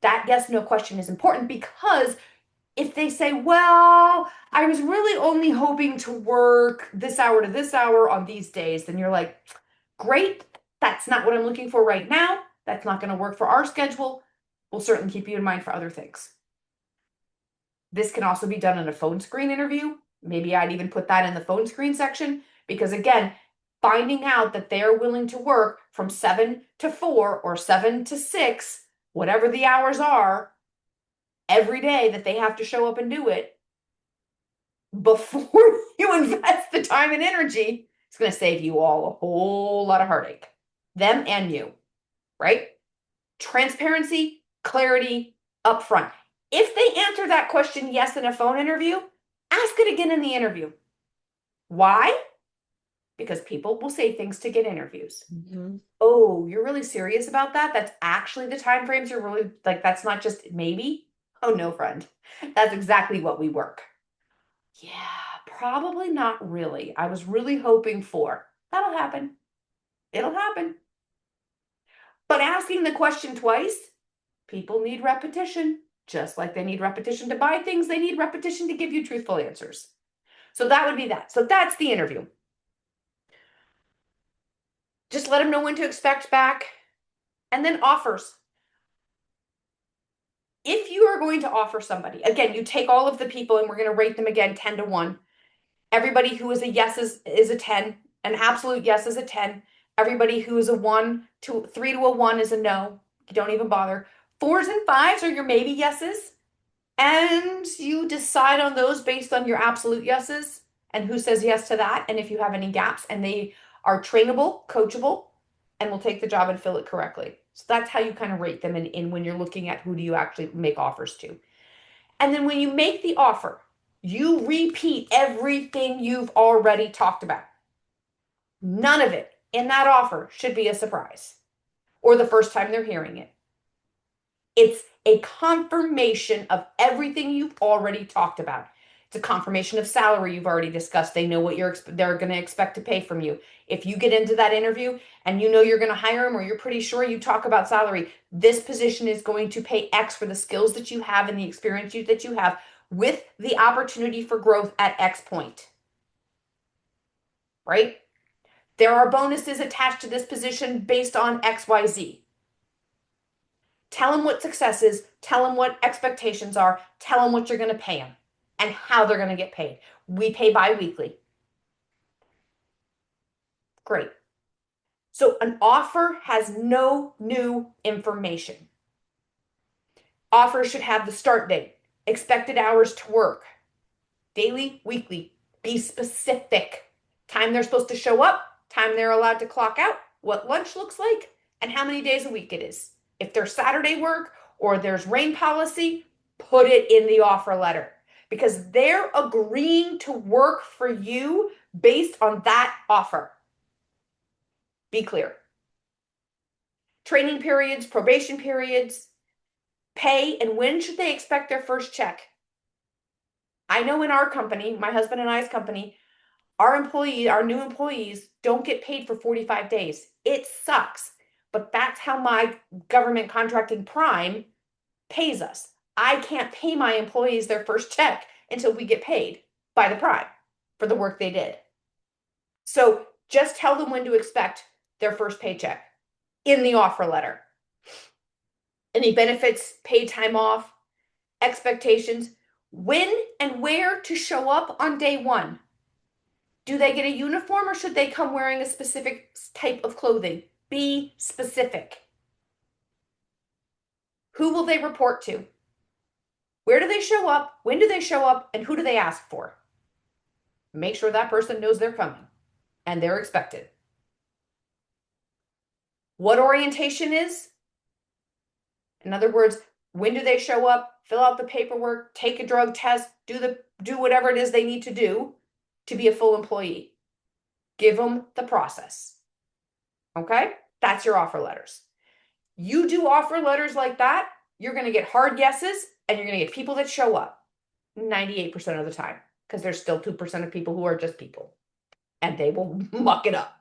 Speaker 3: that yes, no question is important, because if they say, well, I was really only hoping to work this hour to this hour on these days, then you're like, great, that's not what I'm looking for right now. That's not going to work for our schedule. We'll certainly keep you in mind for other things. This can also be done in a phone screen interview. Maybe I'd even put that in the phone screen section, because again, finding out that they're willing to work from 7 to 4 or 7 to 6, whatever the hours are, every day that they have to show up and do it, before you invest the time and energy, it's going to save you all a whole lot of heartache. Them and you, right? Transparency, clarity, upfront. If they answer that question yes in a phone interview, ask it again in the interview. Why? Because people will say things to get interviews.
Speaker 8: Mhm.
Speaker 3: Oh, you're really serious about that? That's actually the time frames you're really like, that's not just maybe? Oh no, friend. That's exactly what we work. Yeah, probably not really. I was really hoping for. That'll happen. It'll happen. But asking the question twice, people need repetition. Just like they need repetition to buy things, they need repetition to give you truthful answers. So that would be that. So that's the interview. Just let them know when to expect back. And then offers. If you are going to offer somebody, again, you take all of the people and we're going to rate them again 10 to 1. Everybody who is a yes is a 10. An absolute yes is a 10. Everybody who is a 1 to 3 to a 1 is a no. You don't even bother. 4s and 5s are your maybe yeses. And you decide on those based on your absolute yeses and who says yes to that. And if you have any gaps, and they are trainable, coachable, and will take the job and fill it correctly. So that's how you kind of rate them in when you're looking at who do you actually make offers to. And then when you make the offer, you repeat everything you've already talked about. None of it in that offer should be a surprise or the first time they're hearing it. It's a confirmation of everything you've already talked about. It's a confirmation of salary you've already discussed. They know what they're going to expect to pay from you. If you get into that interview and you know you're going to hire them, or you're pretty sure, you talk about salary, this position is going to pay X for the skills that you have and the experience that you have, with the opportunity for growth at X point. Right? There are bonuses attached to this position based on XYZ. Tell them what success is, tell them what expectations are, tell them what you're going to pay them and how they're going to get paid. We pay bi-weekly. Great. So an offer has no new information. Offers should have the start date, expected hours to work, daily, weekly. Be specific. Time they're supposed to show up, time they're allowed to clock out, what lunch looks like, and how many days a week it is. If there's Saturday work or there's rain policy, put it in the offer letter, because they're agreeing to work for you based on that offer. Be clear. Training periods, probation periods, pay, and when should they expect their first check? I know in our company, my husband and I's company, our new employees don't get paid for 45 days. It sucks, but that's how my government contracting prime pays us. I can't pay my employees their first check until we get paid by the prime for the work they did. So just tell them when to expect their first paycheck in the offer letter. Any benefits, paid time off, expectations, when and where to show up on day 1. Do they get a uniform, or should they come wearing a specific type of clothing? Be specific. Who will they report to? Where do they show up? When do they show up? And who do they ask for? Make sure that person knows they're coming and they're expected. What orientation is? In other words, when do they show up? Fill out the paperwork, take a drug test, do whatever it is they need to do. to be a full employee. Give them the process. Okay? That's your offer letters. You do offer letters like that, you're going to get hard yeses and you're going to get people that show up 98% of the time, because there's still 2% of people who are just people and they will muck it up.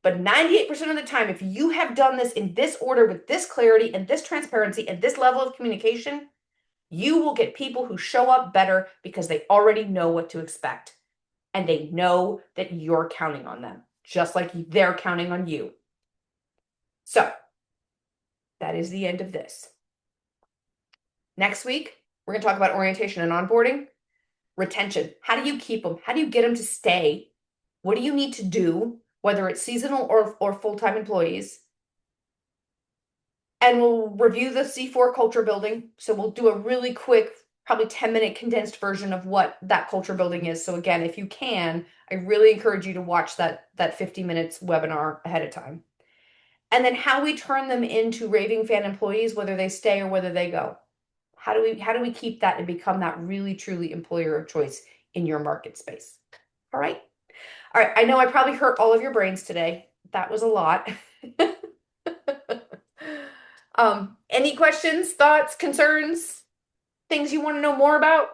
Speaker 3: But 98% of the time, if you have done this in this order with this clarity and this transparency and this level of communication, you will get people who show up better because they already know what to expect. And they know that you're counting on them, just like they're counting on you. So that is the end of this. Next week, we're going to talk about orientation and onboarding. Retention. How do you keep them? How do you get them to stay? What do you need to do, whether it's seasonal or full-time employees? And we'll review the C4 culture building. So we'll do a really quick, probably 10-minute condensed version of what that culture building is. So again, if you can, I really encourage you to watch that 50 minutes webinar ahead of time. And then how we turn them into Raving Fan employees, whether they stay or whether they go. How do we keep that and become that really truly employer of choice in your market space? All right. All right. I know I probably hurt all of your brains today. That was a lot. Any questions, thoughts, concerns, things you want to know more about?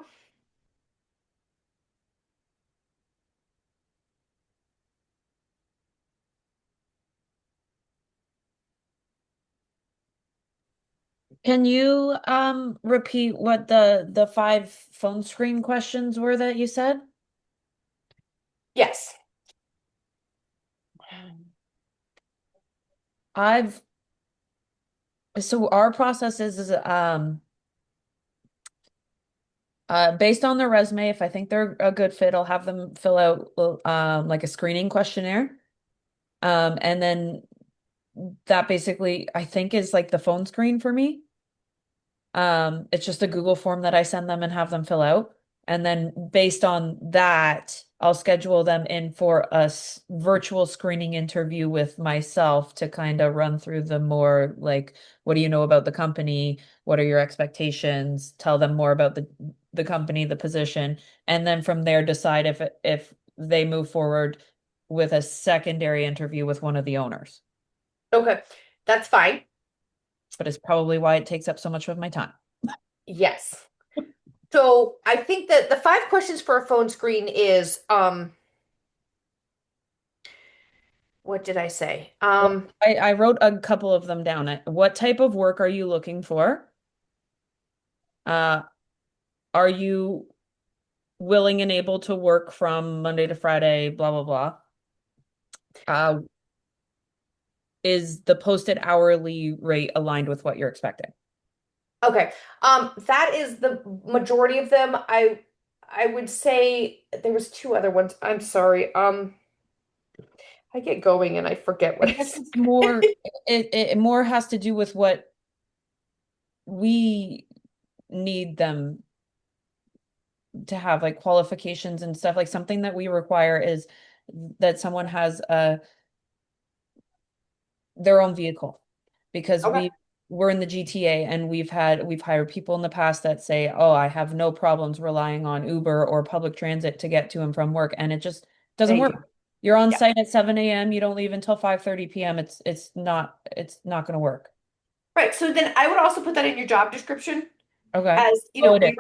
Speaker 8: Can you repeat what the 5 phone screen questions were that you said?
Speaker 3: Yes.
Speaker 8: So our process is based on their resume, if I think they're a good fit, I'll have them fill out like a screening questionnaire. And then that basically I think is like the phone screen for me. It's just a Google form that I send them and have them fill out. And then based on that, I'll schedule them in for a virtual screening interview with myself to kind of run through the more like, what do you know about the company? What are your expectations? Tell them more about the company, the position, and then from there decide if they move forward with a secondary interview with one of the owners.
Speaker 3: Okay, that's fine.
Speaker 8: But it's probably why it takes up so much of my time.
Speaker 3: Yes. So I think that the 5 questions for a phone screen is, what did I say?
Speaker 8: I wrote a couple of them down. What type of work are you looking for? Are you willing and able to work from Monday to Friday, blah, blah, blah? Is the posted hourly rate aligned with what you're expecting?
Speaker 3: Okay. That is the majority of them. I would say there was 2 other ones. I'm sorry. I get going and I forget what
Speaker 8: I guess it's more it more has to do with what we need them to have, like qualifications and stuff. Like something that we require is that someone has their own vehicle, because
Speaker 3: Okay.
Speaker 8: we're in the GTA and we've hired people in the past that say, oh, I have no problems relying on Uber or public transit to get to and from work, and it just doesn't
Speaker 3: Thank
Speaker 8: work.
Speaker 3: you.
Speaker 8: You're on
Speaker 3: Yeah.
Speaker 8: site at 7 a.m. You don't leave until 5:30 p.m. It's not going to work.
Speaker 3: Right. So then I would also put that in your job description
Speaker 8: Okay.
Speaker 3: as,
Speaker 8: Oh, it is.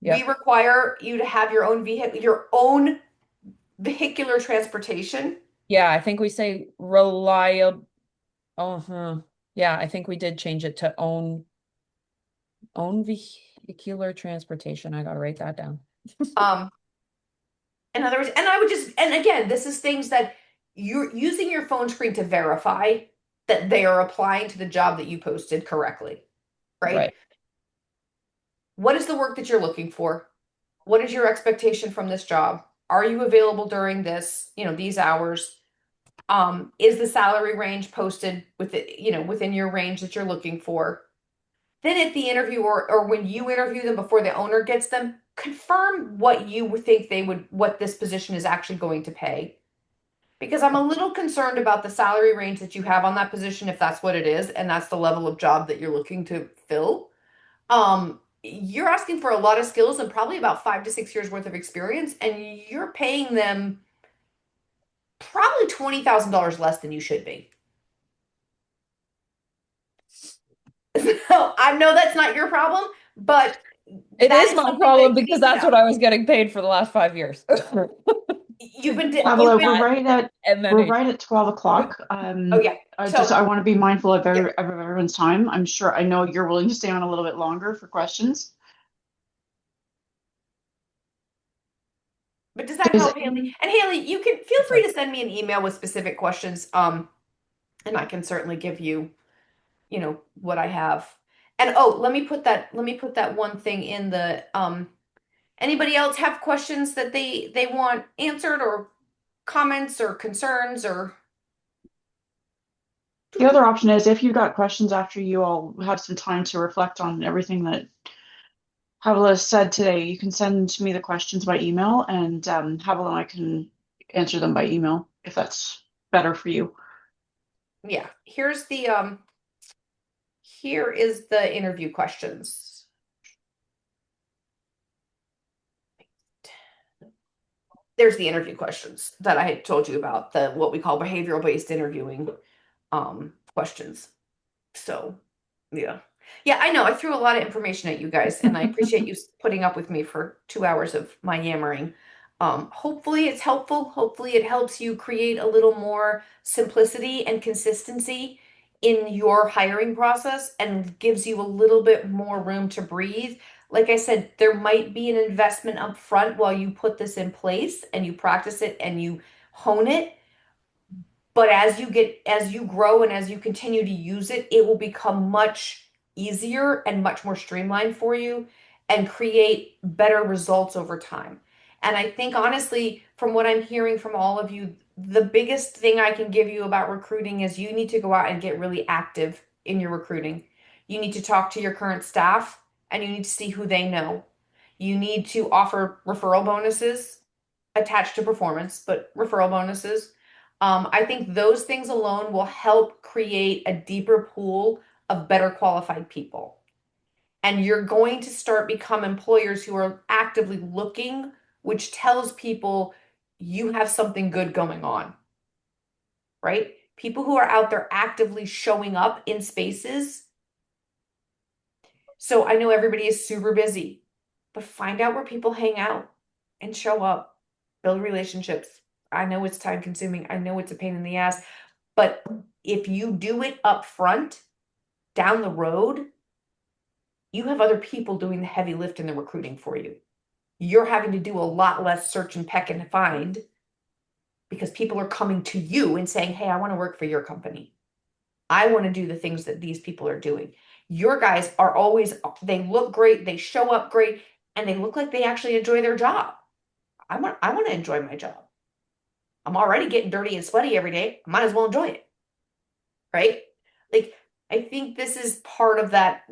Speaker 8: Yeah.
Speaker 3: we require you to have your own vehicular transportation.
Speaker 8: Yeah, I think we say reliable. Yeah, I think we did change it to own vehicular transportation. I gotta write that down.
Speaker 3: In other words, and again, this is things that you're using your phone screen to verify that they are applying to the job that you posted correctly, right?
Speaker 8: Right.
Speaker 3: What is the work that you're looking for? What is your expectation from this job? Are you available during these hours? Is the salary range posted within your range that you're looking for? Then at the interview or when you interview them before the owner gets them, confirm what you would think what this position is actually going to pay. Because I'm a little concerned about the salary range that you have on that position, if that's what it is, and that's the level of job that you're looking to fill. you're asking for a lot of skills and probably about 5 to 6 years worth of experience, and you're paying them probably $20,000 less than you should be. So I know that's not your problem, but
Speaker 8: It
Speaker 3: that
Speaker 8: is my
Speaker 3: something
Speaker 8: problem
Speaker 3: that you
Speaker 8: because
Speaker 3: need to
Speaker 8: that's
Speaker 3: know.
Speaker 8: what I was getting paid for the last 5 years.
Speaker 3: You've been,
Speaker 1: Havilah,
Speaker 8: And then
Speaker 1: we're right at 12 o'clock.
Speaker 3: oh yeah.
Speaker 1: I want to be mindful of
Speaker 3: Yeah.
Speaker 1: everyone's time. I know you're willing to stay on a little bit longer for questions.
Speaker 3: But does that help, Haley? And Haley, you can feel free to send me an email with specific questions. And I can certainly give you, what I have. And oh, let me put that one thing in the anybody else have questions that they want answered, or comments or concerns, or
Speaker 1: The other option is if you've got questions after you all have some time to reflect on everything that Havilah said today, you can send me the questions by email, and Havilah and I can answer them by email if that's better for you.
Speaker 3: yeah, here is the interview questions. There's the interview questions that I had told you about, the what we call behavioral based interviewing questions. So yeah. Yeah, I know. I threw a lot of information at you guys, and I appreciate you putting up with me for 2 hours of my yammering. Hopefully it's helpful. Hopefully it helps you create a little more simplicity and consistency in your hiring process and gives you a little bit more room to breathe. Like I said, there might be an investment up front while you put this in place and you practice it and you hone it. But as you grow and as you continue to use it, it will become much easier and much more streamlined for you and create better results over time. And I think honestly, from what I'm hearing from all of you, the biggest thing I can give you about recruiting is you need to go out and get really active in your recruiting. You need to talk to your current staff and you need to see who they know. You need to offer referral bonuses attached to performance, but referral bonuses. I think those things alone will help create a deeper pool of better qualified people. And you're going to start become employers who are actively looking, which tells people you have something good going on, right? People who are out there actively showing up in spaces. So I know everybody is super busy, but find out where people hang out and show up, build relationships. I know it's time consuming. I know it's a pain in the ass, but if you do it up front, down the road, you have other people doing the heavy lift in the recruiting for you. You're having to do a lot less search and peck and find because people are coming to you and saying, hey, I want to work for your company. I want to do the things that these people are doing. Your guys are always, they look great, they show up great, and they look like they actually enjoy their job. I want to enjoy my job. I'm already getting dirty and sweaty every day. I might as well enjoy it. Right? Like, I think this is part of that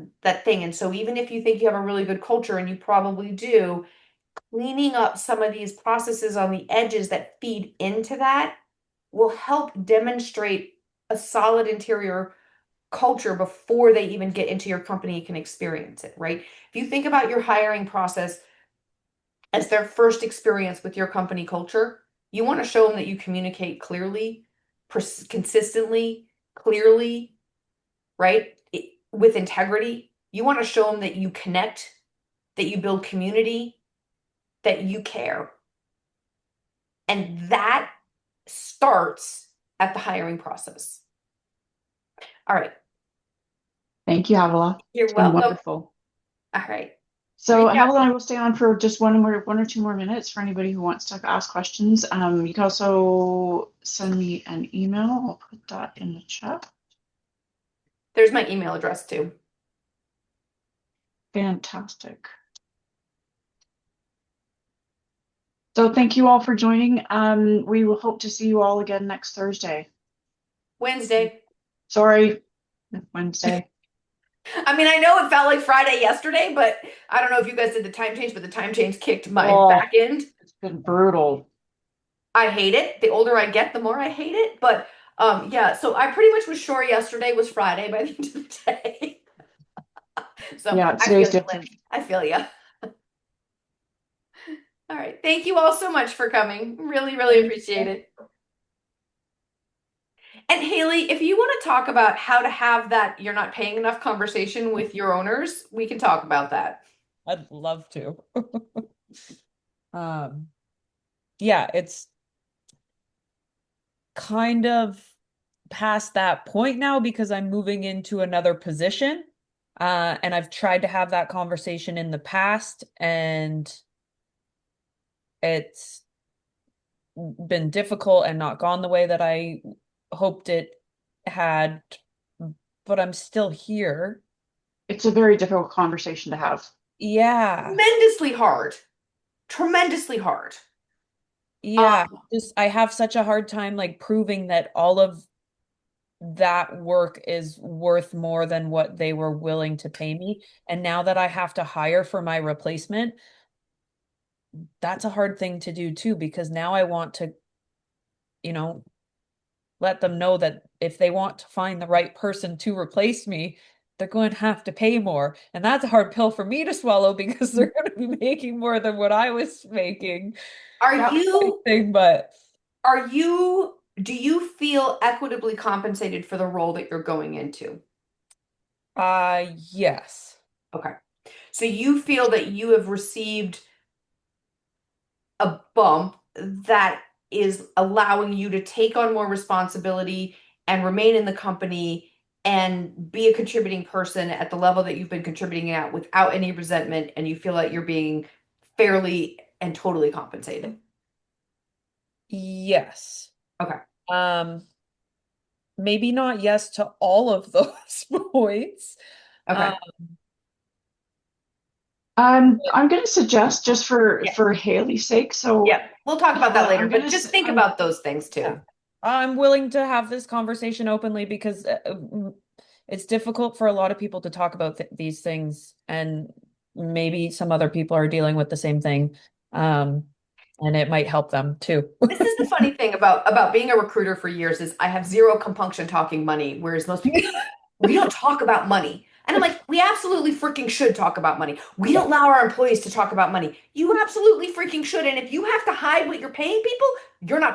Speaker 3: thing. And so even if you think you have a really good culture, and you probably do, cleaning up some of these processes on the edges that feed into that will help demonstrate a solid interior culture before they even get into your company and can experience it, right? If you think about your hiring process as their first experience with your company culture, you want to show them that you communicate clearly, consistently, clearly, right? With integrity. You want to show them that you connect, that you build community, that you care. And that starts at the hiring process. All right.
Speaker 1: Thank you, Havilah.
Speaker 3: You're
Speaker 1: It's been
Speaker 3: welcome.
Speaker 1: wonderful.
Speaker 3: All right.
Speaker 1: So
Speaker 3: Reach out.
Speaker 1: Havilah and I will stay on for just one or two more minutes for anybody who wants to ask questions. You can also send me an email. I'll put that in the chat.
Speaker 3: There's my email address too.
Speaker 1: Fantastic. So thank you all for joining. We will hope to see you all again next Thursday.
Speaker 3: Wednesday.
Speaker 1: Sorry, Wednesday.
Speaker 3: I mean, I know it felt like Friday yesterday, but I don't know if you guys did the time change, but the time change kicked my back end.
Speaker 1: It's been brutal.
Speaker 3: I hate it. The older I get, the more I hate it. But yeah, so I pretty much was sure yesterday was Friday by the end of the day. So
Speaker 1: Yeah,
Speaker 3: I
Speaker 1: today's
Speaker 3: feel you,
Speaker 1: different.
Speaker 3: Lynn. I feel you. All right. Thank you all so much for coming. Really, really appreciate it. And Haley, if you want to talk about how to have that you're not paying enough conversation with your owners, we can talk about that.
Speaker 8: I'd love to. Yeah, it's kind of past that point now because I'm moving into another position. And I've tried to have that conversation in the past, and it's been difficult and not gone the way that I hoped it had, but I'm still here.
Speaker 1: It's a very difficult conversation to have.
Speaker 8: Yeah.
Speaker 3: Tremendously hard. Tremendously hard.
Speaker 8: Yeah. Just I have such a hard time like proving that all of that work is worth more than what they were willing to pay me. And now that I have to hire for my replacement, that's a hard thing to do too, because now I want to, you know, let them know that if they want to find the right person to replace me, they're going to have to pay more. And that's a hard pill for me to swallow because they're going to be making more than what I was making.
Speaker 3: Are you
Speaker 8: Thing, but
Speaker 3: do you feel equitably compensated for the role that you're going into?
Speaker 8: Yes.
Speaker 3: Okay. So you feel that you have received a bump that is allowing you to take on more responsibility and remain in the company and be a contributing person at the level that you've been contributing at without any resentment, and you feel like you're being fairly and totally compensated.
Speaker 8: Yes.
Speaker 3: Okay.
Speaker 8: Maybe not yes to all of those points.
Speaker 3: Okay.
Speaker 1: I'm going to suggest just for Haley's sake. So
Speaker 3: Yeah, we'll talk about that later,
Speaker 1: I'm
Speaker 3: but
Speaker 1: gonna
Speaker 3: just
Speaker 1: s-
Speaker 3: think
Speaker 1: I'm-
Speaker 3: about those things too.
Speaker 8: Yeah. I'm willing to have this conversation openly because it's difficult for a lot of people to talk about these things, and maybe some other people are dealing with the same thing. And it might help them too.
Speaker 3: This is the funny thing about being a recruiter for years is I have zero compunction talking money, whereas most people we don't talk about money. And I'm like, we absolutely freaking should talk about money. We don't allow our employees to talk about money. You absolutely freaking should. And if you have to hide what you're paying people, you're not paying